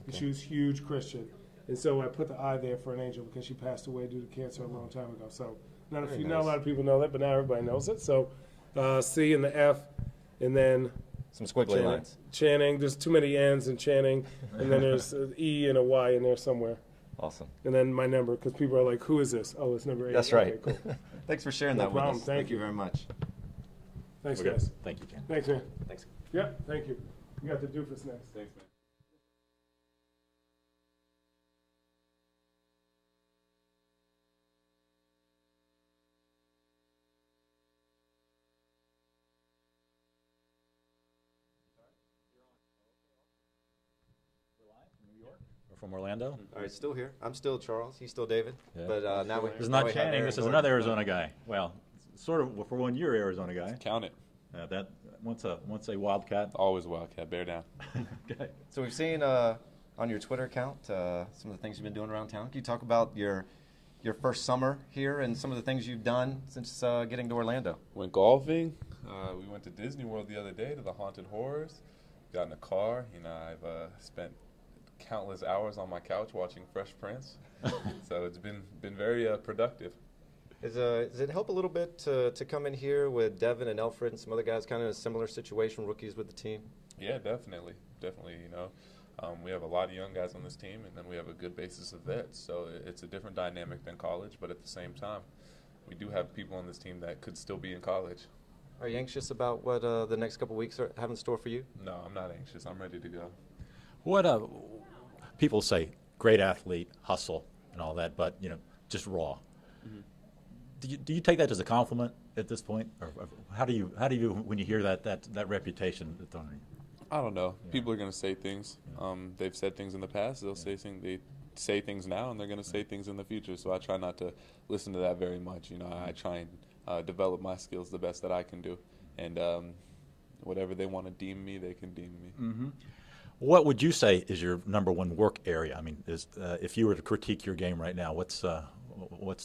And she was huge Christian. And so I put the I there for an angel because she passed away due to cancer a long time ago. So not a lot of people know that, but now everybody knows it. So C and the F, and then some squiggly lines. Channing, there's too many N's in Channing, and then there's an E and a Y in there somewhere. Awesome. And then my number, because people are like, who is this? Oh, it's number 8. That's right. Okay, cool. Thanks for sharing No that problem. with us. Thank you very much. Thanks, guys. Thank you, Ken. Thanks, man. Thanks. Yep, thank you. You got the doofus next. Thanks, man. We're from Orlando. All right, still here. I'm still Charles. He's still David. Yeah. But now this is not Channing. This is another Arizona guy. Well, sort of for 1 year Arizona guy. Count it. That once a Wildcat. Always a Wildcat. Bear down. Okay. So we've seen on your Twitter account some of the things you've been doing around town. Can you talk about your first summer here and some of the things you've done since getting to Orlando? Went golfing. We went to Disney World the other day to the Haunted Horrors. Got in a car. I've spent countless hours on my couch watching Fresh Prince. So it's been very productive. Does it help a little bit to come in here with Devin and Alfred and some other guys kind of in a similar situation, rookies with the team? Yeah, definitely. We have a lot of young guys on this team, and then we have a good basis of vets. So it's a different dynamic than college, but at the same time, we do have people on this team that could still be in college. Are you anxious about what the next couple of weeks have in store for you? No, I'm not anxious. I'm ready to go. What people say, great athlete, hustle, and all that, but just raw. Mm-hmm. Do you take that as a compliment at this point, or how do you when you hear that reputation? I don't know. Yeah. People are going to say things. They've said things in the past. They'll say things. They say things now, and they're going to say things in the future. So I try not to listen to that very much. I try and develop my skills the best that I can do, and whatever they want to deem me, they can deem me. Mm-hmm. What would you say is your number one work area? I mean, if you were to critique your game right now, what's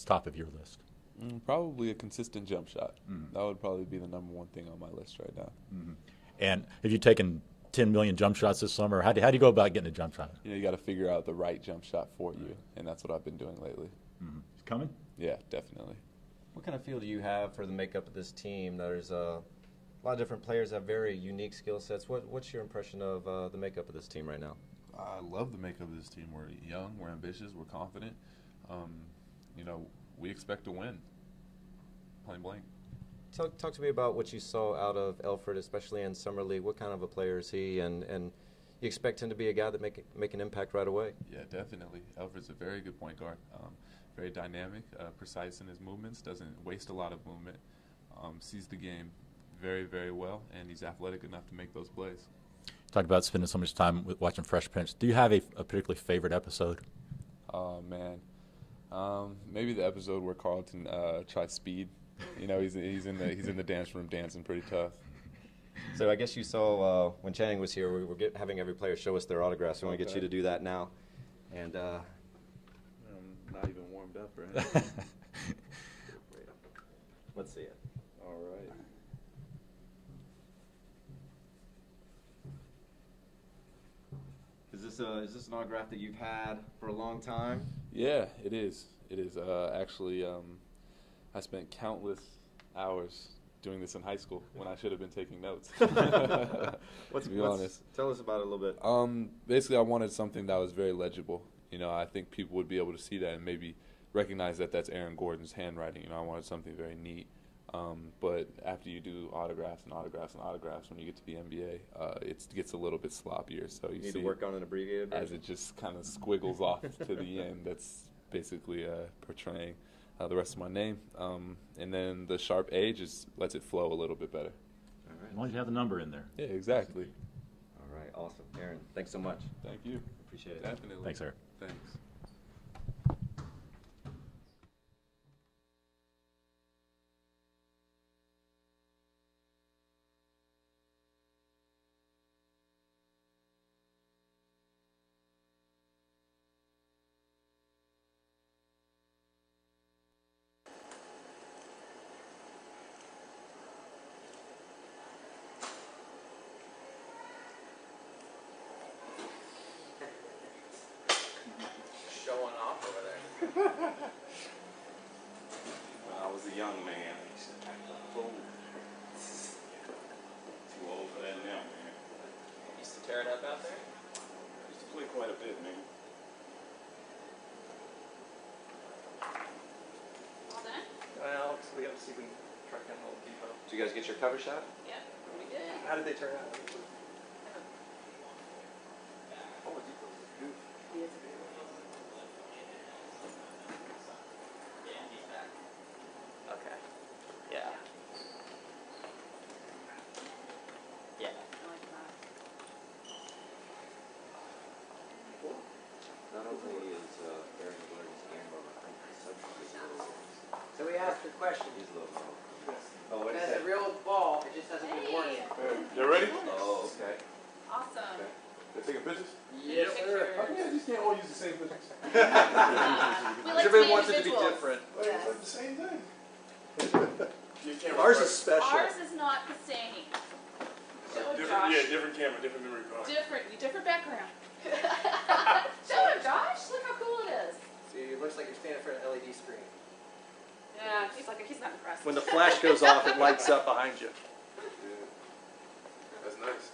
top of your list? Probably a consistent jump shot. That would probably be the number one thing on my list right now. Mm-hmm. And have you taken 10 million jump shots this summer? How do you go about getting a jump shot? You got to figure out the right jump shot for you, and that's what I've been doing lately. Mm-hmm. It's coming? Yeah, definitely. What kind of feel do you have for the makeup of this team? There's a lot of different players have very unique skill sets. What's your impression of the makeup of this team right now? I love the makeup of this team. We're young, we're ambitious, we're confident. We expect to win. Plain blank. Talk to me about what you saw out of Alfred, especially in Summer League. What kind of a player is he, and you expect him to be a guy that make an impact right away? Yeah, definitely. Alfred's a very good point guard. Very dynamic, precise in his movements, doesn't waste a lot of movement, sees the game very, very well, and he's athletic enough to make those plays. Talked about spending so much time watching Fresh Prince. Do you have a particularly favorite episode? Oh, man. Maybe the episode where Carlton tries speed. He's in the dance room dancing pretty tough. So I guess you saw when Channing was here, we were having every player show us their autographs. We want to get you to do that now. And I'm not even warmed up, right? Let's see it. All right. Is this an autograph that you've had for a long time? Yeah, it is. It is. Actually, I spent countless hours doing this in high school when I should have been taking notes. To be honest. Tell us about it a little bit. Basically, I wanted something that was very legible. I think people would be able to see that and maybe recognize that that's Aaron Gordon's handwriting. I wanted something very neat. But after you do autographs and autographs and autographs, when you get to the NBA, it gets a little bit sloppier. So you need see to work on an abbreviated version? As it just kind of squiggles off to the end. That's basically portraying the rest of my name. And then the sharp A just lets it flow a little bit better. All right. As long as you have the number in there. Yeah, exactly. All right, awesome. Aaron, thanks so much. Thank you. Appreciate it. Definitely. Thanks, Aaron. Thanks. I was a young man. I used to act a fool. Too old for that now, man. Used to tear it up out there? Used to play quite a bit, man. All done? Well, we have to see if we can track down Oladipo. Did you guys get your cover shot? Yep, we did. How did they turn out? He is a Okay. Yeah. Yeah. Not only is Aaron Gordon's game, but I think the subject is a little. So we asked a question. He's a little. Oh, what is it? It's a real ball. It just hasn't been worn yet. You ready? Oh, okay. Awesome. They're taking pictures? Yes, sir. How come you just can't all use the same pictures? We like Everybody to wants it to be individuals. different. Like, it's like the same thing. Your camera Ours card. is special. Ours is not the same. Show him, Different, Josh. yeah, different camera, different memory card. Different background. Show him, Josh. Look how cool it is. See, it looks like you're standing in front of an LED screen. Yeah, he's not impressed. When the flash goes off, it lights up behind you. That's nice.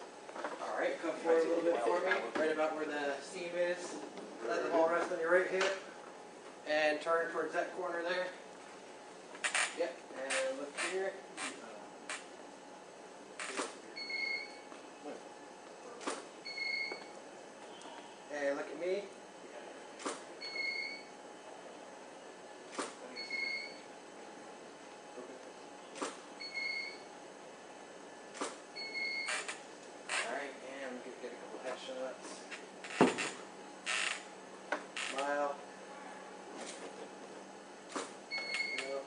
All right, come forward a little bit for me, right about where the seam is. Let the ball rest on your right hip, and turn towards that corner there. Yep, and look here. And look at me. Alright, and we can get a couple headshots. Smile. Yep.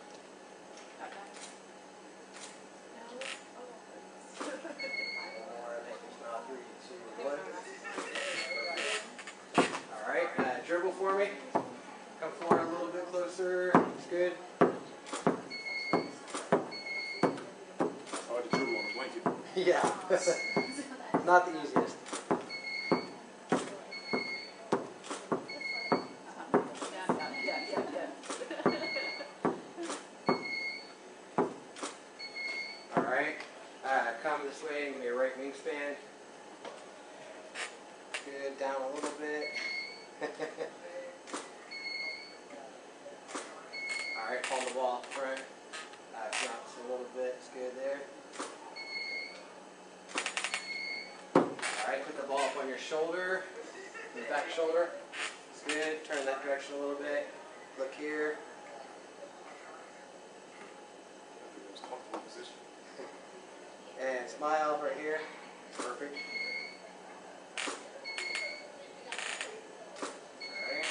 Alright, dribble for me. Come forward a little bit closer. It's good. Hard to dribble on a blanket. Yeah. Not the easiest. Alright. Come this way and give me a right wingspan. Good. Down a little bit. Alright, palm the ball up front. Drops a little bit. It's good there. Alright, put the ball up on your shoulder, your back shoulder. It's good. Turn that direction a little bit. Look here. Comfortable position. And smile right here. Perfect. Alright.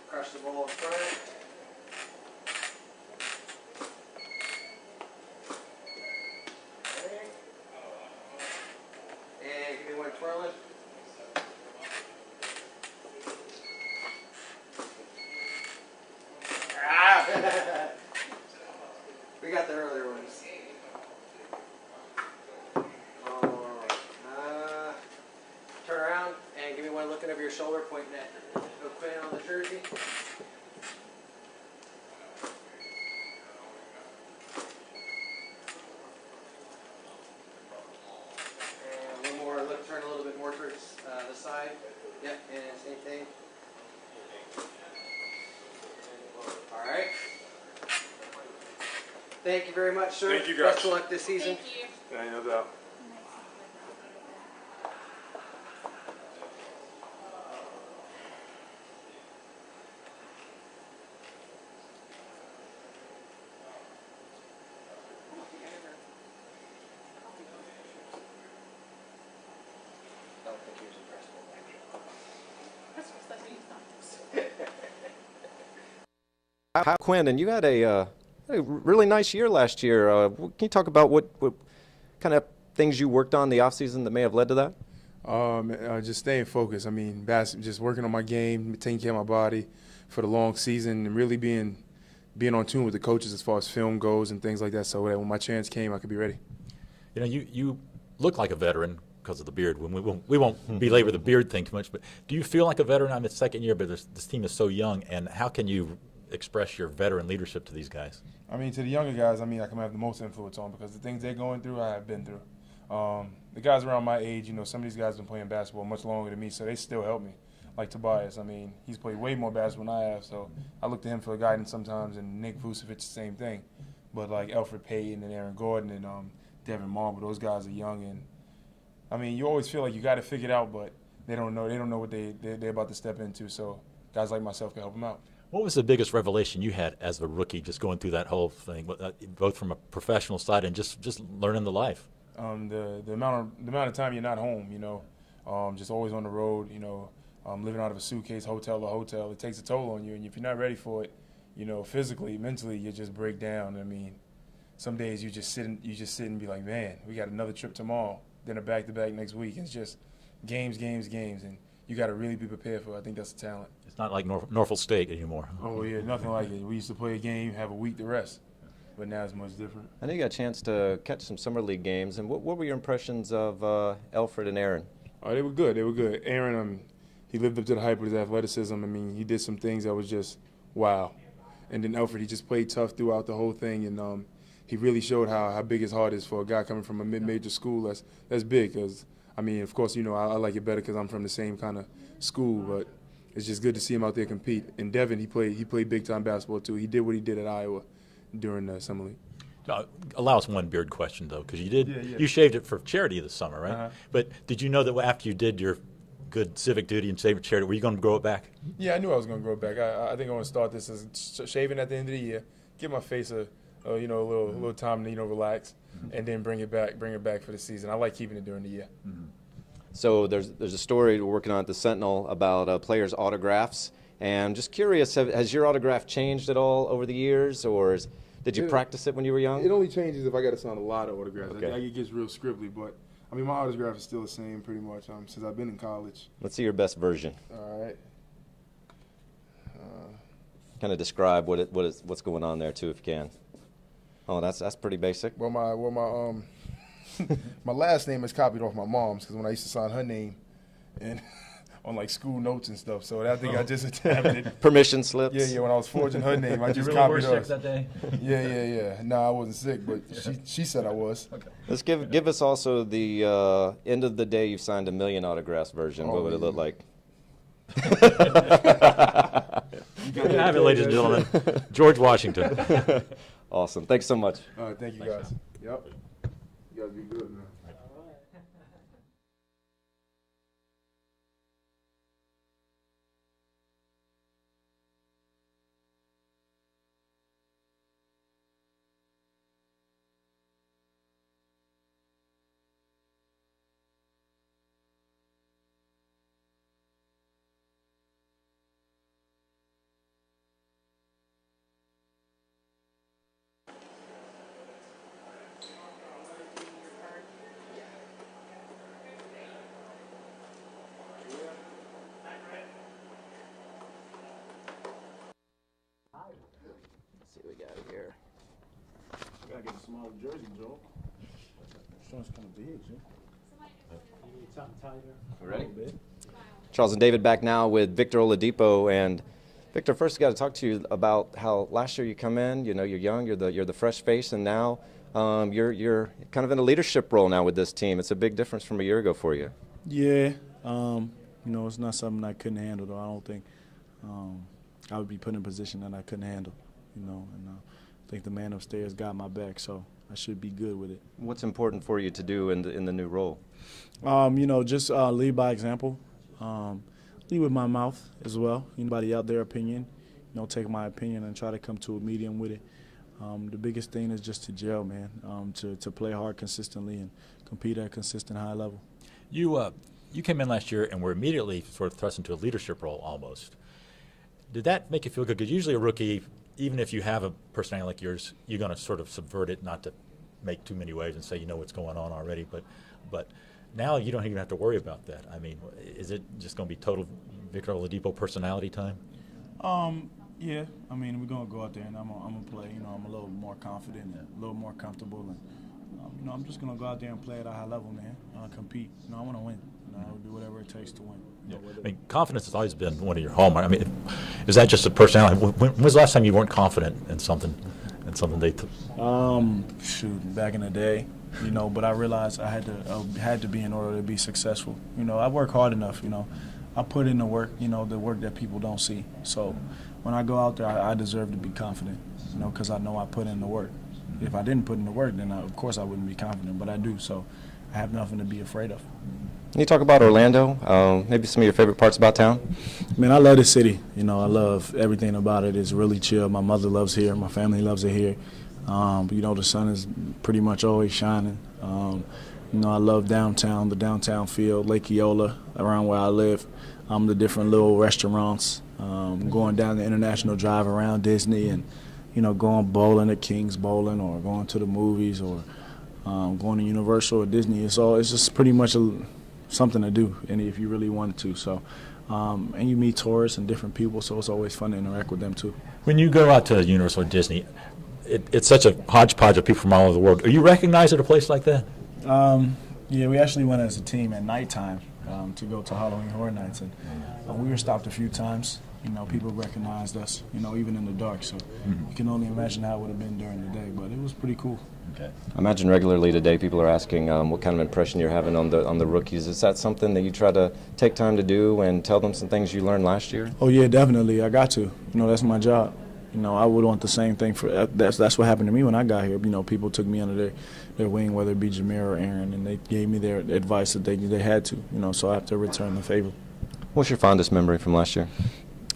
Crush the ball in front. Alright. And give me one twirling. Ah! We got the earlier ones. Turn around and give me one looking over your shoulder, pointing at Quinn on the jersey. And one more look, turn a little bit more towards the side. Yep, and same thing. All right. Thank you very much, sir. Thank you, guys. Best of luck this season. Thank you. Yeah, no doubt. I don't think he was impressed with that. Quinn, and you had a really nice year last year. Can you talk about what kind of things you worked on the offseason that may have led to that? Just staying focused. I mean, just working on my game, taking care of my body for the long season, and really being on tune with the coaches as far as film goes and things like that, so that when my chance came, I could be ready. You know, you look like a veteran because of the beard. We won't belabor the beard thing too much, but do you feel like a veteran? I'm in second year, but this team is so young, and how can you express your veteran leadership to these guys? I mean, to the younger guys, I mean, I can have the most influence on because the things they're going through, I have been through. The guys around my age, you know, some of these guys have been playing basketball much longer than me, so they still help me. Like Tobias, I mean, he's played way more basketball than I have, so I look to him for guidance sometimes, and Nick Vucevic, the same thing. But like Alfred Payton and Aaron Gordon and Devin Marble, those guys are young, and I mean, you always feel like you got it figured out, but they don't know. They don't know what they're about to step into, so guys like myself can help them out. What was the biggest revelation you had as a rookie, just going through that whole thing, both from a professional side and just learning the life? The amount of time you're not home, you know, just always on the road, you know, living out of a suitcase, hotel to hotel. It takes a toll on you, and if you're not ready for it, you know, physically, mentally, you just break down. I mean, some days you just sit and be like, man, we got another trip tomorrow, then a back-to-back next week. It's just games, and you got to really be prepared for it. I think that's the talent. It's not like Norfolk State anymore. Oh, yeah, nothing like it. We used to play a game, have a week to rest, but now it's much different. I know you got a chance to catch some summer league games, and what were your impressions of Alfred and Aaron? Oh, they were good. They were good. Aaron, he lived up to the hype of his athleticism. I mean, he did some things that was just wow. And then Alfred, he just played tough throughout the whole thing, and he really showed how big his heart is for a guy coming from a mid-major school. That's big, because, I mean, of course, you know, I like it better because I'm from the same kind of school, but it's just good to see him out there compete. And Devin, he played big-time basketball, too. He did what he did at Iowa during the summer league. Allow us one beard question, though, because you shaved it for charity this summer, right? But did you know that after you did your good civic duty and save for charity, were you going to grow it back? Yeah, I knew I was going to grow it back. I think I want to start this as shaving at the end of the year, give my face a little time to relax, and then bring it back for the season. I like keeping it during the year. Mm-hmm. So there's a story we're working on at the Sentinel about players' autographs, and I'm just curious, has your autograph changed at all over the years, or did you practice it when you were young? It only changes if I got to sign a lot of autographs. Okay. It gets real scribbly, but I mean, my autograph is still the same pretty much since I've been in college. Let's see your best version. All right. Kind of describe what's going on there too, if you can. Oh, that's pretty basic. Well, my my last name is copied off my mom's because when I used to sign her name, and on like school notes and stuff, so I think I just adapted. Permission slips. Yeah. When I was forging her name, I just you really copied were hers. sick that day? Yeah. No, I wasn't sick, but she said I was. Okay. Let's give us also the end of the day you signed 1 million autographs version. What would it look like? You have it, ladies and gentlemen. George Washington. Awesome. Thanks so much. All right, thank you guys. Yep. You guys be good, man. Let's see what we got here. Gotta get a smaller jersey, Joe. This one's kind of big, Joe. You need something tighter. We ready? Charles and David back now with Victor Oladipo. And Victor, first got to talk to you about how last year you come in, you know, you're young, you're the fresh face, and now you're kind of in a leadership role now with this team. It's a big difference from a year ago for you. Yeah, you know, it's not something I couldn't handle, though. I don't think I would be put in a position that I couldn't handle, you know, and I think the man upstairs got my back, so I should be good with it. What's important for you to do in the new role? You know, just lead by example. Lead with my mouth as well. Anybody out their opinion, you know, take my opinion and try to come to a medium with it. The biggest thing is just to gel, man, to play hard consistently and compete at a consistent high level. You came in last year and were immediately sort of thrust into a leadership role almost. Did that make you feel good? Because usually a rookie, even if you have a personality like yours, you're going to sort of subvert it, not to make too many waves and say you know what's going on already. But now you don't even have to worry about that. I mean, is it just going to be total Victor Oladipo personality time? Yeah. I mean, we're going to go out there and I'm going to play. You know, I'm a little more confident and a little more comfortable. And You know, I'm just gonna go out there and play at a high level, man. Compete. You know, I want to win. You know, I would do whatever it takes to win. You know, I mean, confidence has always been one of your hallmarks. I mean, is that just a personality? When was the last time you weren't confident in something? Shoot, back in the day, you know. But I realized I had to be in order to be successful. You know, I work hard enough. You know, I put in the work. You know, the work that people don't see. So when I go out there, I deserve to be confident. You know, because I know I put in the work. If I didn't put in the work, then of course I wouldn't be confident. But I do, so I have nothing to be afraid of. Can you talk about Orlando? Maybe some of your favorite parts about town? Man, I love the city. You know, I love everything about it. It's really chill. My mother loves here. My family loves it here. You know, the sun is pretty much always shining. You know, I love downtown, the downtown feel, Lake Eola, around where I live. The different little restaurants, going down the International Drive around Disney and, you know, going bowling at King's Bowling or going to the movies or going to Universal or Disney. It's just pretty much something to do, and if you really wanted to. So, and you meet tourists and different people, so it's always fun to interact with them too. When you go out to Universal or Disney, it's such a hodgepodge of people from all over the world. Are you recognized at a place like that? Yeah, we actually went as a team at nighttime to go to Halloween Horror Nights, and we were stopped a few times. You know, people recognized us, you know, even in the dark. So you can only imagine how it would have been during the day, but it was pretty cool. Okay. I imagine regularly today people are asking what kind of impression you're having on the rookies. Is that something that you try to take time to do and tell them some things you learned last year? Oh yeah, definitely. I got to. You know, that's my job. You know, I would want the same thing for that's what happened to me when I got here. You know, people took me under their wing, whether it be Jameer or Aaron, and they gave me their advice that they had to. You know, so I have to return the favor. What's your fondest memory from last year?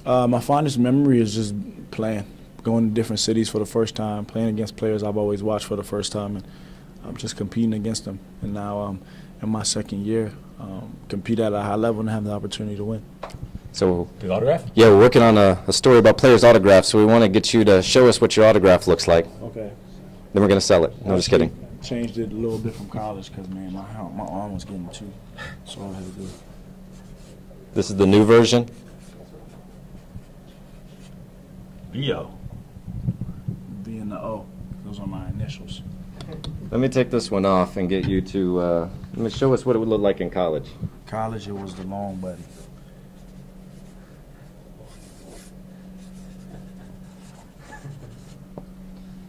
My fondest memory is just playing, going to different cities for the first time, playing against players I've always watched for the first time, and I'm just competing against them. And now in my second year, compete at a high level and have the opportunity to win. So, the autograph? Yeah, we're working on a story about players' autographs, so we want to get you to show us what your autograph looks like. Okay. Then we're going to sell it. No, just kidding. Changed it a little bit from college because, man, my arm was getting too, so I had to do it. This is the new version. B-O. B and the O. Those are my initials. Let me take this one off and get you to let me show us what it would look like in college. College, it was the long buddy.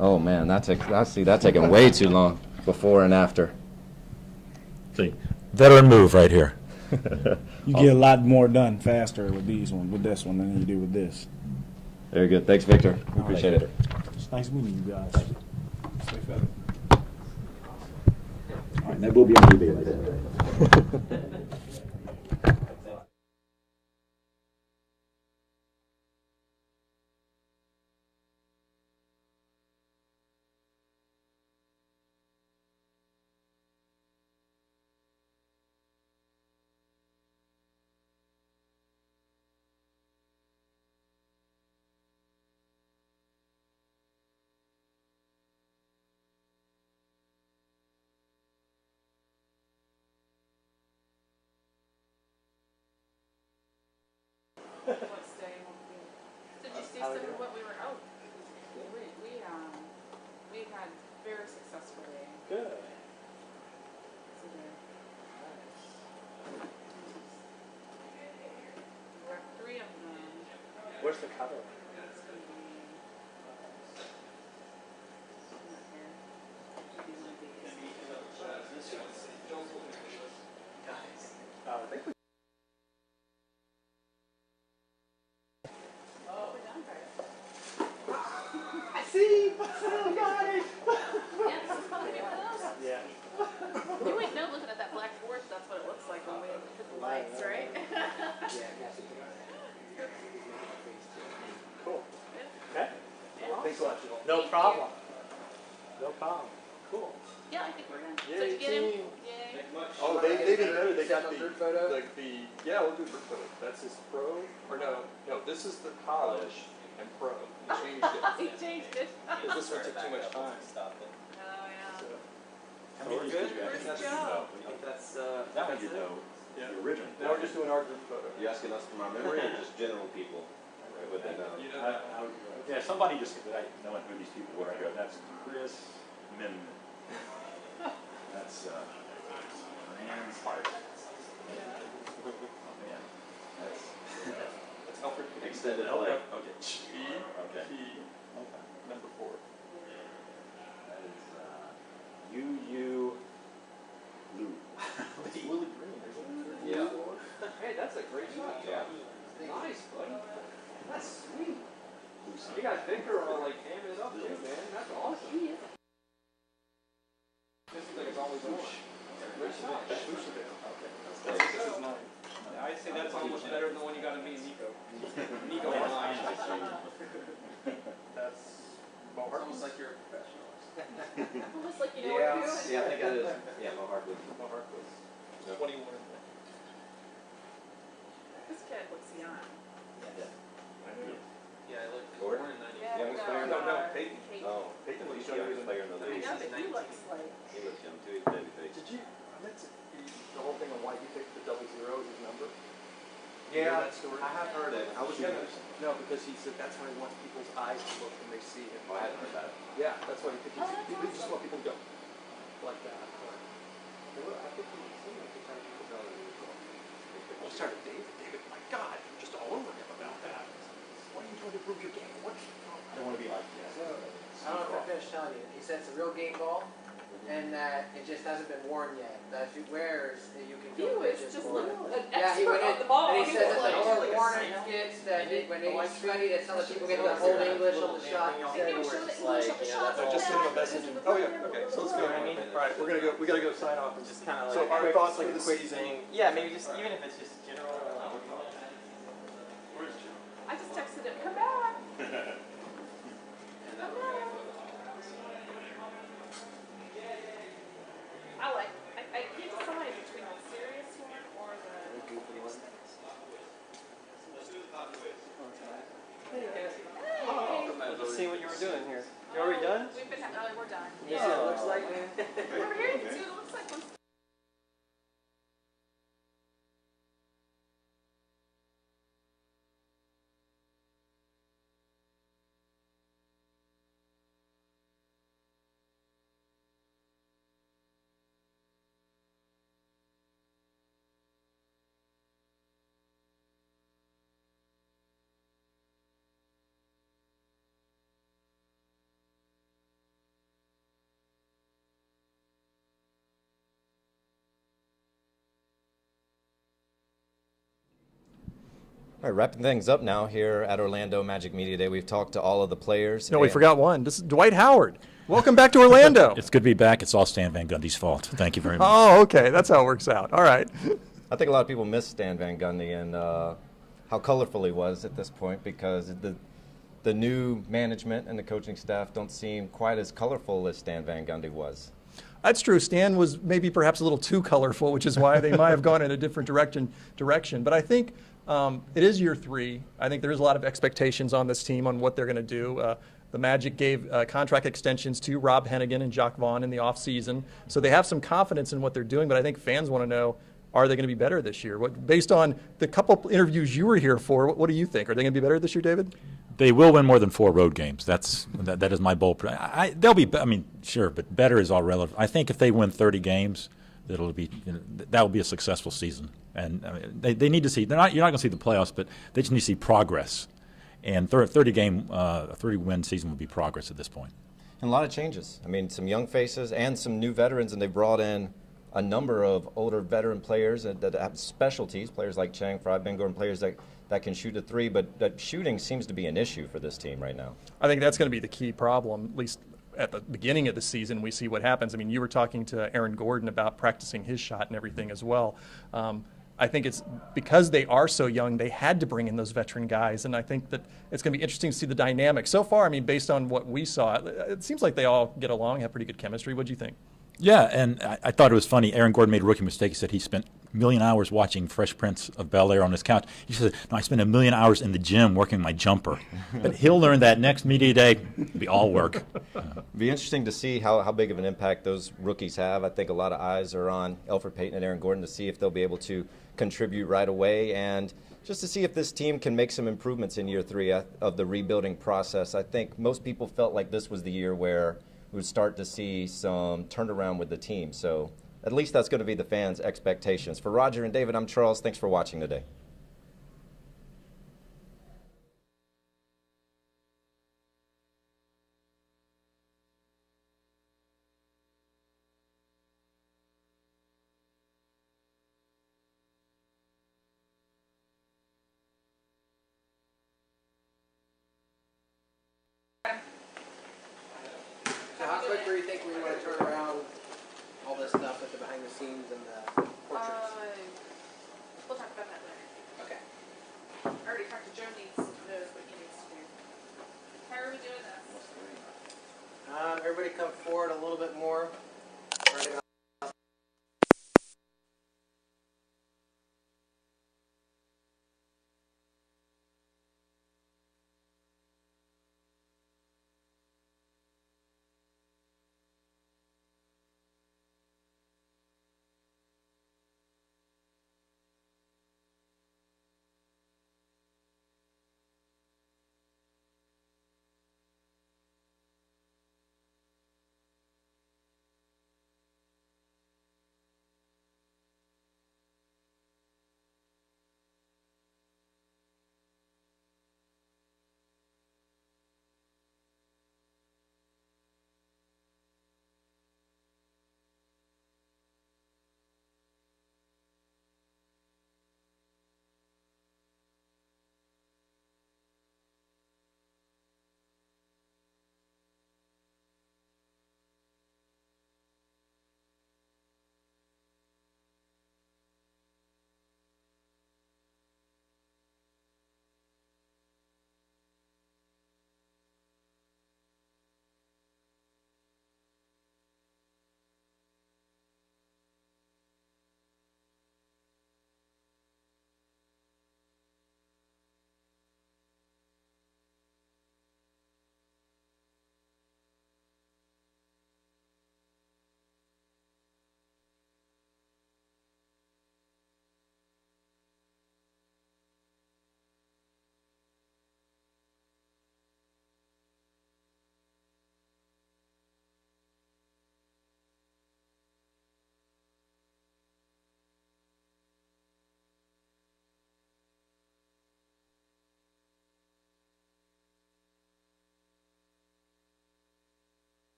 Oh man, I see that taking way too long. Before and after. See, veteran move right here. You get a lot more done faster with this one than you do with this. Very good. Thanks, Victor. We appreciate it. It's nice meeting you guys. Stay fed. All right, that will be on eBay later. Did you see some of what we were out? We had very successful day. Good. We're at 3 of them. Where's the cover? It's going to be here. Should be one of these. I think we See? Oh, got it! Yeah, this is probably one of those. Yeah. You wouldn't know looking at that black board that's what it looks like when we hit the lights, right? Cool. Okay. Yeah. Thanks a lot. No problem. No problem. Cool. Yeah, I think we're done. So you get him? Yay. Oh, they didn't know. They got yeah, we'll do group photo. That's his pro, or no, this is the college and pro. He changed it. He changed it. Because this one took too much time. Oh, yeah. So we're good? First job. That's, That one you know, yeah. the original. Now we're just doing our group photo. You asking us from our memory or just general people? Would they know? Yeah, somebody just, no one who these people were. That's Chris Min. That's man's heart. Oh man, that's Alfred. extended play. Okay. Okay. Number 4. That is Lou. Willie Green. Yeah. Hey, that's a great shot. Yeah. Nice, buddy. That's sweet. You got Victor all like hamming it up too, man. That's awesome. This is like it's always on. Great shot. Okay. This is mine. I'd say that's almost better than the one you got to me and Nico. Nico and I. That's almost like you're a professional. Almost like you know Yeah, what you're doing. yeah, I think that is. Yeah, Mohawk was 21. This kid looks young. Yeah, I look. Gordon? Yeah, Youngest player? no, Peyton. Peyton. Oh, Peyton was the youngest player in the I league. know, but he looks like. He looks young too. He's baby face. Did you? That's the whole thing on why you picked the 00 as his number. Yeah, that story? I have heard it. I was gonna. No, because he said that's how he wants people's eyes to look when they see him. Oh, I hadn't heard that. Yeah, that's why he picked. He just want people to go like that. I think he seemed like the kind of people know that he was going. I'll start with David. David, my God, you're just all over him about that. What are you doing to improve your game? What? I don't want to be like that. So, I don't know if I finished telling you. He said it's a real game ball, and that it just hasn't been worn yet. That if it wears, that you can He feel was pitches just for it. an Yeah, he expert went in, on the ball. and he He says was that the like- more worn it gets, that when they study, that some of the people get the whole English on the shot. He said He was showing the English of the shots. I just sent him a message. Oh yeah, okay. So let's go. You know what I mean? All right, we're gonna go. We gotta go sign off. Just kind of like So a our quick, thoughts like for a the quick season. thing. Yeah, maybe just even if it's just general. I just texted him, come back. I can't decide between the serious one or the goofy one. Let's see what you were doing here. You already done? We've been, we're done. You see what it looks like? Over here, you can see what it looks like. Once All right, wrapping things up now here at Orlando Magic Media Day. We've talked to all of the players. No, we forgot one. This is Dwight Howard. Welcome back to Orlando. It's good to be back. It's all Stan Van Gundy's fault. Thank you very much. Oh, okay. That's how it works out. All right. I think a lot of people miss Stan Van Gundy and how colorful he was at this point, because the new management and the coaching staff don't seem quite as colorful as Stan Van Gundy was. That's true. Stan was maybe perhaps a little too colorful, which is why they might have gone in a different direction. But I think it is year 3. I think there is a lot of expectations on this team on what they're going to do. The Magic gave contract extensions to Rob Hennigan and Jacques Vaughn in the offseason. So they have some confidence in what they're doing, but I think fans want to know, are they going to be better this year? Based on the couple interviews you were here for, what do you think? Are they going to be better this year, David? They will win more than 4 road games. That is my bold. They'll be. I mean, sure, but better is all relative. I think if they win 30 games, that will be a successful season. And I mean, they need to see. You're not going to see the playoffs, but they just need to see progress. And 30-win season will be progress at this point. And a lot of changes. I mean, some young faces and some new veterans, and they brought in a number of older veteran players that have specialties, players like Channing Frye, and players that can shoot a 3, but that shooting seems to be an issue for this team right now. I think that's going to be the key problem, at least at the beginning of the season. We see what happens. I mean, you were talking to Aaron Gordon about practicing his shot and everything as well. I think it's because they are so young, they had to bring in those veteran guys, and I think that it's going to be interesting to see the dynamic. So far, I mean, based on what we saw, it seems like they all get along, have pretty good chemistry. What do you think? Yeah, and I thought it was funny. Aaron Gordon made a rookie mistake. He said he spent 1,000,000 hours watching Fresh Prince of Bel-Air on his couch. He said, no, I spent 1,000,000 hours in the gym working my jumper. But he'll learn that next media day. It'll be all work. It'll be interesting to see how big of an impact those rookies have. I think a lot of eyes are on Elfrid Payton and Aaron Gordon to see if they'll be able to contribute right away, and just to see if this team can make some improvements in year 3 of the rebuilding process. I think most people felt like this was the year where we would start to see some turnaround with the team. So at least that's going to be the fans' expectations. For Roger and David, I'm Charles. Thanks for watching today. So how quick do you think we want to turn around all this stuff with the behind the scenes and the portraits? We'll talk about that later. Okay. I already talked to Joe Needs.